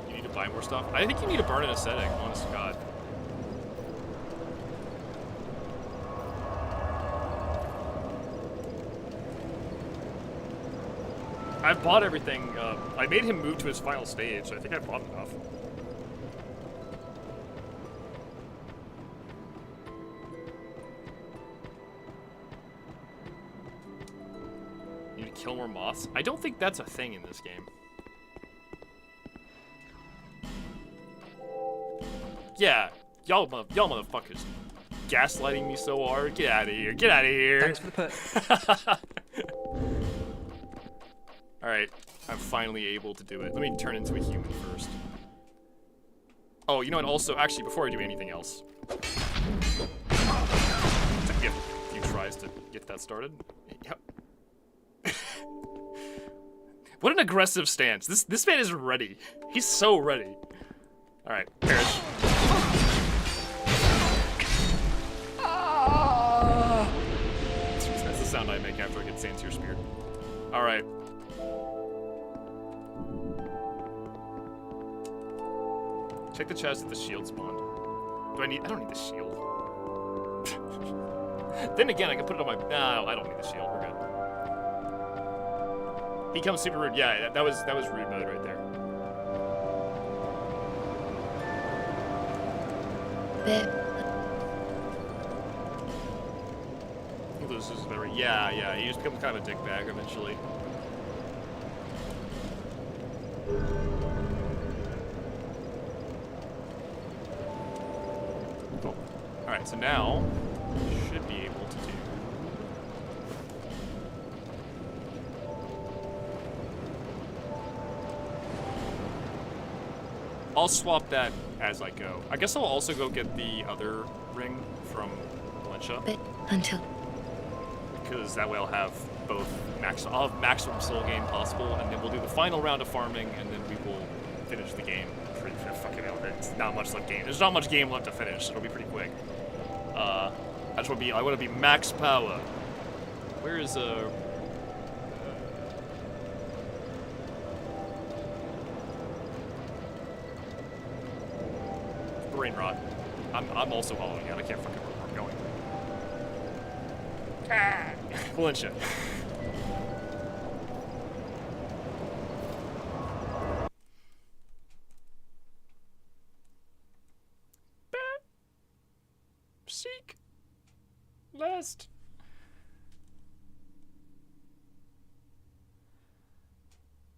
You need to buy more stuff? I think you need to burn an aesthetic, honest to God. I bought everything. I made him move to his final stage, so I think I bought enough. You need to kill more moths? I don't think that's a thing in this game. Yeah, y'all motherfuckers gaslighting me so hard. Get out of here. Get out of here. thanks for the put. Alright, I'm finally able to do it. Let me turn into a human first. Oh, you know what, also, actually, before I do anything else. Take a few tries to get that started. Yep. What an aggressive stance. This man is ready. He's so ready. Alright, perish. That's the sound I make after I get Sanseer speared. Alright. Check the chest at the shield spawned. I don't need the shield. Then again, I can put it on my... No, I don't need the shield. We're good. He comes super rude. Yeah, that was rude mode right there. He loses his memory. Yeah, he just becomes kind of a dickbag eventually. Cool. Alright, so now should be able to do. I'll swap that as I go. I guess I'll also go get the other ring from Valencia. But until... Because that way I'll have both maximum soul gain possible, and then we'll do the final round of farming, and then we will finish the game. Pretty fucking hell, there's not much left game. There's not much game left to finish, so it'll be pretty quick. I want to be max power. Where is brain rot? I'm also hollowing out. I can't fucking remember where I'm going. Valencia. Seek. Last.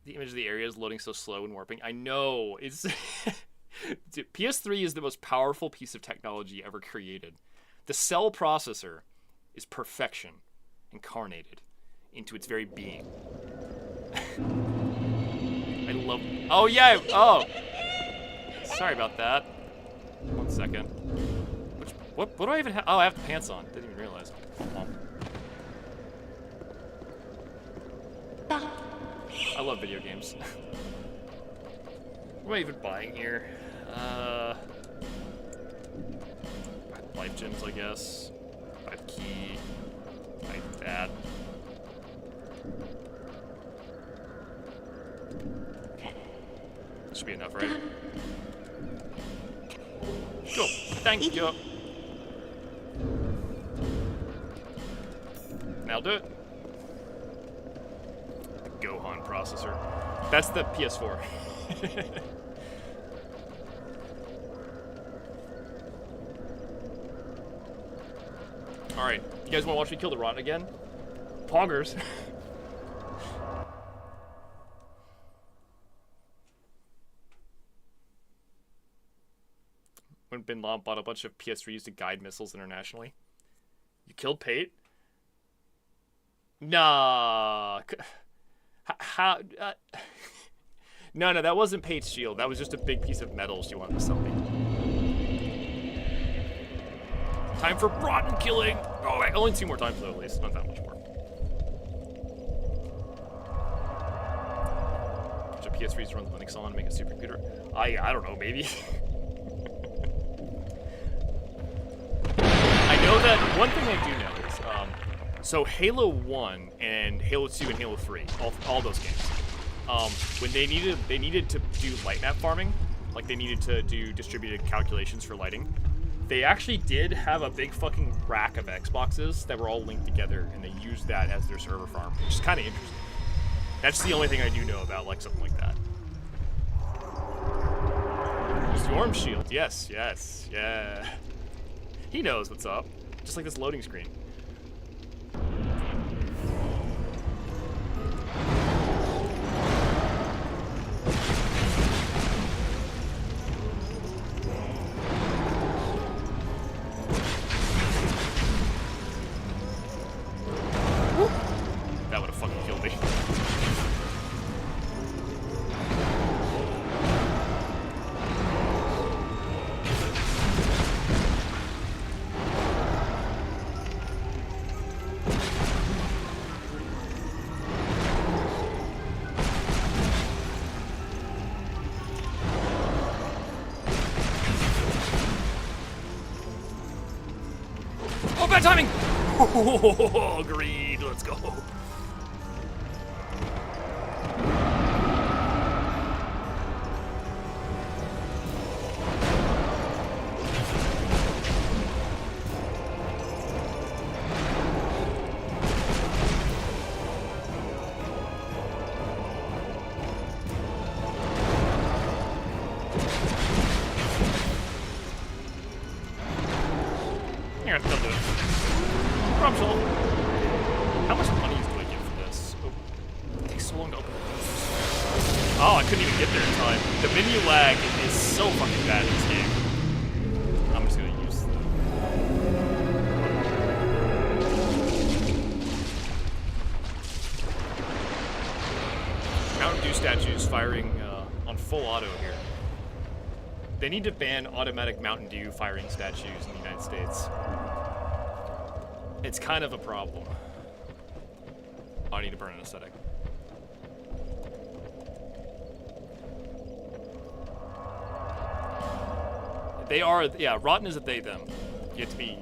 The image of the area is loading so slow and warping. I know. It's Dude, PS3 is the most powerful piece of technology ever created. The cell processor is perfection incarnated into its very being. I love... Oh, yeah! Oh! Sorry about that. 1 second. What do I even have? Oh, I have the pants on. Didn't even realize. I love video games. What am I even buying here? Life gems, I guess. Buy the key. Buy that. Should be enough, right? Go. Thank you. Now do it. The Gohan processor. That's the PS4. Alright, you guys want to watch me kill the Rotten again? Poggers. When Bin Laden bought a bunch of PS3s to guide missiles internationally. You killed Pate? Nah. How? No, that wasn't Pate's shield. That was just a big piece of metal she wanted to sell me. Time for Rotten killing! Oh, wait, only 2 more times though, at least. Not that much more. Bunch of PS3s to run Linux on, make a supercomputer. I don't know, maybe. I know that one thing I do know is, so Halo 1 and Halo 2 and Halo 3, all those games, when they needed to do light map farming, like they needed to do distributed calculations for lighting, they actually did have a big fucking rack of Xboxes that were all linked together, and they used that as their server farm, which is kind of interesting. That's the only thing I do know about, like, something like that. Storm Shield, yes, yeah. He knows what's up, just like this loading screen. That would have fucking killed me. Oh, bad timing! Oh, agreed. Let's go. Here, they'll do it. Problem solved. How much money do I get for this? Oh, it takes so long to open it. Oh, I couldn't even get there in time. The menu lag is so fucking bad in this game. I'm just gonna use Mountain Dew statues firing on full auto here. They need to ban automatic Mountain Dew firing statues in the United States. It's kind of a problem. Oh, I need to burn an aesthetic. They are, yeah, rotten is a they, them. You have to be...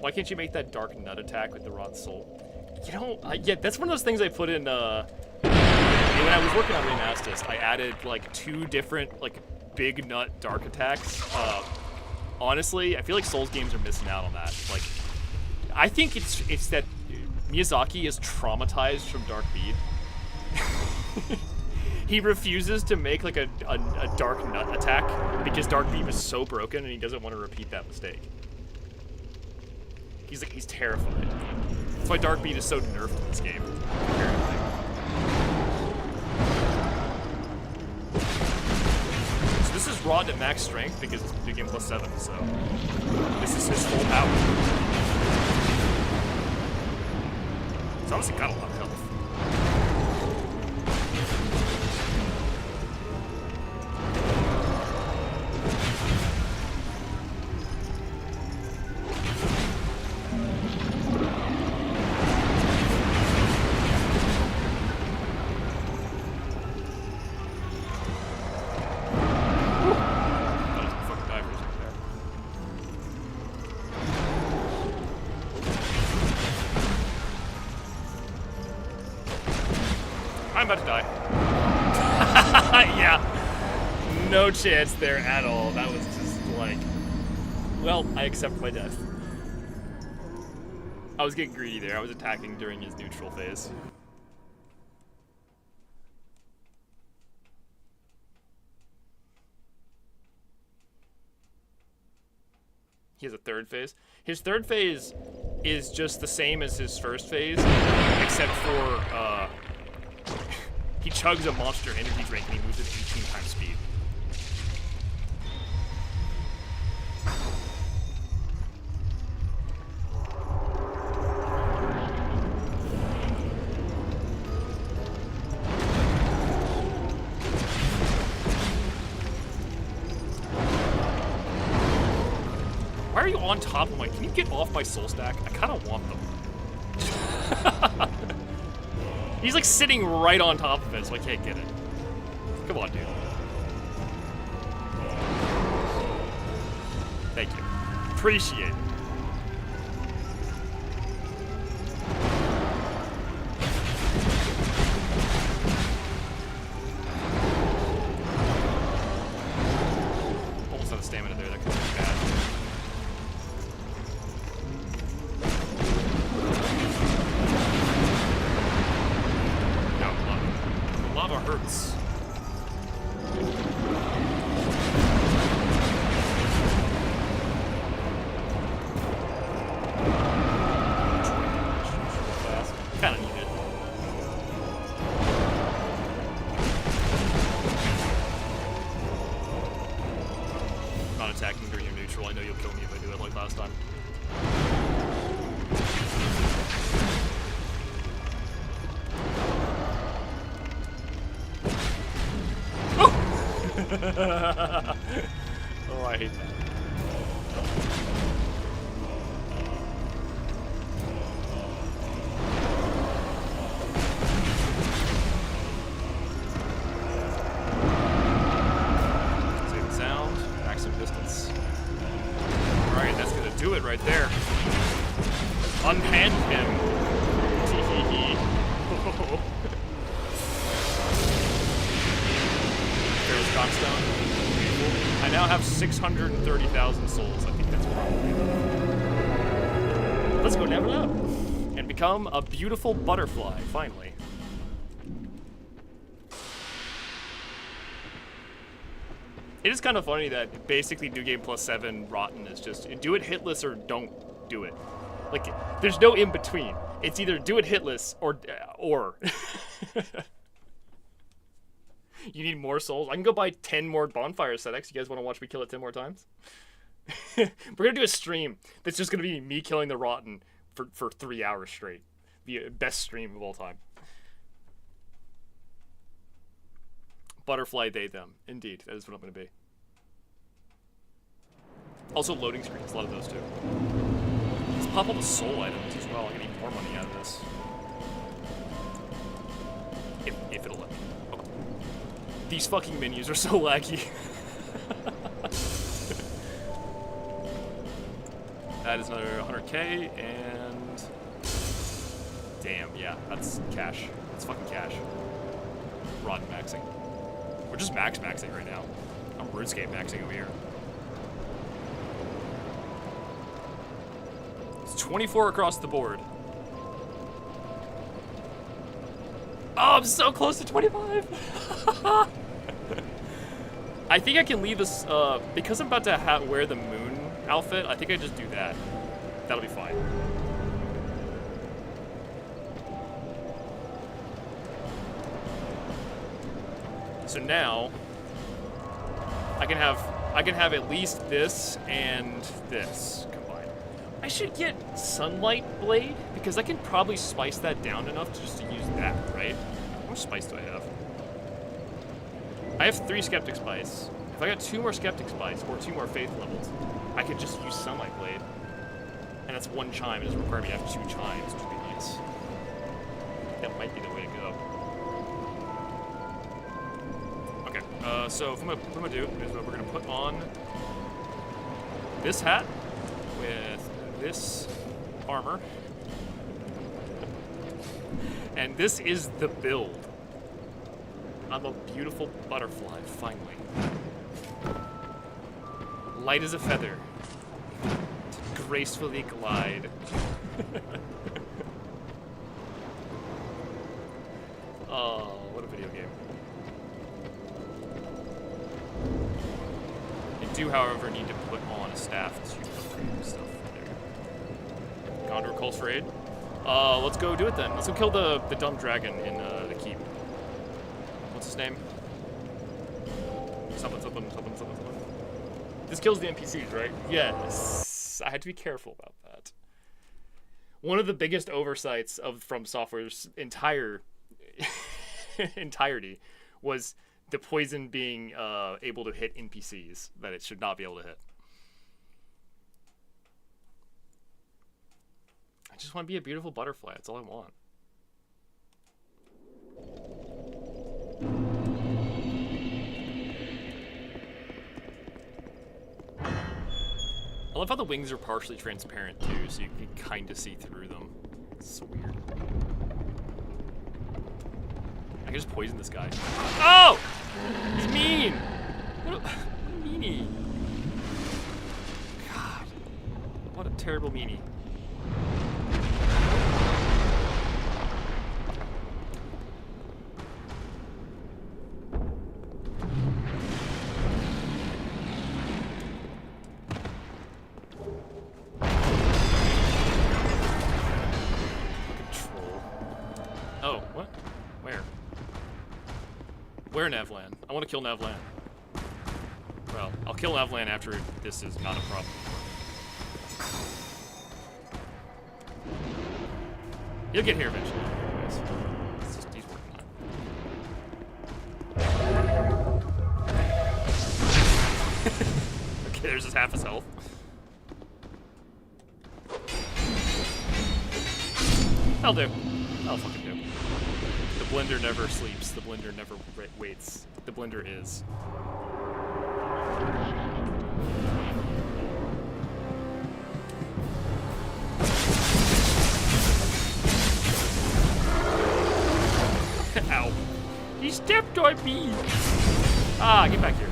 Why can't you make that dark nut attack with the rotten soul? You know, yeah, that's one of those things I put in, when I was working on Remastis, I added, like, 2 different, like, big nut dark attacks. Honestly, I feel like Souls games are missing out on that. Like, I think it's that Miyazaki is traumatized from Dark Bead. He refuses to make, like, a dark nut attack because Dark Bead was so broken and he doesn't want to repeat that mistake. He's terrified. That's why Dark Bead is so nerfed in this game, apparently. So this is Rod at max strength because it's big game +7, so this is his full power. It's honestly got a lot of health. I'm about to die. Yeah. No chance there at all. That was just like, well, I accept my death. I was getting greedy there. I was attacking during his neutral phase. He has a third phase. His third phase is just the same as his first phase, except for he chugs a monster energy drink and he moves at 18 times speed. Why are you on top of my... Can you get off my soul stack? I kind of want them. He's like sitting right on top of it, so I can't get it. Come on, dude. Thank you. Appreciate it. Almost out of stamina there. That could be bad. Lava hurts. Kinda need it. Not attacking during your neutral. I know you'll kill me if I do it like last time. Oh, I hate that. Save the sound, maximum distance. Alright, that's gonna do it right there. Unhand him. Tee-hee-hee. Stone. I now have 630,000 souls. I think that's probably enough. Let's go level up and become a beautiful butterfly, finally. It is kind of funny that basically New Game Plus 7 Rotten is just do it hitless or don't do it. Like, there's no in between. It's either do it hitless or. You need more souls? I can go buy 10 more bonfire setups. You guys want to watch me kill it 10 more times? We're going to do a stream that's just going to be me killing the Rotten for 3 hours straight. Be a best stream of all time. Butterfly, they, them. Indeed, that is what I'm going to be. Also loading screens, a lot of those too. Let's pop all the soul items as well. I'm going to need more money out of this. If it'll let me. These fucking menus are so laggy. That is another 100k, and... Damn, yeah, that's cash. That's fucking cash. Rotten maxing. We're just maxing right now. I'm RuneScape maxing over here. It's 24 across the board. Oh, I'm so close to 25! I think I can leave this, because I'm about to wear the moon outfit, I think I just do that. That'll be fine. So now, I can have at least this and this combined. I should get Sunlight Blade, because I can probably spice that down enough just to use that, right? How much spice do I have? I have 3 Skeptic Spice. If I got 2 more Skeptic Spice, or 2 more Faith levels, I could just use Sunlight Blade. And that's 1 chime, it doesn't require me to have 2 chimes, which would be nice. That might be the way to go. Okay, so what I'm gonna do is we're gonna put on this hat with this armor. And this is the build. I'm a beautiful butterfly, finally. Light as a feather. To gracefully glide. Oh, what a video game. You do, however, need to put on a staff to upgrade stuff there. Gondor calls for aid. Let's go do it then. Let's go kill the dumb dragon in the keep. What's his name? Something. This kills the NPCs, right? Yes. I had to be careful about that. One of the biggest oversights of From Software's entire entirety was the poison being able to hit NPCs that it should not be able to hit. I just want to be a beautiful butterfly. That's all I want. I love how the wings are partially transparent too, so you can kind of see through them. It's so weird. I can just poison this guy. Oh! He's mean! What a meanie. God. What a terrible meanie. Where Nevlan? I want to kill Nevlan. Well, I'll kill Nevlan after this is not a problem. He'll get here eventually. Anyways. It's just, he's working on it. Okay, there's his half his health. I'll do. I'll fucking do. The blender never sleeps. The blender never waits. The blender is. Ow. He stepped on me! Ah, get back here.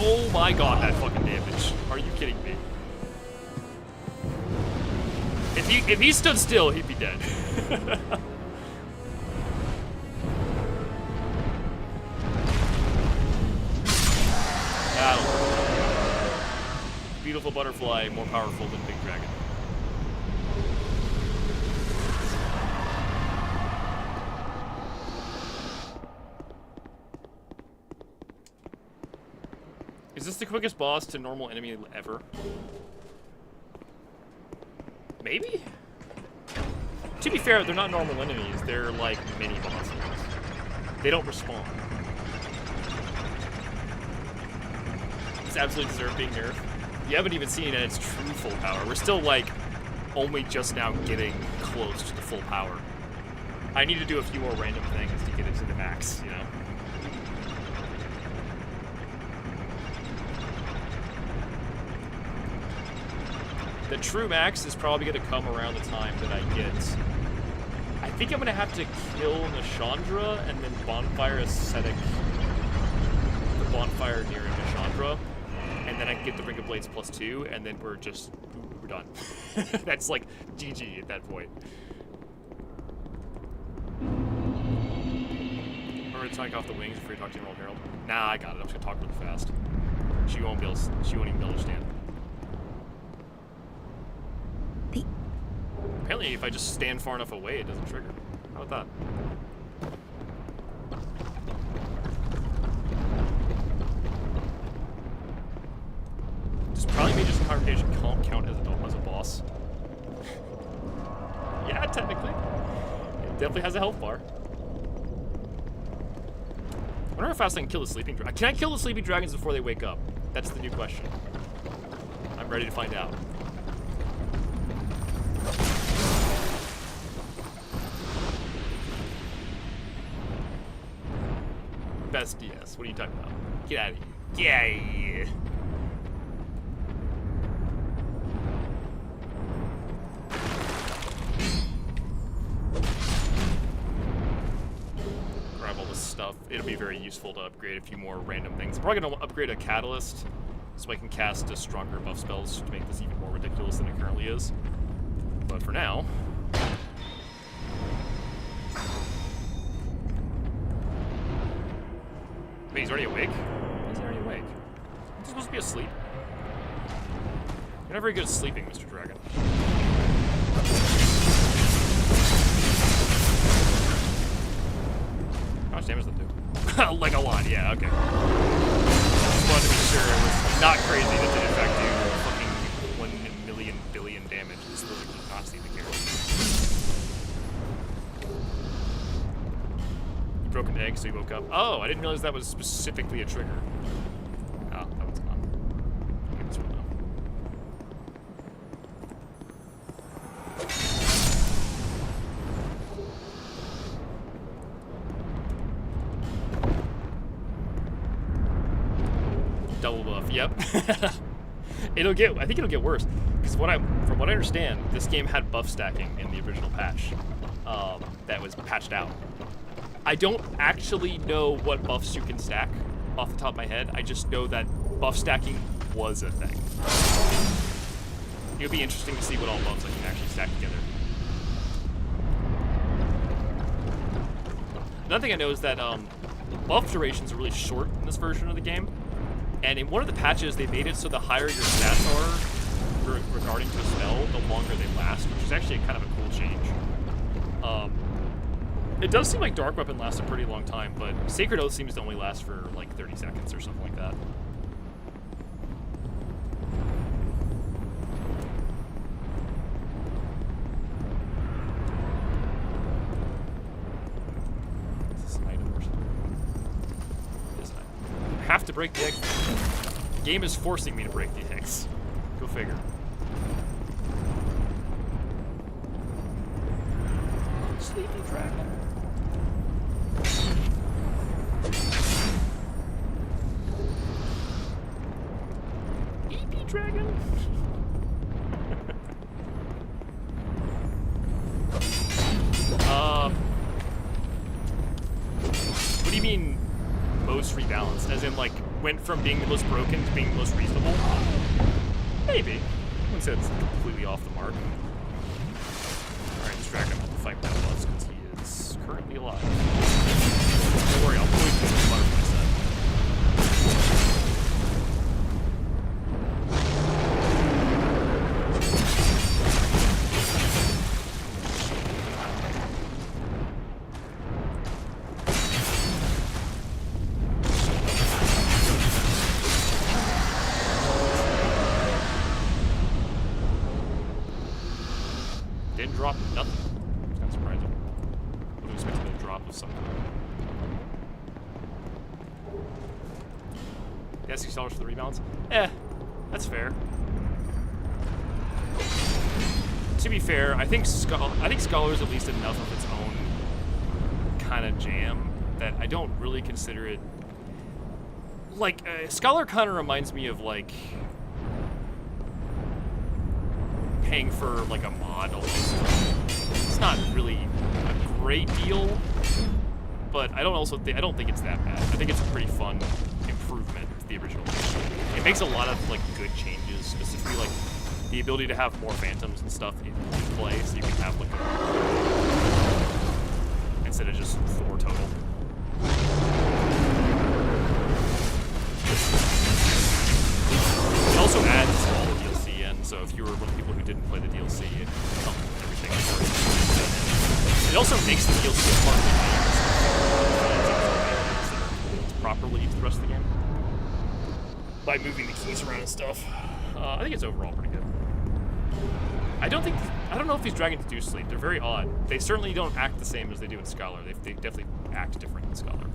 Oh my god, that fucking damage. Are you kidding me? If he stood still, he'd be dead. That'll work. Beautiful butterfly, more powerful than big dragon. Is this the quickest boss to normal enemy ever? Maybe? To be fair, they're not normal enemies. They're like mini bosses. They don't respawn. This absolutely deserves being nerfed. You haven't even seen it at its true full power. We're still like only just now getting close to the full power. I need to do a few more random things to get it to the max, you know? The true max is probably going to come around the time that I get... I think I'm going to have to kill Nishandra and then bonfire Ascetic. The bonfire near Nishandra. And then I can get the Ring of Blades +2, and then we're done. That's like GG at that point. Remember to take off the wings before you talk to Emerald Herald? Nah, I got it. I'm just going to talk really fast. She won't even be able to understand. Apparently, if I just stand far enough away, it doesn't trigger. How about that? Does probably Mage's Congregation count as a boss? Yeah, technically. It definitely has a health bar. I wonder how fast I can kill the sleeping dragon. Can I kill the sleeping dragons before they wake up? That's the new question. I'm ready to find out. Best DS. What are you talking about? Get out of here. Get out of here. it'll be very useful to upgrade a few more random things. I'm probably going to upgrade a Catalyst so I can cast stronger buff spells to make this even more ridiculous than it currently is. But for now... Wait, he's already awake? Why is he already awake? He's supposed to be asleep. You're not very good at sleeping, Mr. Dragon. How much damage does that do? Like a lot, yeah, okay. Just wanted to be sure it was not crazy that it did in fact do fucking 1 million billion damage. This really does not seem to care. You broke an egg, so you woke up. Oh, I didn't realize that was specifically a trigger. Oh, that one's gone. I'll get this one though. Double buff, yep. I think it'll get worse. Because from what I understand, this game had buff stacking in the original patch. That was patched out. I don't actually know what buffs you can stack off the top of my head. I just know that buff stacking was a thing. It would be interesting to see what all buffs I can actually stack together. Another thing I know is that buff durations are really short in this version of the game. And in one of the patches, they made it so the higher your stats are regarding to a spell, the longer they last, which is actually kind of a cool change. It does seem like Dark Weapon lasts a pretty long time, but Sacred Oath seems to only last for like 30 seconds or something like that. Is this an item or something? It is an item. I have to break the egg. The game is forcing me to break the eggs. Go figure. Sleepy dragon. EP dragon. What do you mean most rebalanced? As in, like, went from being the most broken to being the most reasonable? Maybe. I wouldn't say it's completely off the mark. Alright, this dragon will fight battle us because he is currently alive. Don't worry, I'll poison his butterfly set. Didn't drop nothing. It's kind of surprising. I would have expected a drop of some kind. Yeah, $6 for the rebalance? That's fair. To be fair, I think Scholar's at least enough of its own kind of jam that I don't really consider it... Like, Scholar kind of reminds me of, like... paying for like a mod almost. It's not really a great deal, but I don't think it's that bad. I think it's a pretty fun improvement to the original game. It makes a lot of like good changes, specifically like the ability to have more phantoms and stuff in play, so you can have like instead of just 4 total. It also adds all the DLC in, so if you were one of the people who didn't play the DLC, it comes with everything for you. It also makes the DLC a part of the game, so properly to the rest of the game by moving the keys around and stuff. I think it's overall pretty good. I don't know if these dragons do sleep. They're very odd. They certainly don't act the same as they do in Scholar. They definitely act different in Scholar.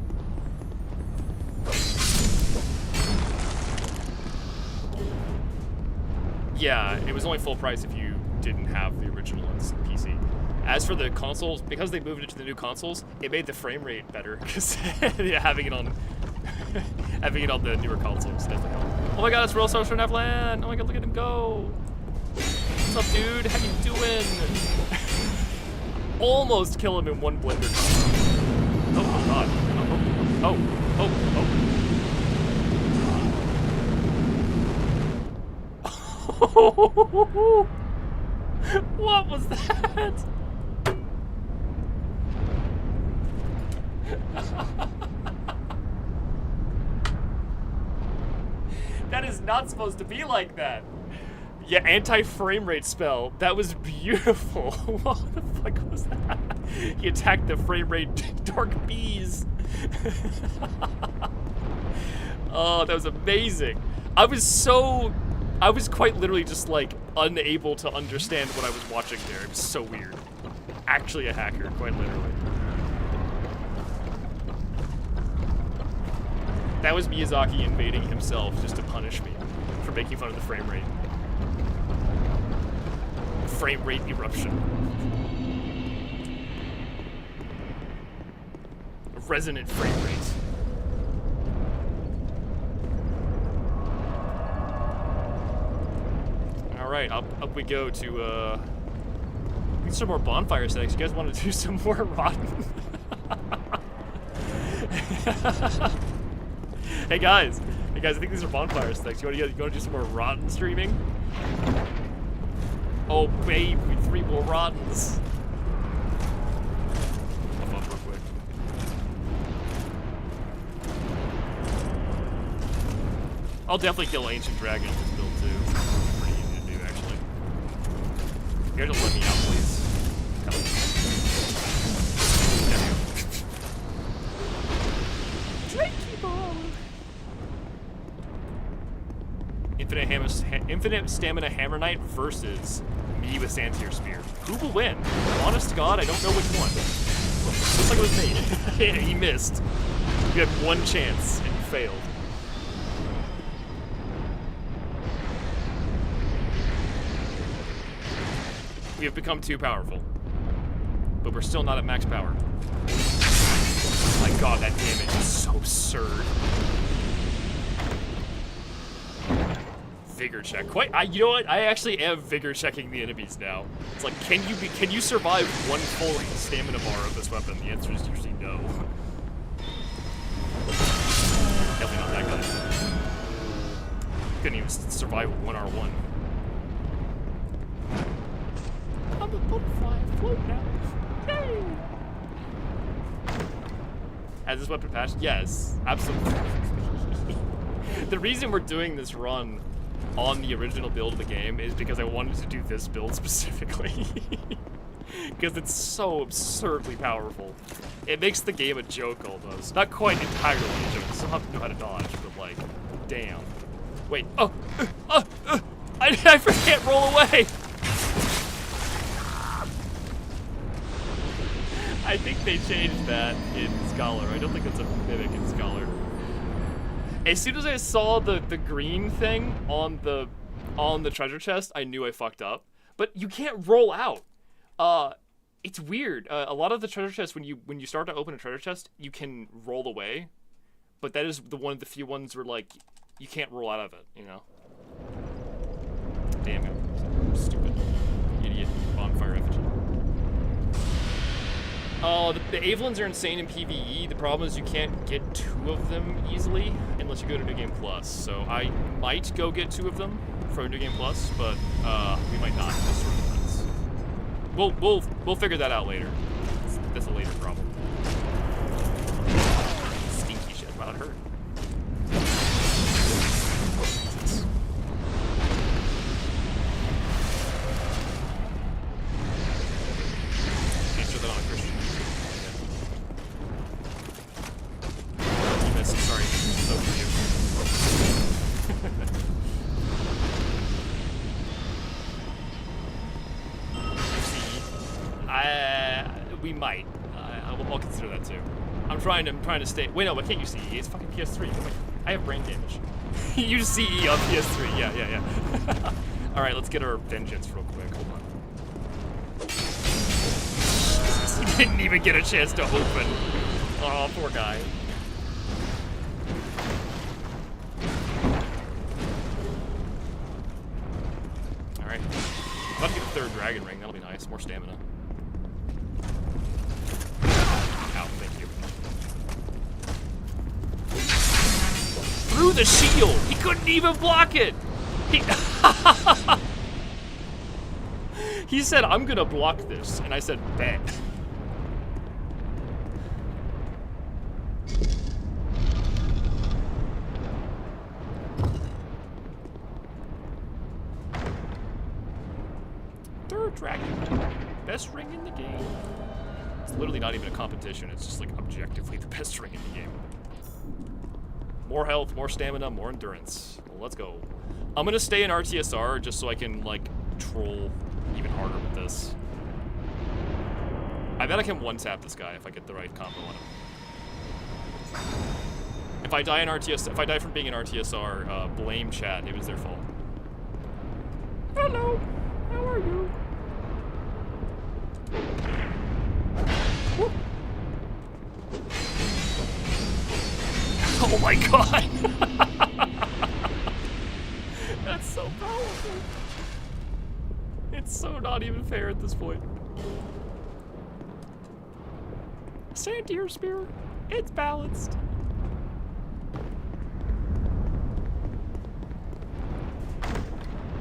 Yeah, it was only full price if you didn't have the original on PC. As for the consoles, because they moved it to the new consoles, it made the frame rate better because yeah, having it on the newer consoles definitely helped. Oh my god, it's Real Social Neverland! Oh my god, look at him go! What's up, dude? How you doing? Almost kill him in one blender. Oh god. Oh, oh, oh. What was that? That is not supposed to be like that. Yeah, anti-frame rate spell. That was beautiful. What the fuck was that? He attacked the frame rate dark bees. Oh, that was amazing. I was quite literally just like unable to understand what I was watching there. It was so weird. Actually a hacker, quite literally. That was Miyazaki invading himself just to punish me for making fun of the frame rate. Frame rate eruption. Resonant frame rate. Alright, up we go to need some more bonfire settings. You guys want to do some more rotten? Hey guys, I think these are bonfire sticks. You want to do some more rotten streaming? Oh babe, 3 more rottens. I'll buff real quick. I'll definitely kill Ancient Dragon in this build too. Pretty easy to do actually. You guys will let me out, please. Infinite Stamina Hammer Knight versus me with Sandtier Spear. Who will win? Honest to God, I don't know which one. Looks like it was me. Yeah, he missed. You had one chance and you failed. We have become too powerful. But we're still not at max power. Oh my God, that damage is so absurd. Vigor check. You know what? I actually am vigor checking the enemies now. It's like, can you survive one full stamina bar of this weapon? The answer is usually no. Definitely not that guy. Couldn't even survive 1R1. I'm a butterfly afloat now. Yay! Has this weapon patched? Yes, absolutely. The reason we're doing this run on the original build of the game is because I wanted to do this build specifically. Because it's so absurdly powerful. It makes the game a joke almost. Not quite entirely a joke, you still have to know how to dodge, but like, damn. Wait, I can't roll away! I think they changed that in Scholar. I don't think it's a mimic in Scholar. As soon as I saw the green thing on the treasure chest, I knew I fucked up. But you can't roll out. It's weird. A lot of the treasure chests, when you start to open a treasure chest, you can roll away. But that is one of the few ones where like you can't roll out of it. You know. Damn it! Stupid idiot bonfire effigy. Oh, the Avelins are insane in PvE. The problem is you can't get 2 of them easily unless you go to New Game Plus. So I might go get 2 of them from New Game Plus, but we might not. This sort of depends. We'll figure that out later. That's a later problem. Stinky shit. Wow, it hurt. Answer that on a Christian. Sorry, so for you. We might. I'll consider that too. I'm trying to stay. Wait, no, I can't use CE. It's fucking PS3. I have brain damage. Use CE on PS3. Yeah. All right, let's get our vengeance real quick. Hold on. He didn't even get a chance to open. Oh, poor guy. Alright. About to get a 3rd dragon ring, that'll be nice. More stamina. Ow, thank you. the shield. He couldn't even block it. He, he said, I'm gonna block this. And I said, bet. Third dragon. Best ring in the game. It's literally not even a competition. It's just like objectively the best ring in the game. More health, more stamina, more endurance. Well, let's go. I'm gonna stay in RTSR just so I can like troll even harder with this. I bet I can one-tap this guy if I get the right combo on him. If I die in RTS, if I die from being in RTSR, blame chat. It was their fault. Hello, how are you? Woo. Oh my god! That's so powerful. It's so not even fair at this point. Santier Spear, it's balanced.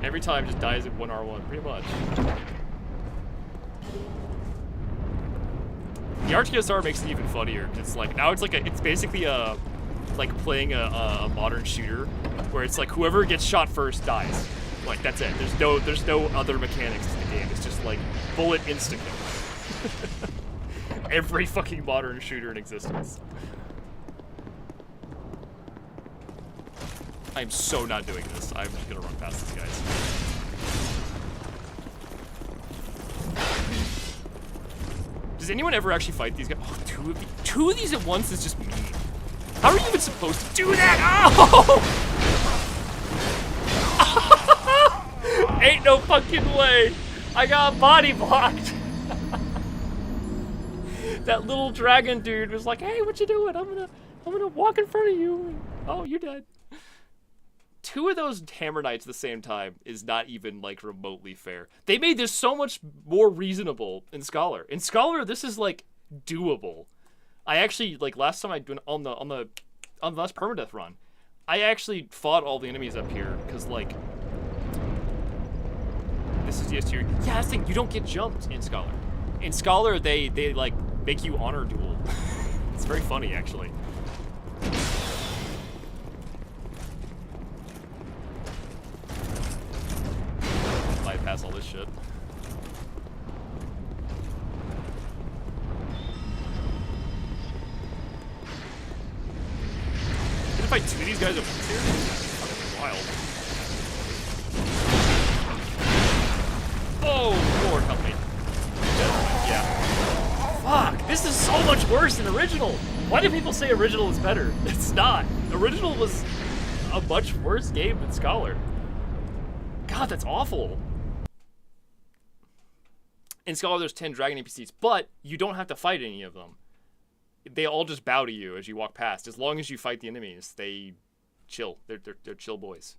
Every time just dies at 1R1, pretty much. The RTSR makes it even funnier. It's like, now it's like it's basically like playing a modern shooter where it's like whoever gets shot first dies. Like that's it. There's no other mechanics to the game. It's just like bullet instant kill. Every fucking modern shooter in existence. I'm so not doing this. I'm just gonna run past these guys. Does anyone ever actually fight these guys? Oh, two of these at once is just mean. How are you even supposed to do that? Oh! Ain't no fucking way. I got body blocked. That little dragon dude was like, "Hey, what you doing? I'm gonna walk in front of you." Oh, you're dead. Two of those Hammer Knights at the same time is not even like remotely fair. They made this so much more reasonable in Scholar. In Scholar, this is like doable. I actually like last time I did on the last permadeath run, I actually fought all the enemies up here because like this is the S tier. Yeah, that's the thing. You don't get jumped in Scholar. In Scholar, they like make you honor duel. It's very funny actually. Bypass all this shit. Did I fight two of these guys up here? Fucking wild. Oh, Lord help me. Yeah. Fuck, this is so much worse than original. Why do people say original is better? It's not. Original was a much worse game than Scholar. God, that's awful. In Scholar, there's 10 dragon NPCs, but you don't have to fight any of them. They all just bow to you as you walk past. As long as you fight the enemies, they chill. They're chill boys.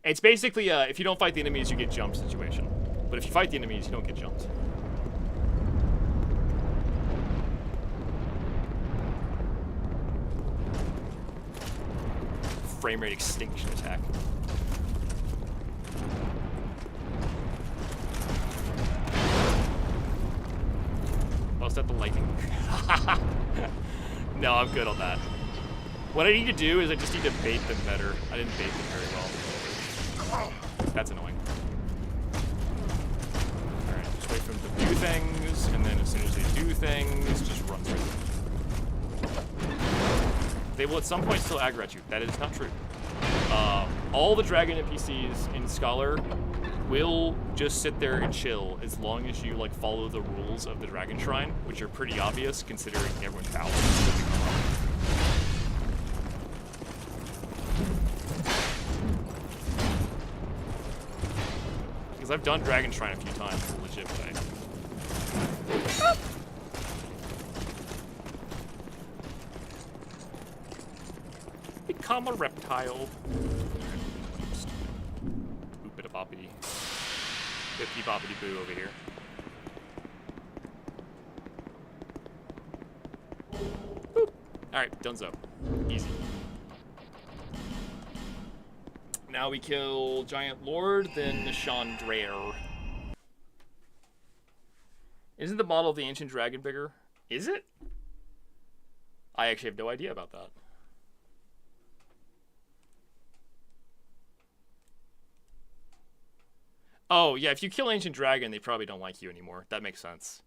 It's basically, if you don't fight the enemies, you get jumped situation. But if you fight the enemies, you don't get jumped. Frame rate extinction attack. Oh, is that the lightning? No, I'm good on that. What I need to do is I just need to bait them better. I didn't bait them very well. That's annoying. Alright, just wait for them to do things, and then as soon as they do things, just run through them. They will at some point still aggro at you. That is not true. All the dragon NPCs in Scholar will just sit there and chill as long as you like follow the rules of the Dragon Shrine, which are pretty obvious considering everyone bows. Because I've done Dragon Shrine a few times the legit way. Become a reptile. Boppity. Bippity boppity boo over here. Boop. Alright, donezo. Easy. now we kill Giant Lord, then Chandrere. Isn't the model of the Ancient Dragon bigger? Is it? I actually have no idea about that. Oh, yeah, if you kill Ancient Dragon, they probably don't like you anymore. That makes sense.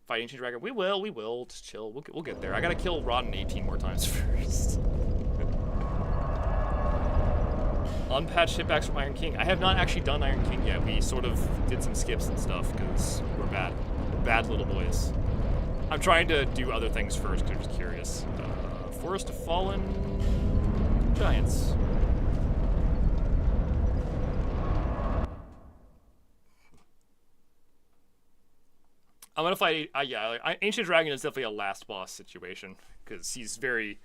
Fight Ancient Dragon. We will. Just chill. We'll get there. I gotta kill Rotten 18 more times first. Unpatched hitbacks from Iron King. I have not actually done Iron King yet. We sort of did some skips and stuff because we're bad. We're bad little boys. I'm trying to do other things first because I'm just curious. Forest of Fallen Giants. I'm gonna fight. Ancient Dragon is definitely a last boss situation because he's very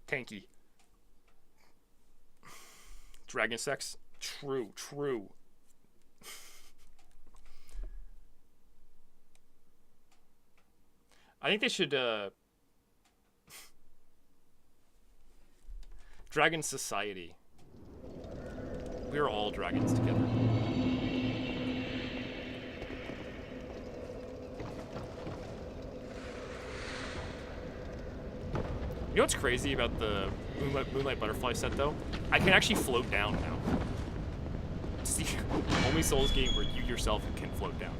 tanky. Dragon sex, true. I think they should. Dragon Society. We're all dragons together. You know what's crazy about the Moonlight Butterfly set, though? I can actually float down now. It's the only Souls game where you yourself can float down.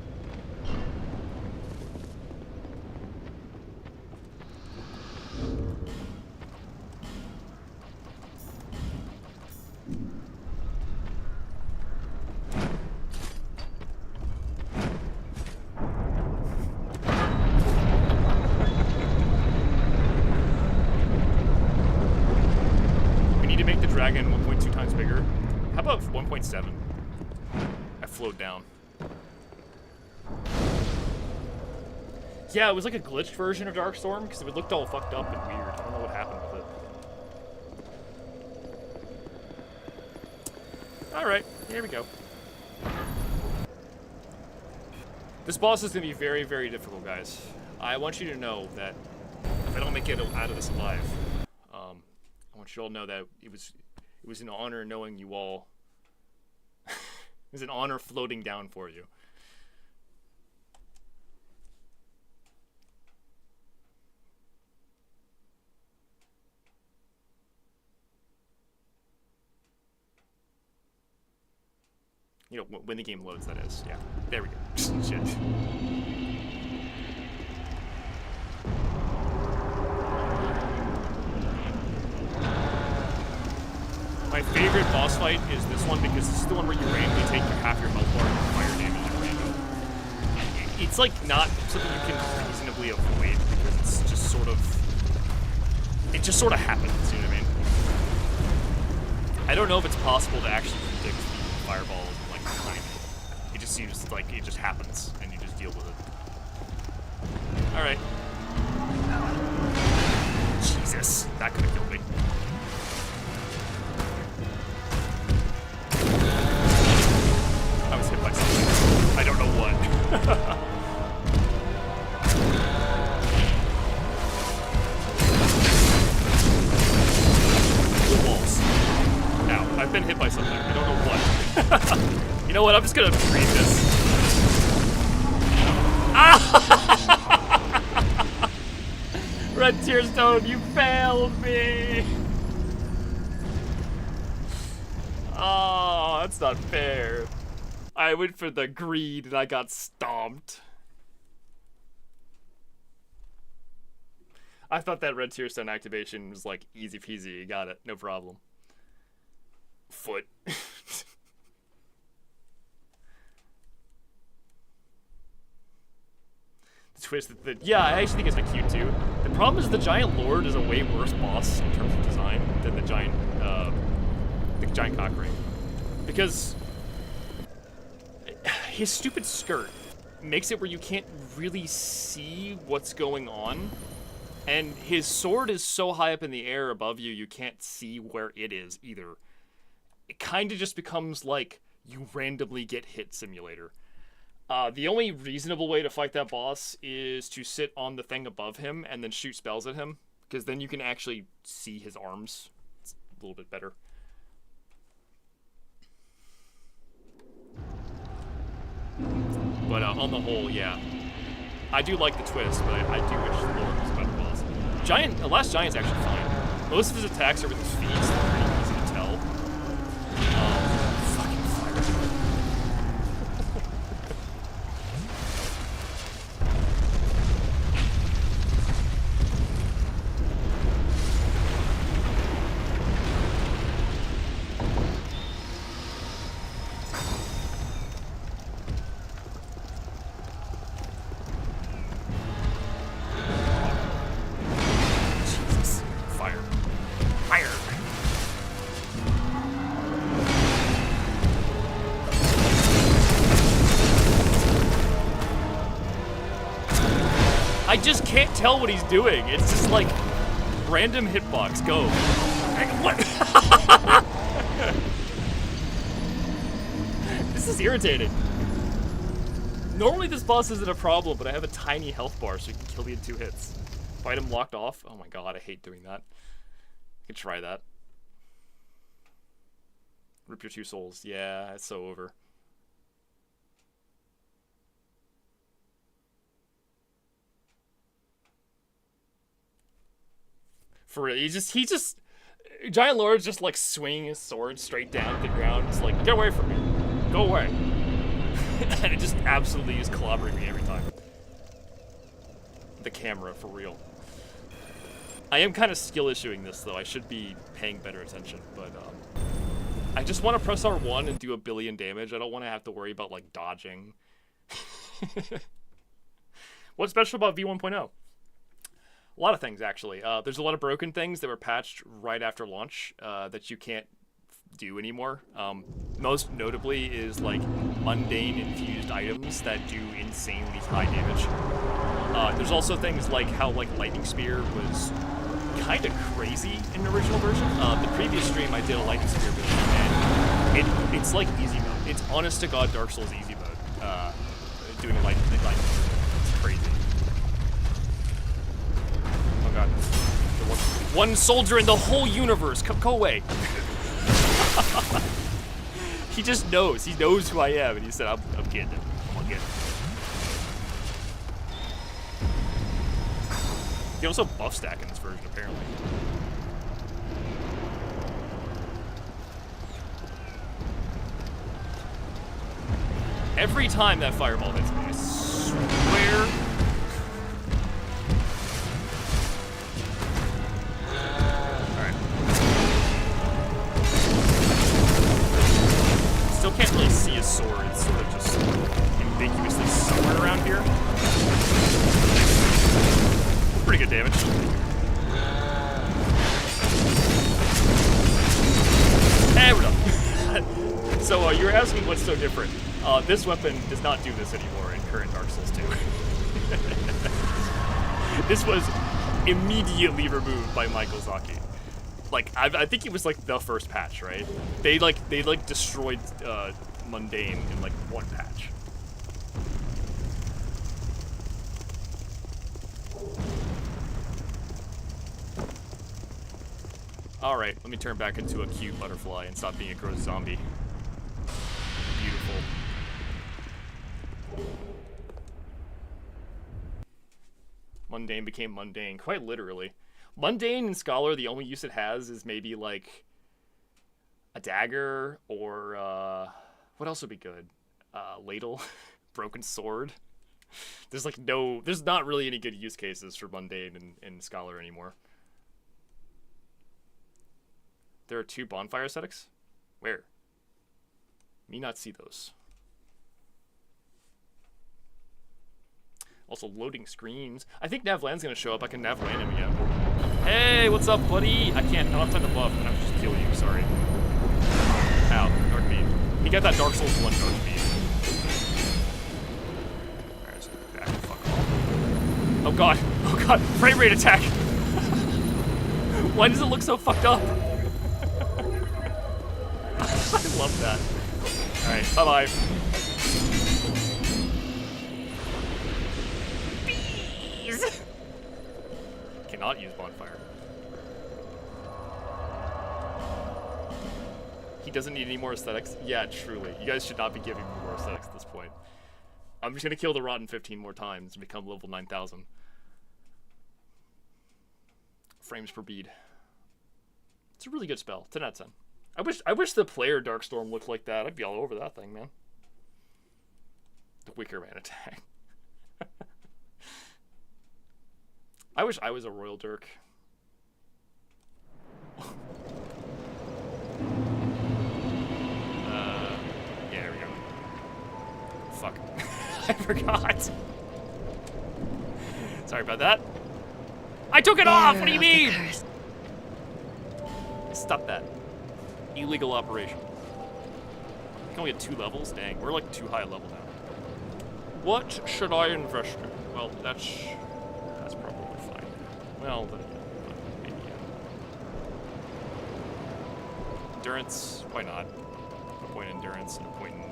Dragon 1.2 times bigger. How about 1.7? I float down. Yeah, it was like a glitched version of Darkstorm because it looked all fucked up and weird. I don't know what happened with it. Alright, here we go. This boss is going to be very, very difficult, guys. I want you to know that if I don't make it out of this alive, I want you all to know that it was an honor knowing you all. It was an honor floating down for you. You know, when the game loads, that is. Yeah. There we go. Shit. My favorite boss fight is this one because this is the one where you randomly take half your health bar and fire damage at random. It's like not something you can reasonably avoid because it's just sort of... It just sort of happens, you know what I mean? I don't know if it's possible to actually predict fireballs and like time it. It just seems like it just happens and you just deal with it. Alright. Jesus, that could have killed me. I was hit by something. I don't know what. Walls. Now, I've been hit by something. I don't know what. You know what? I'm just gonna read this. Ah! Red Tearstone, you failed me! Oh, that's not fair. I went for the greed and I got stomped. I thought that Red Tearstone activation was like easy peasy. You got it. No problem. Foot. The twist that yeah, I actually think it's like cute too. The problem is the Giant Lord is a way worse boss in terms of design than the Giant Cockring. Because his stupid skirt makes it where you can't really see what's going on. And his sword is so high up in the air above you, you can't see where it is either. It kind of just becomes like you randomly get hit simulator. The only reasonable way to fight that boss is to sit on the thing above him and then shoot spells at him, because then you can actually see his arms. It's a little bit better. But on the whole, yeah. I do like the twist, but I do wish the Lord was a better boss. The last Giant's actually fine. Most of his attacks are with his feet, so they're pretty easy to tell. Fucking fire. Jesus. Fire. Fire! I just can't tell what he's doing. It's just like random hitbox. Go. What? This is irritating. Normally this boss isn't a problem, but I have a tiny health bar, so you can kill me in 2 hits. Fight him locked off. Oh my god, I hate doing that. I could try that. Rip your 2 souls. Yeah, it's so over. For real, he just Giant Lord's just like swinging his sword straight down to the ground. It's like, get away from me. Go away. And it just absolutely is clobbering me every time. The camera, for real. I am kind of skill issuing this though. I should be paying better attention, but I just want to press R1 and do 1 billion damage. I don't want to have to worry about like dodging. What's special about v1.0? A lot of things, actually. There's a lot of broken things that were patched right after launch that you can't do anymore. Most notably is like mundane infused items that do insanely high damage. There's also things like how like Lightning Spear was kind of crazy in the original version. The previous stream I did a Lightning Spear build, and it's like easy mode. It's honest to God Dark Souls easy mode. Doing a Lightning Spear. It's crazy. Oh god. The one soldier in the whole universe. Go away. He just knows. He knows who I am, and he said, I'm getting him. I'm gonna get him. You can also buff stack in this version, apparently. Every time that fireball hits me, I swear. Still can't really see his sword. It's sort of just ambiguously somewhere around here. Pretty good damage. And we're done. So you're asking what's so different. This weapon does not do this anymore in current Dark Souls 2. This was immediately removed by Michael Zaki. Like, I think it was like the first patch, right? They destroyed Mundane in like 1 patch. Alright, let me turn back into a cute butterfly and stop being a gross zombie. Beautiful. Mundane became mundane, quite literally. Mundane and Scholar, the only use it has is maybe like a dagger or what else would be good? Ladle, broken sword. There's not really any good use cases for Mundane and Scholar anymore. There are 2 bonfire aesthetics? Where? Me not see those. Also loading screens. I think Navlan's gonna show up. I can Navlan him again. Hey, what's up, buddy? I don't have time to buff. I'm gonna just kill you, sorry. Ow, Dark Beam. He got that Dark Souls 1 Dark Beam. Alright, let's go back and fuck off. Oh god, frame rate attack! Why does it look so fucked up? I love that. Alright, bye-bye. Bees! Cannot use bonfire. He doesn't need any more aesthetics? Yeah, truly. You guys should not be giving me more aesthetics at this point. I'm just gonna kill the Rotten 15 more times and become level 9,000. Frames per bead. It's a really good spell. 10 out of 10. I wish the player Darkstorm looked like that. I'd be all over that thing, man. The Wicker Man attack. I wish I was a Royal Dirk. Yeah, there we go. Fuck. I forgot. Sorry about that. I took it off! What do you mean? Stop that. Illegal operation. I can only get 2 levels? Dang, we're like too high a level now. What should I invest in? Well, that's probably fine. Well, but maybe endurance, why not? A point in endurance and a point in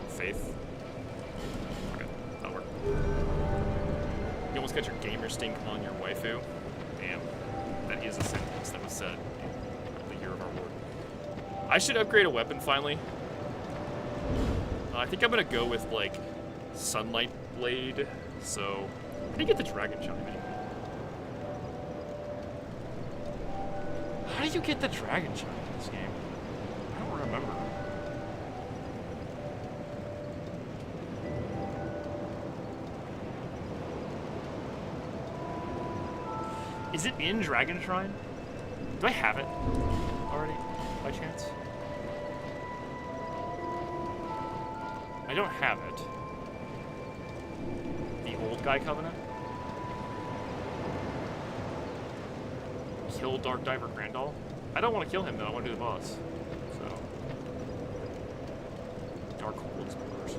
faith. Okay, that'll work. You almost got your gamer stink on your waifu. Damn, that is a sentence that was said in the year of our Lord. I should upgrade a weapon finally. I think I'm gonna go with like Sunlight Blade. So, how do you get the Dragon Chime in? How do you get the Dragon Chime in this game? I don't remember. Is it in Dragon Shrine? Do I have it already, by chance? I don't have it. The Old Guy Covenant? Kill Dark Diver Grandal? I don't want to kill him though, I want to do the boss. So. Dark Hole Explorers.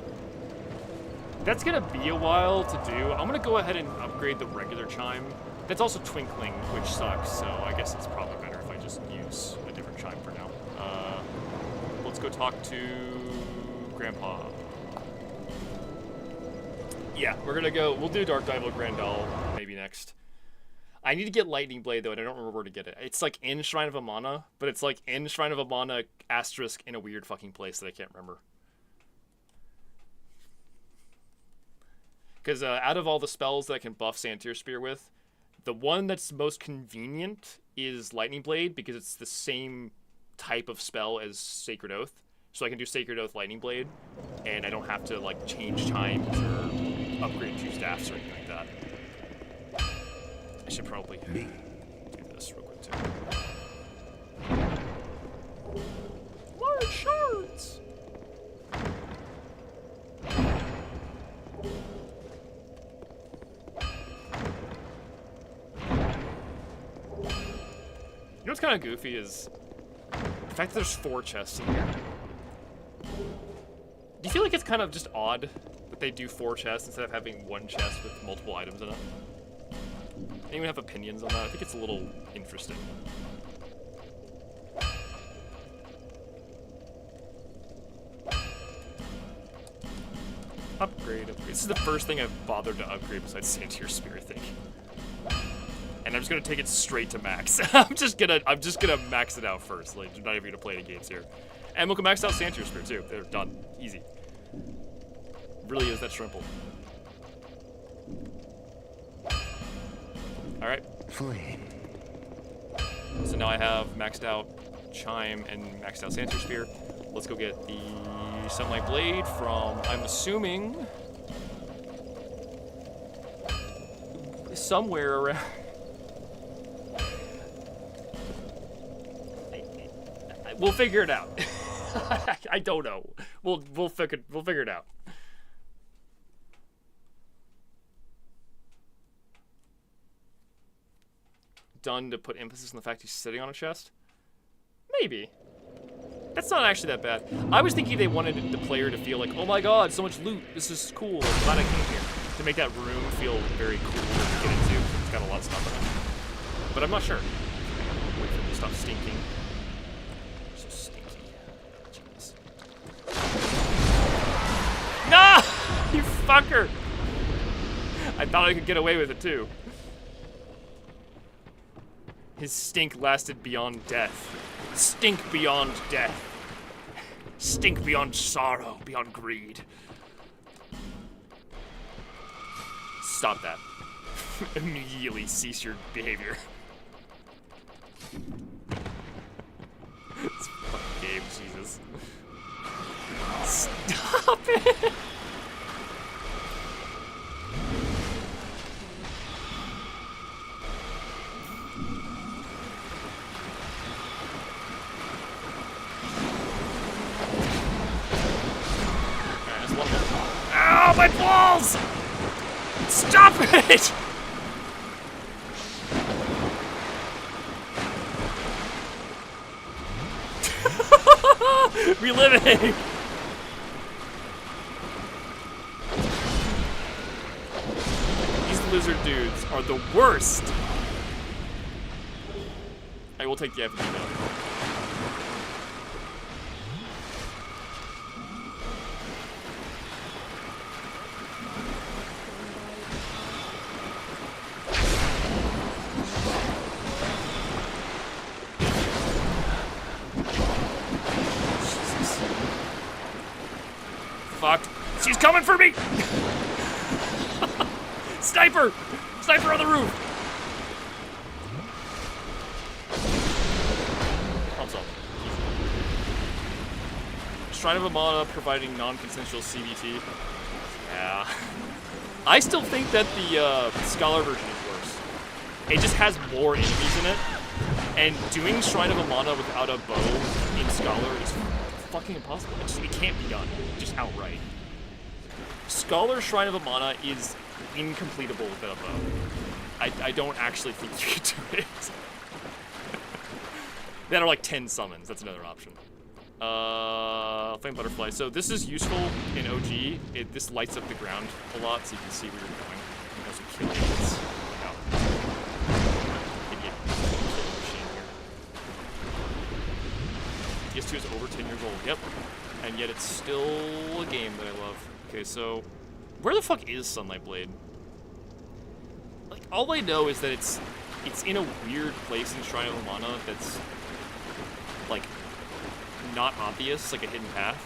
That's gonna be a while to do. I'm gonna go ahead and upgrade the regular chime. That's also twinkling, which sucks, so I guess it's probably better if I just use a different chime for now. Let's go talk to Grandpa. Yeah, we'll do Dark Dival Grandal maybe next. I need to get Lightning Blade though, and I don't remember where to get it. It's like in Shrine of Amana, but it's like in Shrine of Amana asterisk in a weird fucking place that I can't remember. Because out of all the spells that I can buff Santir Spear with, the one that's most convenient is Lightning Blade, because it's the same type of spell as Sacred Oath. So I can do Sacred Oath Lightning Blade, and I don't have to like change chimes or upgrade 2 staffs or anything like that. I should probably do this real quick too. Large shards! You know what's kind of goofy is the fact that there's 4 chests in here. Do you feel like it's kind of just odd that they do 4 chests instead of having 1 chest with multiple items in it? Anyone have opinions on that? I think it's a little interesting. Upgrade. This is the first thing I've bothered to upgrade besides Santir Spear, I think. And I'm just gonna take it straight to max. I'm just gonna max it out first. Like, I'm not even gonna play any games here. And we can max out Santir Spear too. They're done. Easy. Really is that simple. Alright. So now I have maxed out Chime and maxed out Santir Spear. Let's go get the Sunlight Blade from, I'm assuming, somewhere around. We'll figure it out. I don't know. We'll figure it out. Done to put emphasis on the fact he's sitting on a chest? Maybe. That's not actually that bad. I was thinking they wanted the player to feel like, oh my god, so much loot. This is cool. I'm glad I came here. To make that room feel very cool to get into. It's got a lot of stuff in it. But I'm not sure. Wait for them to stop stinking. So stinky. Jeez. No! You fucker! I thought I could get away with it too. His stink lasted beyond death. Stink beyond death. Stink beyond sorrow, beyond greed. Stop that. Immediately cease your behavior. This fucking game, Jesus. Stop it! Ow, my balls! Stop it! Reliving! These lizard dudes are the worst! I will take the FD though. Fuck. She's coming for me! Sniper! Sniper on the roof! Problem solved. Shrine of Amana providing non-consensual CBT. Yeah. I still think that the Scholar version is worse. It just has more enemies in it. And doing Shrine of Amana without a bow in Scholar is fucking impossible. It can't be done, just outright. Scholar Shrine of Amana is incompletable without a bow. I don't actually think you could do it. That are like 10 summons, that's another option. Flame Butterfly. So this is useful in OG. This lights up the ground a lot so you can see where you're going. You can also kill units. PS2 is over 10 years old. Yep. And yet it's still a game that I love. Okay, so where the fuck is Sunlight Blade? Like, all I know is that it's in a weird place in Shrine of Amana that's like not obvious, like a hidden path.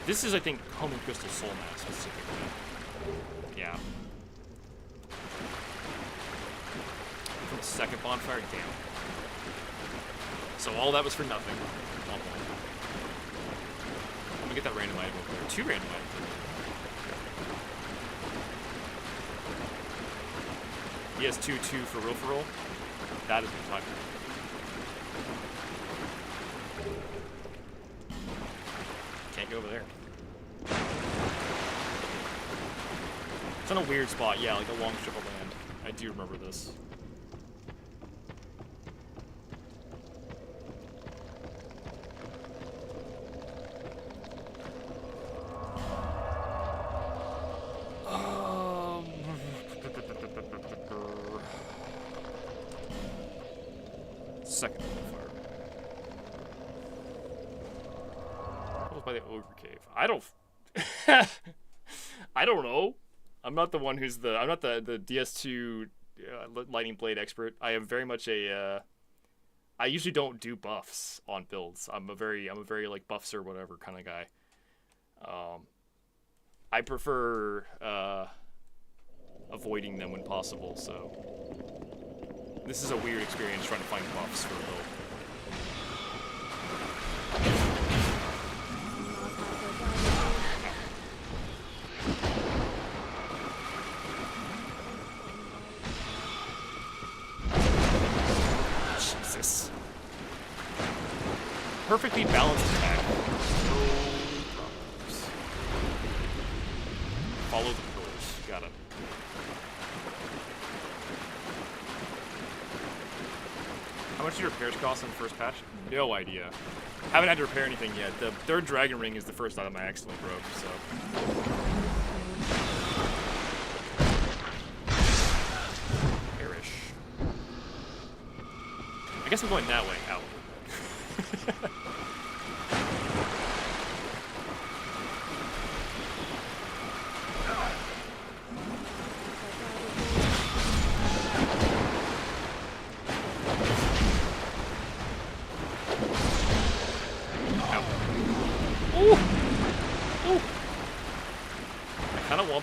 This is, I think, Homing Crystal Soul Mass specifically. Yeah. From the second bonfire, damn. So all that was for nothing. Let me get that random item over there. 2 random items. He has 2 for real. That is what I'm talking about. Can't go over there. It's on a weird spot, yeah, like a long strip of land. I do remember this. Second bonfire. That was by the Ogre Cave. I don't know. I'm not the one who's I'm not the DS2 Lightning Blade expert. I am very much a I usually don't do buffs on builds. I'm a very like buffs or whatever kind of guy. I prefer avoiding them when possible, so this is a weird experience trying to find buffs for a build. Jesus. Perfectly balanced attack. No problems. Follow the pillars. Got it. How much do repairs cost on the first patch? No idea. Haven't had to repair anything yet. The 3rd Dragon Ring is the first item I accidentally broke, so. Perish. I guess I'm going that way. Out.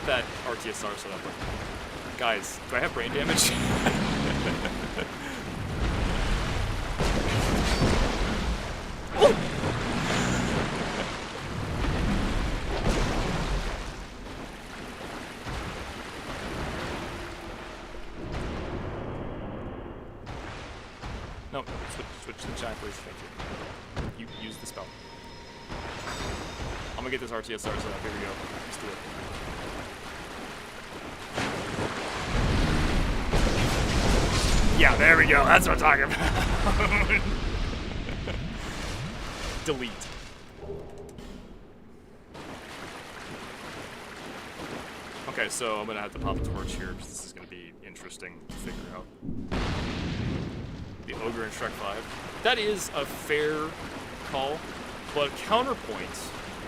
get that RTSR set up. Guys, do I have brain damage? No, switch to the giant, please. Thank you. You use the spell. I'm gonna get this RTSR set up. Here we go. Let's do it. Yeah, there we go. That's what I'm talking about. Delete. Okay, so I'm gonna have to pop a torch here because this is gonna be interesting to figure out. The Ogre in Shrek 5. That is a fair call, but counterpoint,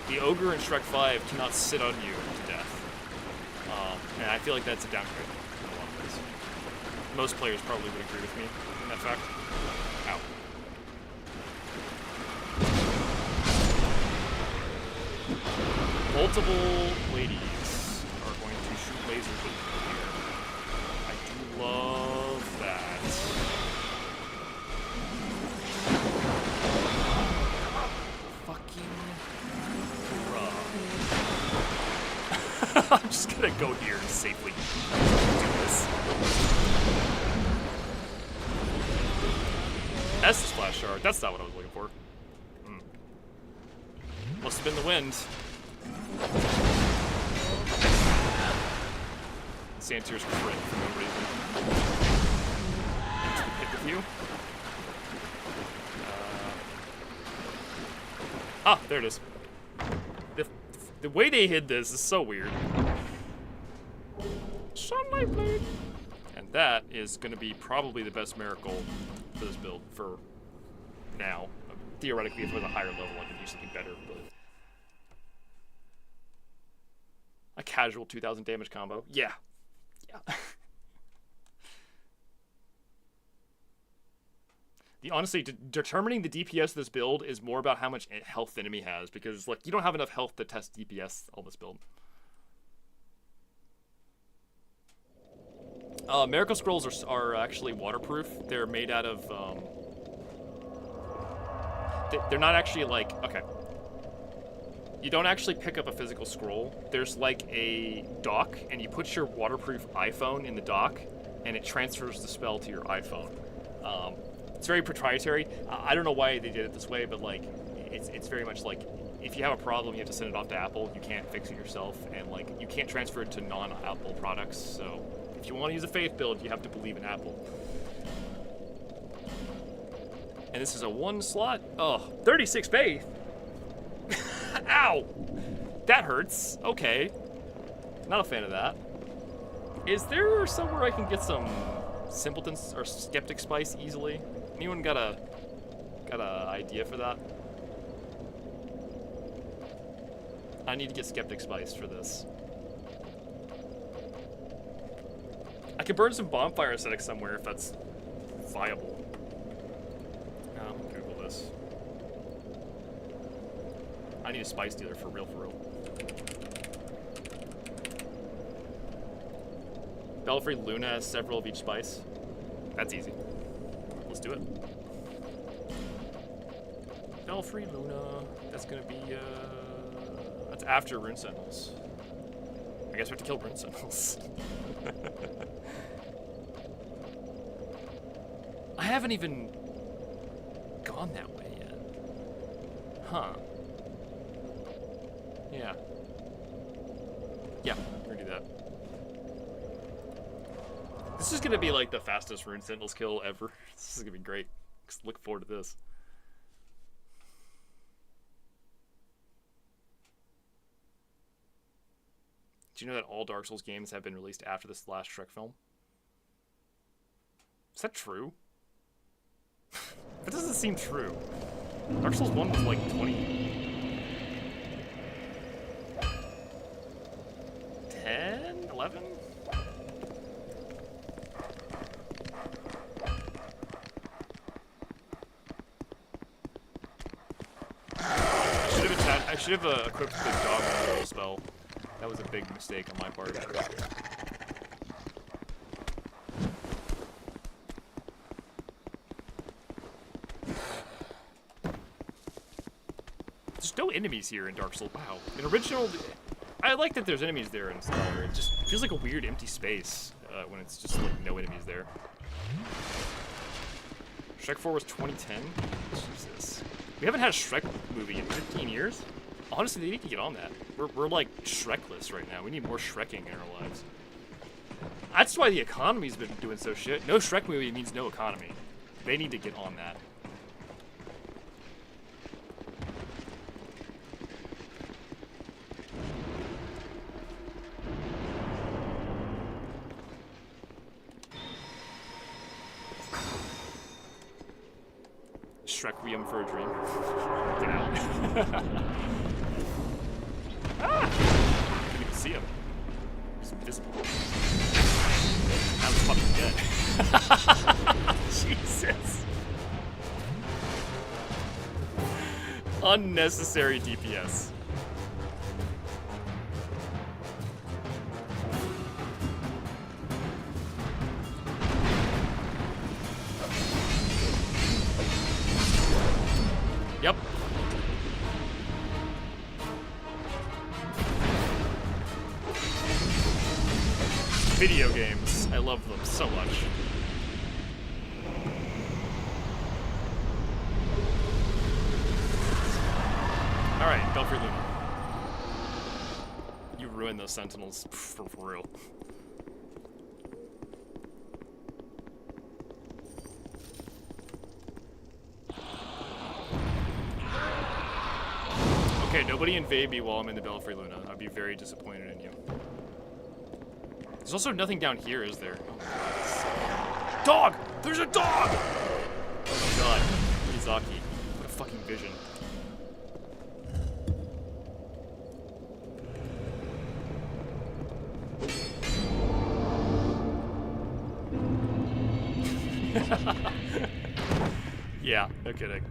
the Ogre in Shrek 5 cannot sit on you to death. And I feel like that's a downgrade in a lot of ways. Most players probably would agree with me in that fact. Ow. Multiple ladies are going to shoot lasers at me here. I do love that. Fucking bruh. I'm just gonna go here and safely do this. That's the splash shard. That's not what I was looking for. Must have been the wind. Santier's crit for no reason. Into the pit with you. There it is. The way they hid this is so weird. Sunlight blade. And that is going to be probably the best miracle for this build for now. Theoretically, if it was a higher level, I could do something better, but a casual 2,000 damage combo. Yeah. Honestly, determining the DPS of this build is more about how much health the enemy has, because like you don't have enough health to test DPS on this build. Miracle Scrolls are actually waterproof. They're made out of they're not actually like, okay. You don't actually pick up a physical scroll. There's like a dock, and you put your waterproof iPhone in the dock, and it transfers the spell to your iPhone. It's very proprietary. I don't know why they did it this way, but like, it's very much like, if you have a problem, you have to send it off to Apple. You can't fix it yourself, and like, you can't transfer it to non-Apple products. So, if you want to use a faith build, you have to believe in Apple. And this is a 1 slot. Oh, 36 faith. Ow! That hurts. Okay. Not a fan of that. Is there somewhere I can get some simpletons or skeptic spice easily? Anyone got a idea for that? I need to get skeptic spice for this. I could burn some bonfire aesthetics somewhere if that's viable. I'm gonna Google this. I need a spice dealer for real, for real. Belfry Luna has several of each spice. That's easy. Let's do it. Belfry Luna. That's gonna be, that's after Rune Sentinels. I guess we have to kill Rune Sentinels. I haven't even gone that way yet. Huh. Yeah. Yeah, we're gonna do that. This is gonna be like the fastest Rune Sentinels kill ever. This is gonna be great. Just look forward to this. Do you know that all Dark Souls games have been released after this last Shrek film? Is that true? That doesn't seem true. Dark Souls 1 was like 20... 10? 11? I should have equipped the dog control spell. That was a big mistake on my part. There's no enemies here in Dark Souls. Wow. In original, I like that there's enemies there in Scholar. It just feels like a weird empty space when it's just like no enemies there. Shrek 4 was 2010? Jesus. We haven't had a Shrek movie in 15 years? Honestly, they need to get on that. We're like Shrekless right now. We need more Shrekking in our lives. That's why the economy's been doing so shit. No Shrek movie means no economy. They need to get on that. Shrequiem for a dream. Get out. Ah! I couldn't even see him. He's invisible. Now he's fucking dead. Jesus. Unnecessary DPS. Yep. Video games. I love them so much. Alright, Belfry Luna. You ruined those sentinels for real. Okay, nobody invade me while I'm in the Belfry Luna. I'd be very disappointed in you. There's also nothing down here, is there? Oh my God. Dog! There's a dog! Oh my God. Miyazaki. What a fucking vision. Yeah, no kidding.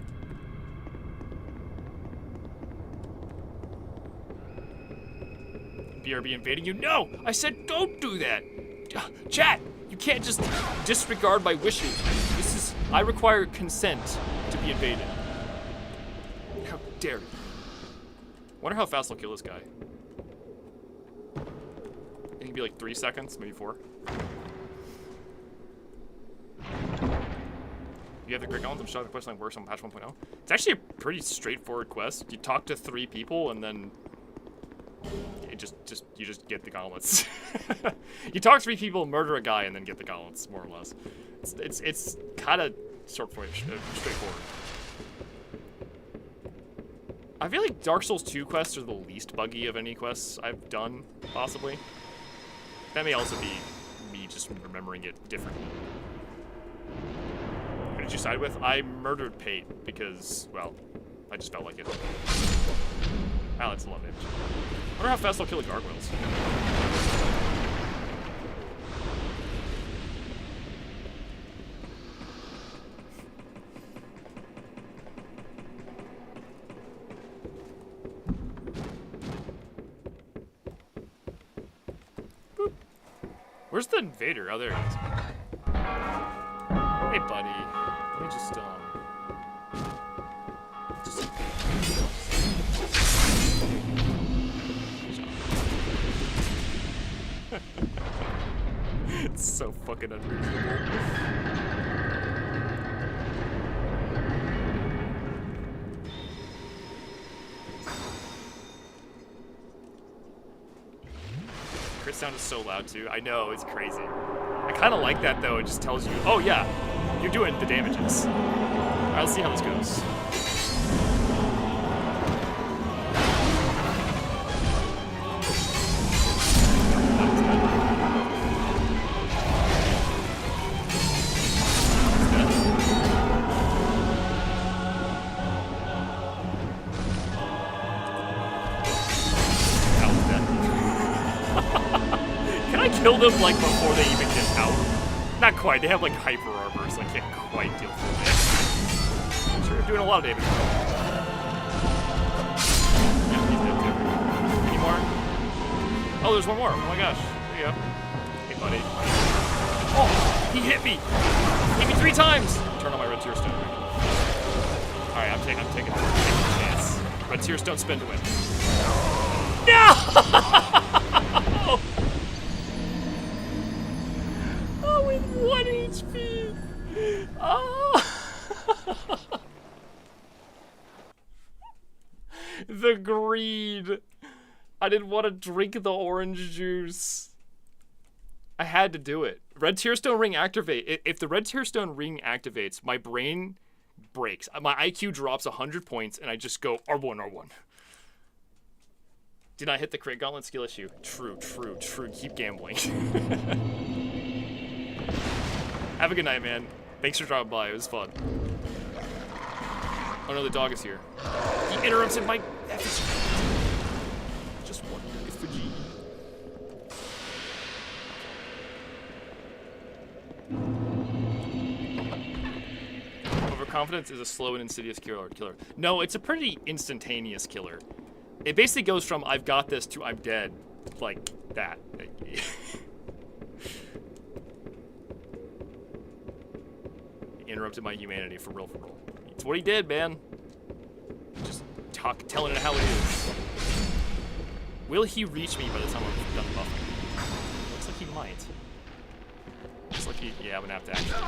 BRB invading you? No! I said don't do that! Chat! You can't just disregard my wishes. I require consent to be invaded. How dare you? Wonder how fast I'll kill this guy. I think it'd be like 3 seconds, maybe 4. You have the Great Golems. I'm sure the quest line works on patch 1.0. It's actually a pretty straightforward quest. You talk to 3 people and then it you just get the gauntlets. You talk to 3 people, murder a guy, and then get the gauntlets, more or less. It's kind of straightforward. I feel like Dark Souls 2 quests are the least buggy of any quests I've done, possibly. That may also be me just remembering it differently. Who did you side with? I murdered Pate because, well, I just felt like it. Wow, that's a lot of damage. I wonder how fast I'll kill the gargoyles. Boop. Where's the invader? Oh, there he is. Hey, buddy. Let me just It's so fucking unreasonable. Crit sound is so loud too. I know, it's crazy. I kind of like that though. It just tells you, oh yeah, you're doing the damages. Alright, let's see how this goes. Kill them like before they even get out. Not quite. They have like hyper armor, so I can't quite deal full damage. Sure, doing a lot of damage. Yeah, he's dead too. Any more? Oh, there's one more. Oh my gosh. There you go. Hey, buddy. Oh, he hit me. He hit me 3 times. Turn on my red tear stone. All right, I'm taking a chance. Red tear stone spin to win. No! Oh, with 1 HP. Oh. The greed. I didn't want to drink the orange juice. I had to do it. Red Tearstone ring activate. If the red Tearstone ring activates, my brain breaks. My IQ drops 100 points, and I just go R1, R1. Did I hit the crit gauntlet skill issue? True, true, true. Keep gambling. Have a good night, man. Thanks for dropping by. It was fun. Oh no, the dog is here. He interrupted my effigy. Just one effigy. Overconfidence is a slow and insidious killer. No, it's a pretty instantaneous killer. It basically goes from I've got this to I'm dead, like that. He interrupted my humanity for real, for real. It's what he did, man. Just telling it how it is. Will he reach me by the time I'm done buffing? Looks like he might. Looks like yeah, I'm gonna have to actually.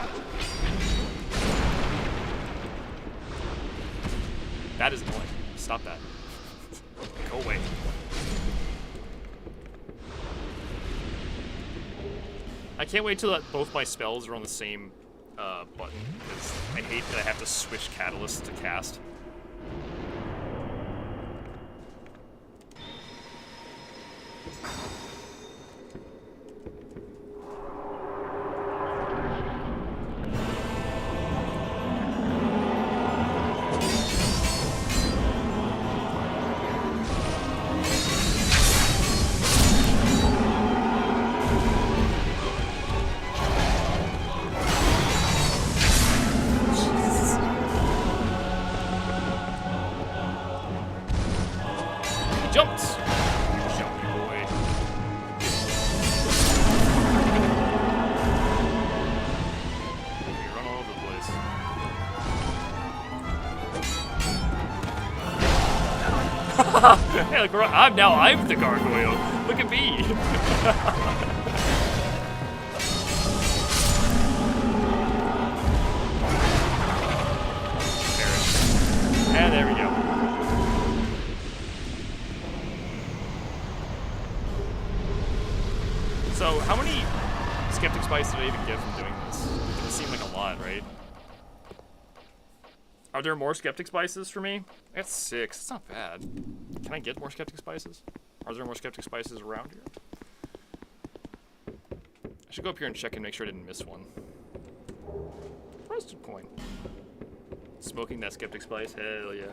That is annoying. Stop that. Go away. I can't wait till both my spells are on the same button, because I hate that I have to switch catalysts to cast. Hey, look, I'm the gargoyle. Look at me. And there we go. So, how many skeptic spice did I even get from doing this? It doesn't seem like a lot, right? Are there more skeptic spices for me? I got 6. It's not bad. Can I get more skeptic spices? Are there more skeptic spices around here? I should go up here and check and make sure I didn't miss one. Roasted coin. Smoking that skeptic spice? Hell yeah.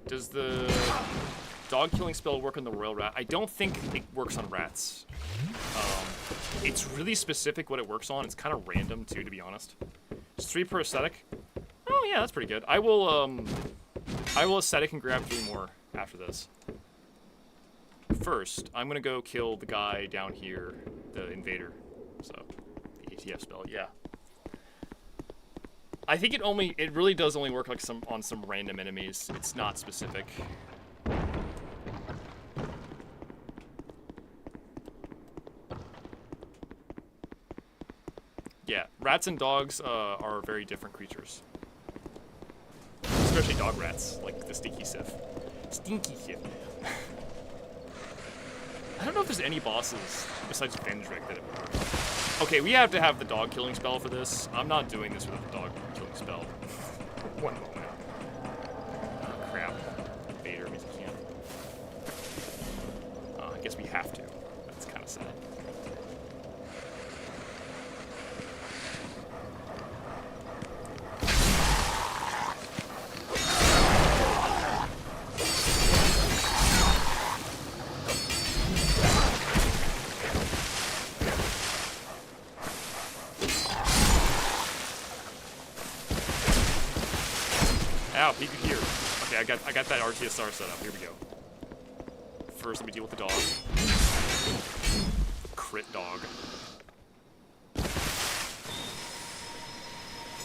Does the dog killing spell work on the royal rat? I don't think it works on rats. It's really specific what it works on. It's kind of random too, to be honest. It's 3 per aesthetic. Oh yeah, that's pretty good. I will aesthetic and grab 3 more after this. First, I'm gonna go kill the guy down here, the invader. So, the ATF spell, yeah. I think it really does only work like on some random enemies. It's not specific. Yeah, rats and dogs are very different creatures. Especially dog rats, like the Stinky Sif. Stinky Sif. I don't know if there's any bosses besides Vendrick that it would work. Okay, we have to have the dog killing spell for this. I'm not doing this without the dog killing spell. One moment. Oh, crap. Vader means I can't. I guess we have to. That's kind of sad. Ow, peek here. Okay, Okay, I got that RTSR set up. Here we go. First, let me deal with the dog. Crit dog.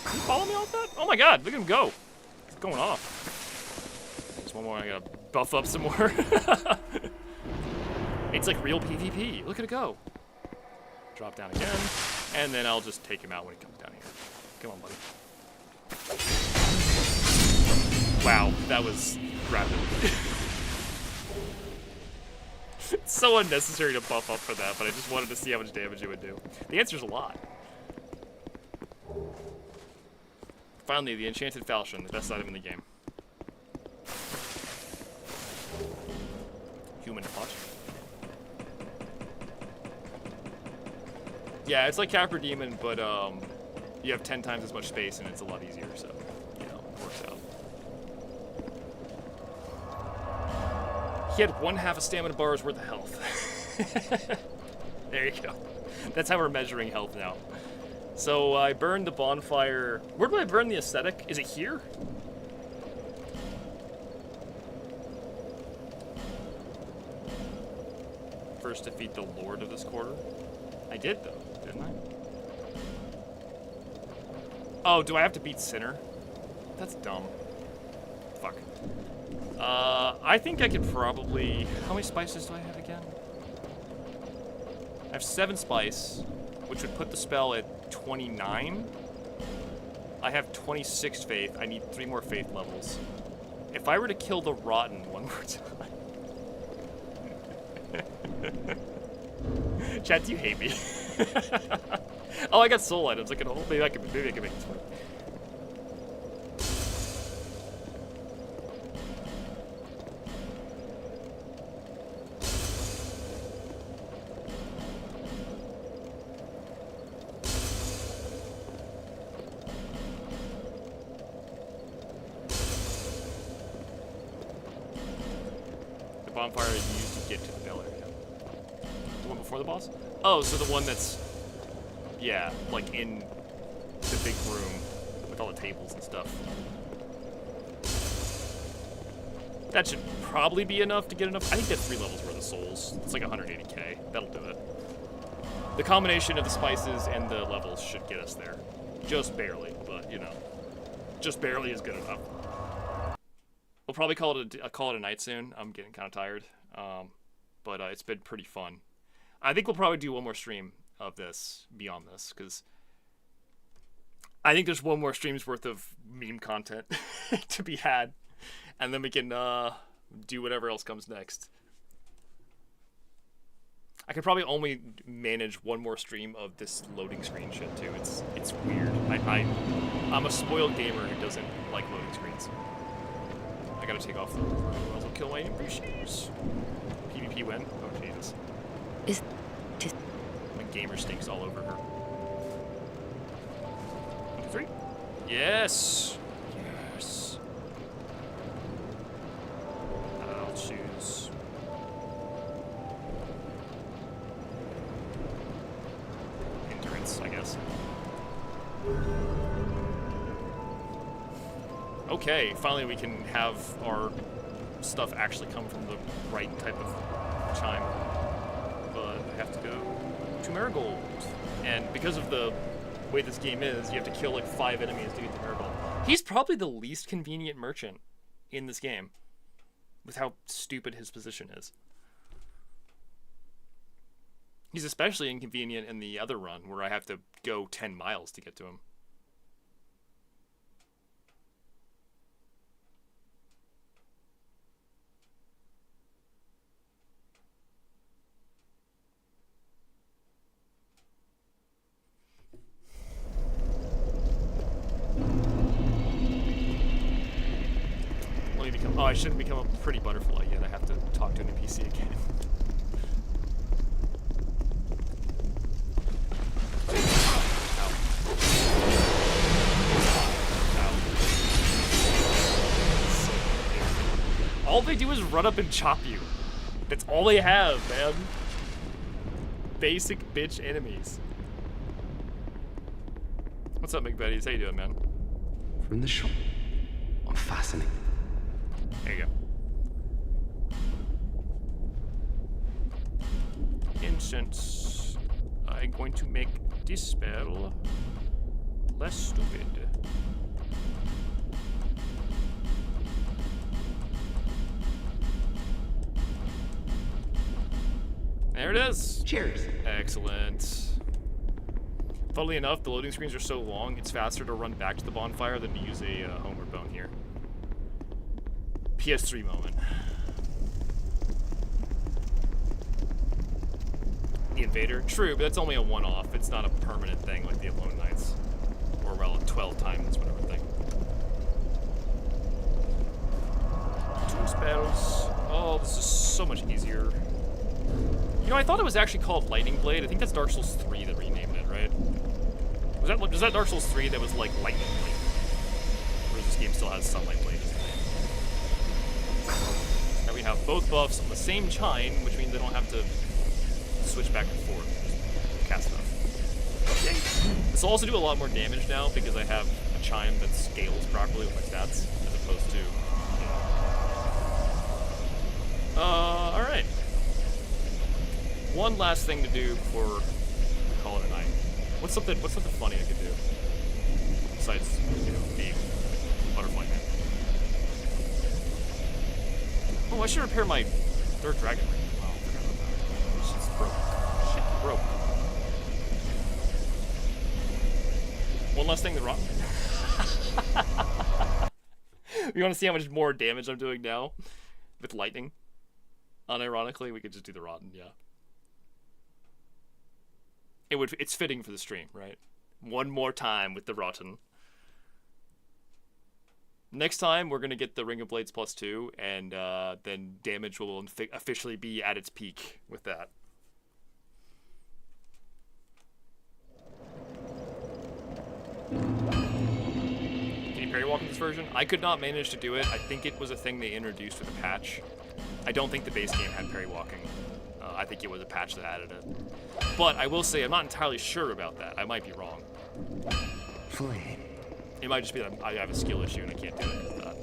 Can you follow me off that? Oh my god, look at him go. He's going off. There's one more, I gotta buff up some more. It's like real PvP. Look at it go. Drop down again, and then I'll just take him out when he comes down here. Come on, buddy. Wow, that was rapid. It's so unnecessary to buff up for that, but I just wanted to see how much damage it would do. The answer's a lot. Finally, the Enchanted Falchion, the best item in the game. Human touch. Yeah, it's like Capra Demon, but you have 10 times as much space and it's a lot easier, so, you know, it works out. He had 1/2 a stamina bar's worth of health. There you go. That's how we're measuring health now. So I burned the bonfire. Where do I burn the aesthetic? Is it here? First defeat the Lord of this quarter. I did though, didn't I? Oh, do I have to beat Sinner? That's dumb. Fuck. I think I could probably... How many spices do I have again? I have 7 spice, which would put the spell at 29. I have 26 faith. I need 3 more faith levels. If I were to kill the Rotten one more time... Chat, do you hate me? Oh, I got soul items. I can hold. Maybe I can make this work. The bonfire is used to get to the bell area. The one before the boss? Oh, so the one that's, yeah, like in the big room with all the tables and stuff. That should probably be enough to get enough. I think that's 3 levels worth of souls. It's like 180k. That'll do it. The combination of the spices and the levels should get us there. Just barely, but you know, just barely is good enough. We'll probably call it a night soon. I'm getting kind of tired, but it's been pretty fun. I think we'll probably do one more stream of this beyond this, because I think there's one more stream's worth of meme content to be had, and then we can do whatever else comes next. I could probably only manage one more stream of this loading screen shit too. It's weird. I'm a spoiled gamer who doesn't like loading screens. I gotta take off the otherwise I'll kill my NPCs. PvP win? Oh Jesus. My gamer stinks all over her. 1, 2, 3. Yes! Yes. I'll choose. Endurance, I guess. Okay, finally we can have our stuff actually come from the right type of chime. But I have to go to Marigold. And because of the way this game is, you have to kill like 5 enemies to get to Marigold. He's probably the least convenient merchant in this game, with how stupid his position is. He's especially inconvenient in the other run, where I have to go 10 miles to get to him. Oh, I shouldn't become a pretty butterfly yet. I have to talk to an NPC again. Ow. Ow. All they do is run up and chop you. That's all they have, man. Basic bitch enemies. What's up, McBetties? How you doing, man? From the shop. I'm fascinated. There you go. Incense. I'm going to make this spell less stupid. There it is. Cheers. Excellent. Funnily enough, the loading screens are so long, it's faster to run back to the bonfire than to use a homeward bone here. PS3 moment. The Invader. True, but that's only a one-off. It's not a permanent thing like the Alone Knights. Or, well, 12 times, whatever thing. 2 spells. Oh, this is so much easier. You know, I thought it was actually called Lightning Blade. I think that's Dark Souls 3 that renamed it, right? Was that Dark Souls 3 that was like Lightning Blade? Or does this game still has Sunlight Blade? Now we have both buffs on the same chime, which means they don't have to switch back and forth. Just cast stuff. Yay! This will also do a lot more damage now because I have a chime that scales properly with my stats, as opposed to... alright. One last thing to do before we call it a night. What's something funny I could do? Besides, you know, being Butterfly Man. Oh, I should repair my 3rd dragon ring. Oh, I forgot about that. Shit's broke. Shit broke. One last thing to rotten. You want to see how much more damage I'm doing now? With lightning? Unironically, we could just do the rotten, yeah. It's fitting for the stream, right? One more time with the rotten. Next time, we're going to get the Ring of Blades +2, and then damage will officially be at its peak with that. Can you parry walk in this version? I could not manage to do it. I think it was a thing they introduced with a patch. I don't think the base game had parry walking. I think it was a patch that added it. But I will say, I'm not entirely sure about that. I might be wrong. Flame. It might just be that I have a skill issue and I can't do it with that.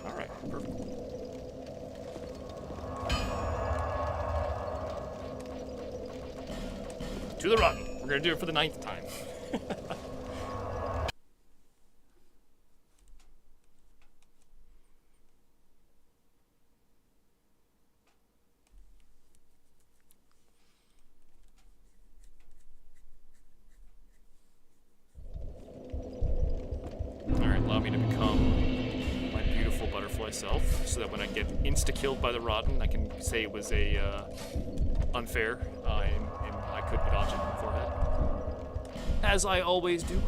Alright, perfect. To the rotten. We're gonna do it for the 9th time. Self, so that when I get insta-killed by the rotten, I can say it was a unfair, and I could dodge it beforehand, as I always do.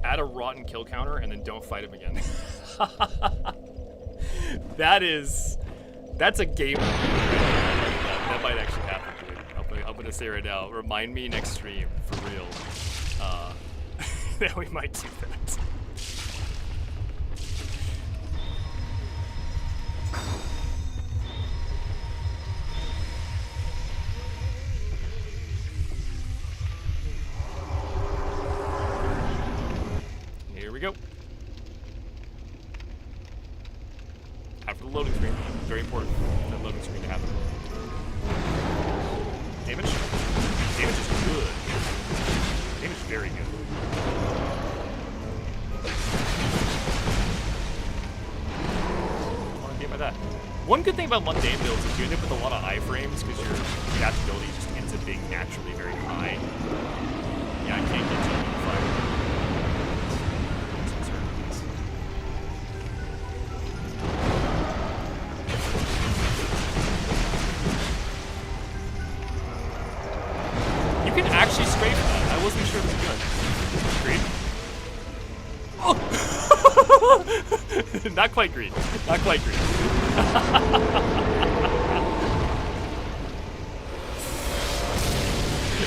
Add a rotten kill counter and then don't fight him again. That's a game. That might actually happen. I'm gonna say right now, remind me next stream, for real, that we might do that. Here we go. After the loading screen, very important, that loading screen to happen. Damage? Damage is good. Damage is very good. I want to get by that. One good thing about mundane builds is you end up with a lot of iframes because your adaptability just ends up being naturally very high. Yeah, I can't get to it in fire. Actually straight for that. I wasn't sure it was good. Green? Oh! Not quite green. Not quite green.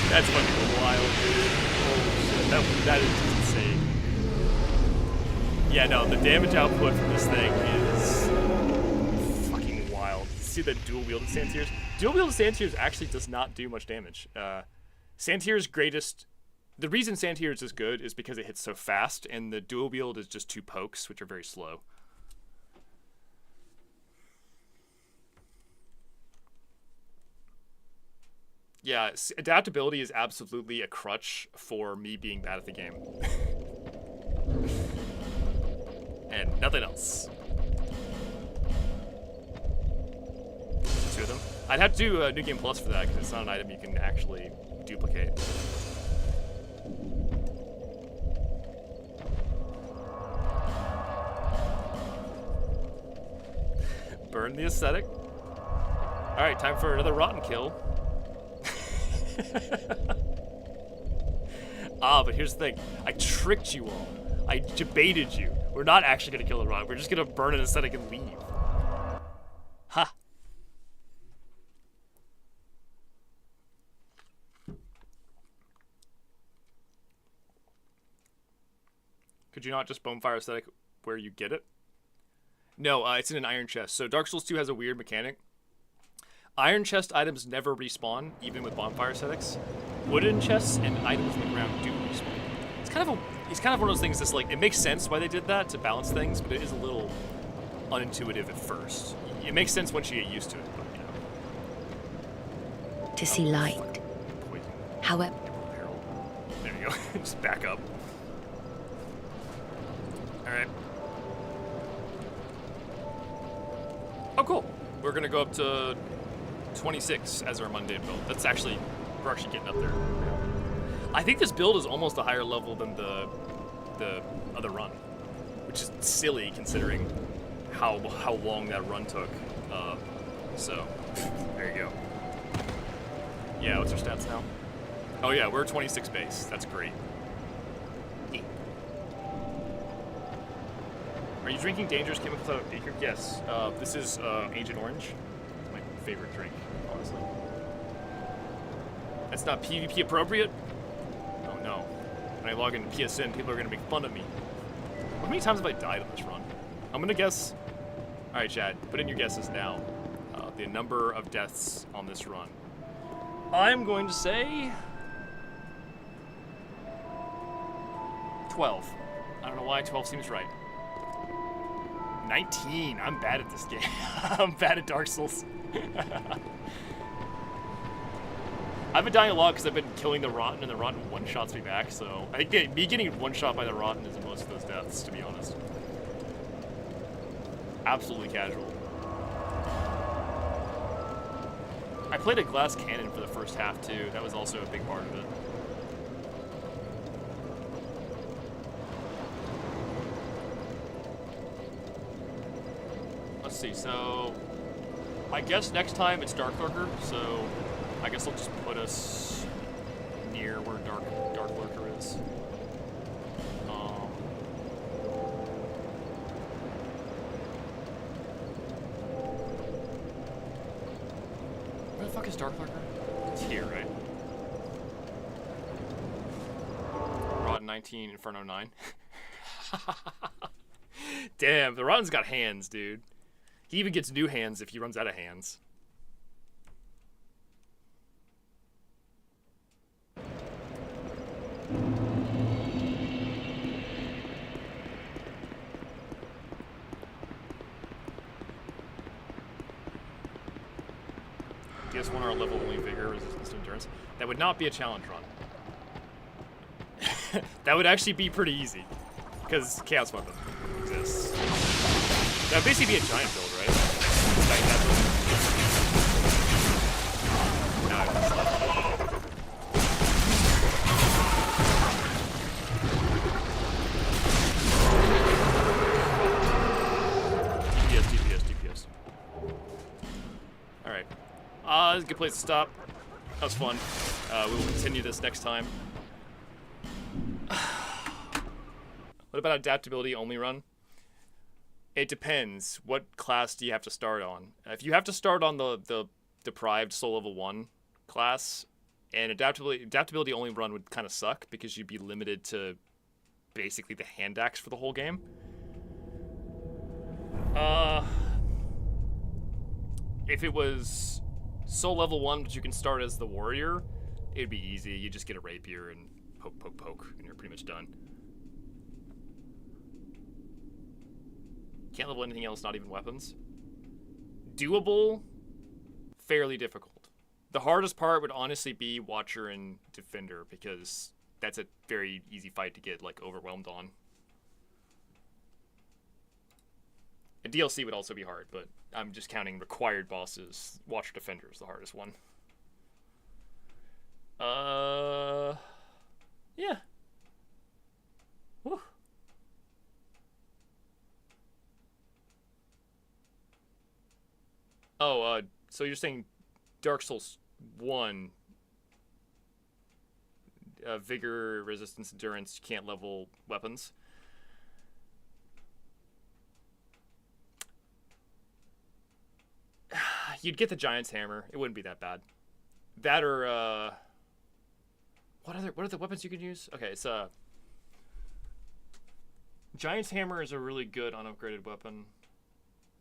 That's fucking wild, dude. Oh shit, that is insane. Yeah, no, the damage output from this thing is fucking wild. See the dual wielded stance here? Dual wield Sandtears actually does not do much damage. Sandtears' greatest... The reason Sandtears is good is because it hits so fast, and the dual wield is just 2 pokes, which are very slow. Yeah, adaptability is absolutely a crutch for me being bad at the game. And nothing else. 2 of them. I'd have to do a New Game Plus for that, because it's not an item you can actually duplicate. Burn the aesthetic. Alright, time for another rotten kill. But here's the thing. I tricked you all. I debated you. We're not actually going to kill the rotten. We're just going to burn an aesthetic and leave. Ha. Could you not just bonfire aesthetic where you get it? No, it's in an iron chest. So Dark Souls 2 has a weird mechanic. Iron chest items never respawn, even with bonfire aesthetics. Wooden chests and items in the ground do respawn. It's kind of one of those things that's like, it makes sense why they did that to balance things, but it is a little unintuitive at first. It makes sense once you get used to it, but you know. To see light. Poison. However, There you go. Just back up. Alright. Oh, cool. We're gonna go up to 26 as our mundane build. We're actually getting up there. I think this build is almost a higher level than the other run, which is silly considering how long that run took. So there you go. Yeah, what's our stats now? Oh yeah, we're 26 base. That's great. Are you drinking dangerous chemicals out of a beaker? Yes. This is Agent Orange. It's my favorite drink, honestly. That's not PvP appropriate? Oh no. When I log into PSN, people are going to make fun of me. How many times have I died on this run? I'm going to guess... Alright, Chad, put in your guesses now. The number of deaths on this run. I'm going to say... 12. I don't know why 12 seems right. 19. I'm bad at this game. I'm bad at Dark Souls. I've been dying a lot because I've been killing the Rotten, and the Rotten one-shots me back, so I think me getting one-shot by the Rotten is most of those deaths, to be honest. Absolutely casual. I played a glass cannon for the first half, too. That was also a big part of it. Let's see, so... I guess next time it's Dark Lurker, so... I guess I'll just put us near where Dark Lurker is. Where the fuck is Dark Lurker? It's here, right? Rotten 19, Inferno 9. Damn, the Rotten's got hands, dude. He even gets new hands if he runs out of hands. DS1 are level only vigor, resistance to endurance. That would not be a challenge run. That would actually be pretty easy. Because Chaos Weapon exists. That would basically be a giant build, right? Like that build. No, DPS. Alright. This is a good place to stop. That was fun. We will continue this next time. What about adaptability only run? It depends. What class do you have to start on? If you have to start on the deprived soul level 1 class, and adaptability only run would kind of suck because you'd be limited to basically the hand axe for the whole game. If it was Soul level 1, but you can start as the warrior. It'd be easy. You just get a rapier and poke, poke, poke, and you're pretty much done. Can't level anything else, not even weapons. Doable, fairly difficult. The hardest part would honestly be Watcher and Defender, because that's a very easy fight to get like overwhelmed on. A DLC would also be hard, but I'm just counting required bosses. Watcher Defender is the hardest one. Yeah. Whew. Oh, so you're saying Dark Souls 1, vigor, resistance, endurance, you can't level weapons? You'd get the Giant's Hammer. It wouldn't be that bad. That or, what are the weapons you could use? Okay, it's, Giant's Hammer is a really good unupgraded weapon.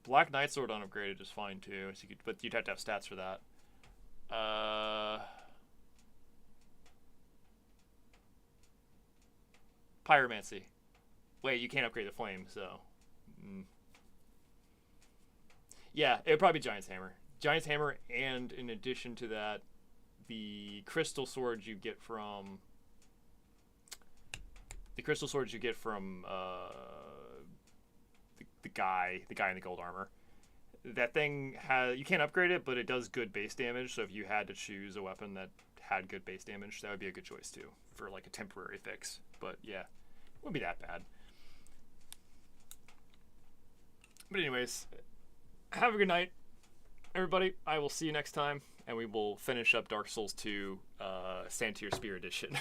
Black Knight Sword unupgraded is fine too, so but you'd have to have stats for that. Pyromancy. Wait, you can't upgrade the flame, so... Yeah, it would probably be Giant's Hammer. Giant's Hammer, and in addition to that, the crystal swords you get from... The guy in the gold armor. That thing has, you can't upgrade it, but it does good base damage. So if you had to choose a weapon that had good base damage, that would be a good choice too for like a temporary fix. But yeah, it wouldn't be that bad. But anyways, have a good night, everybody. I will see you next time, and we will finish up Dark Souls 2 Santir Spear Edition.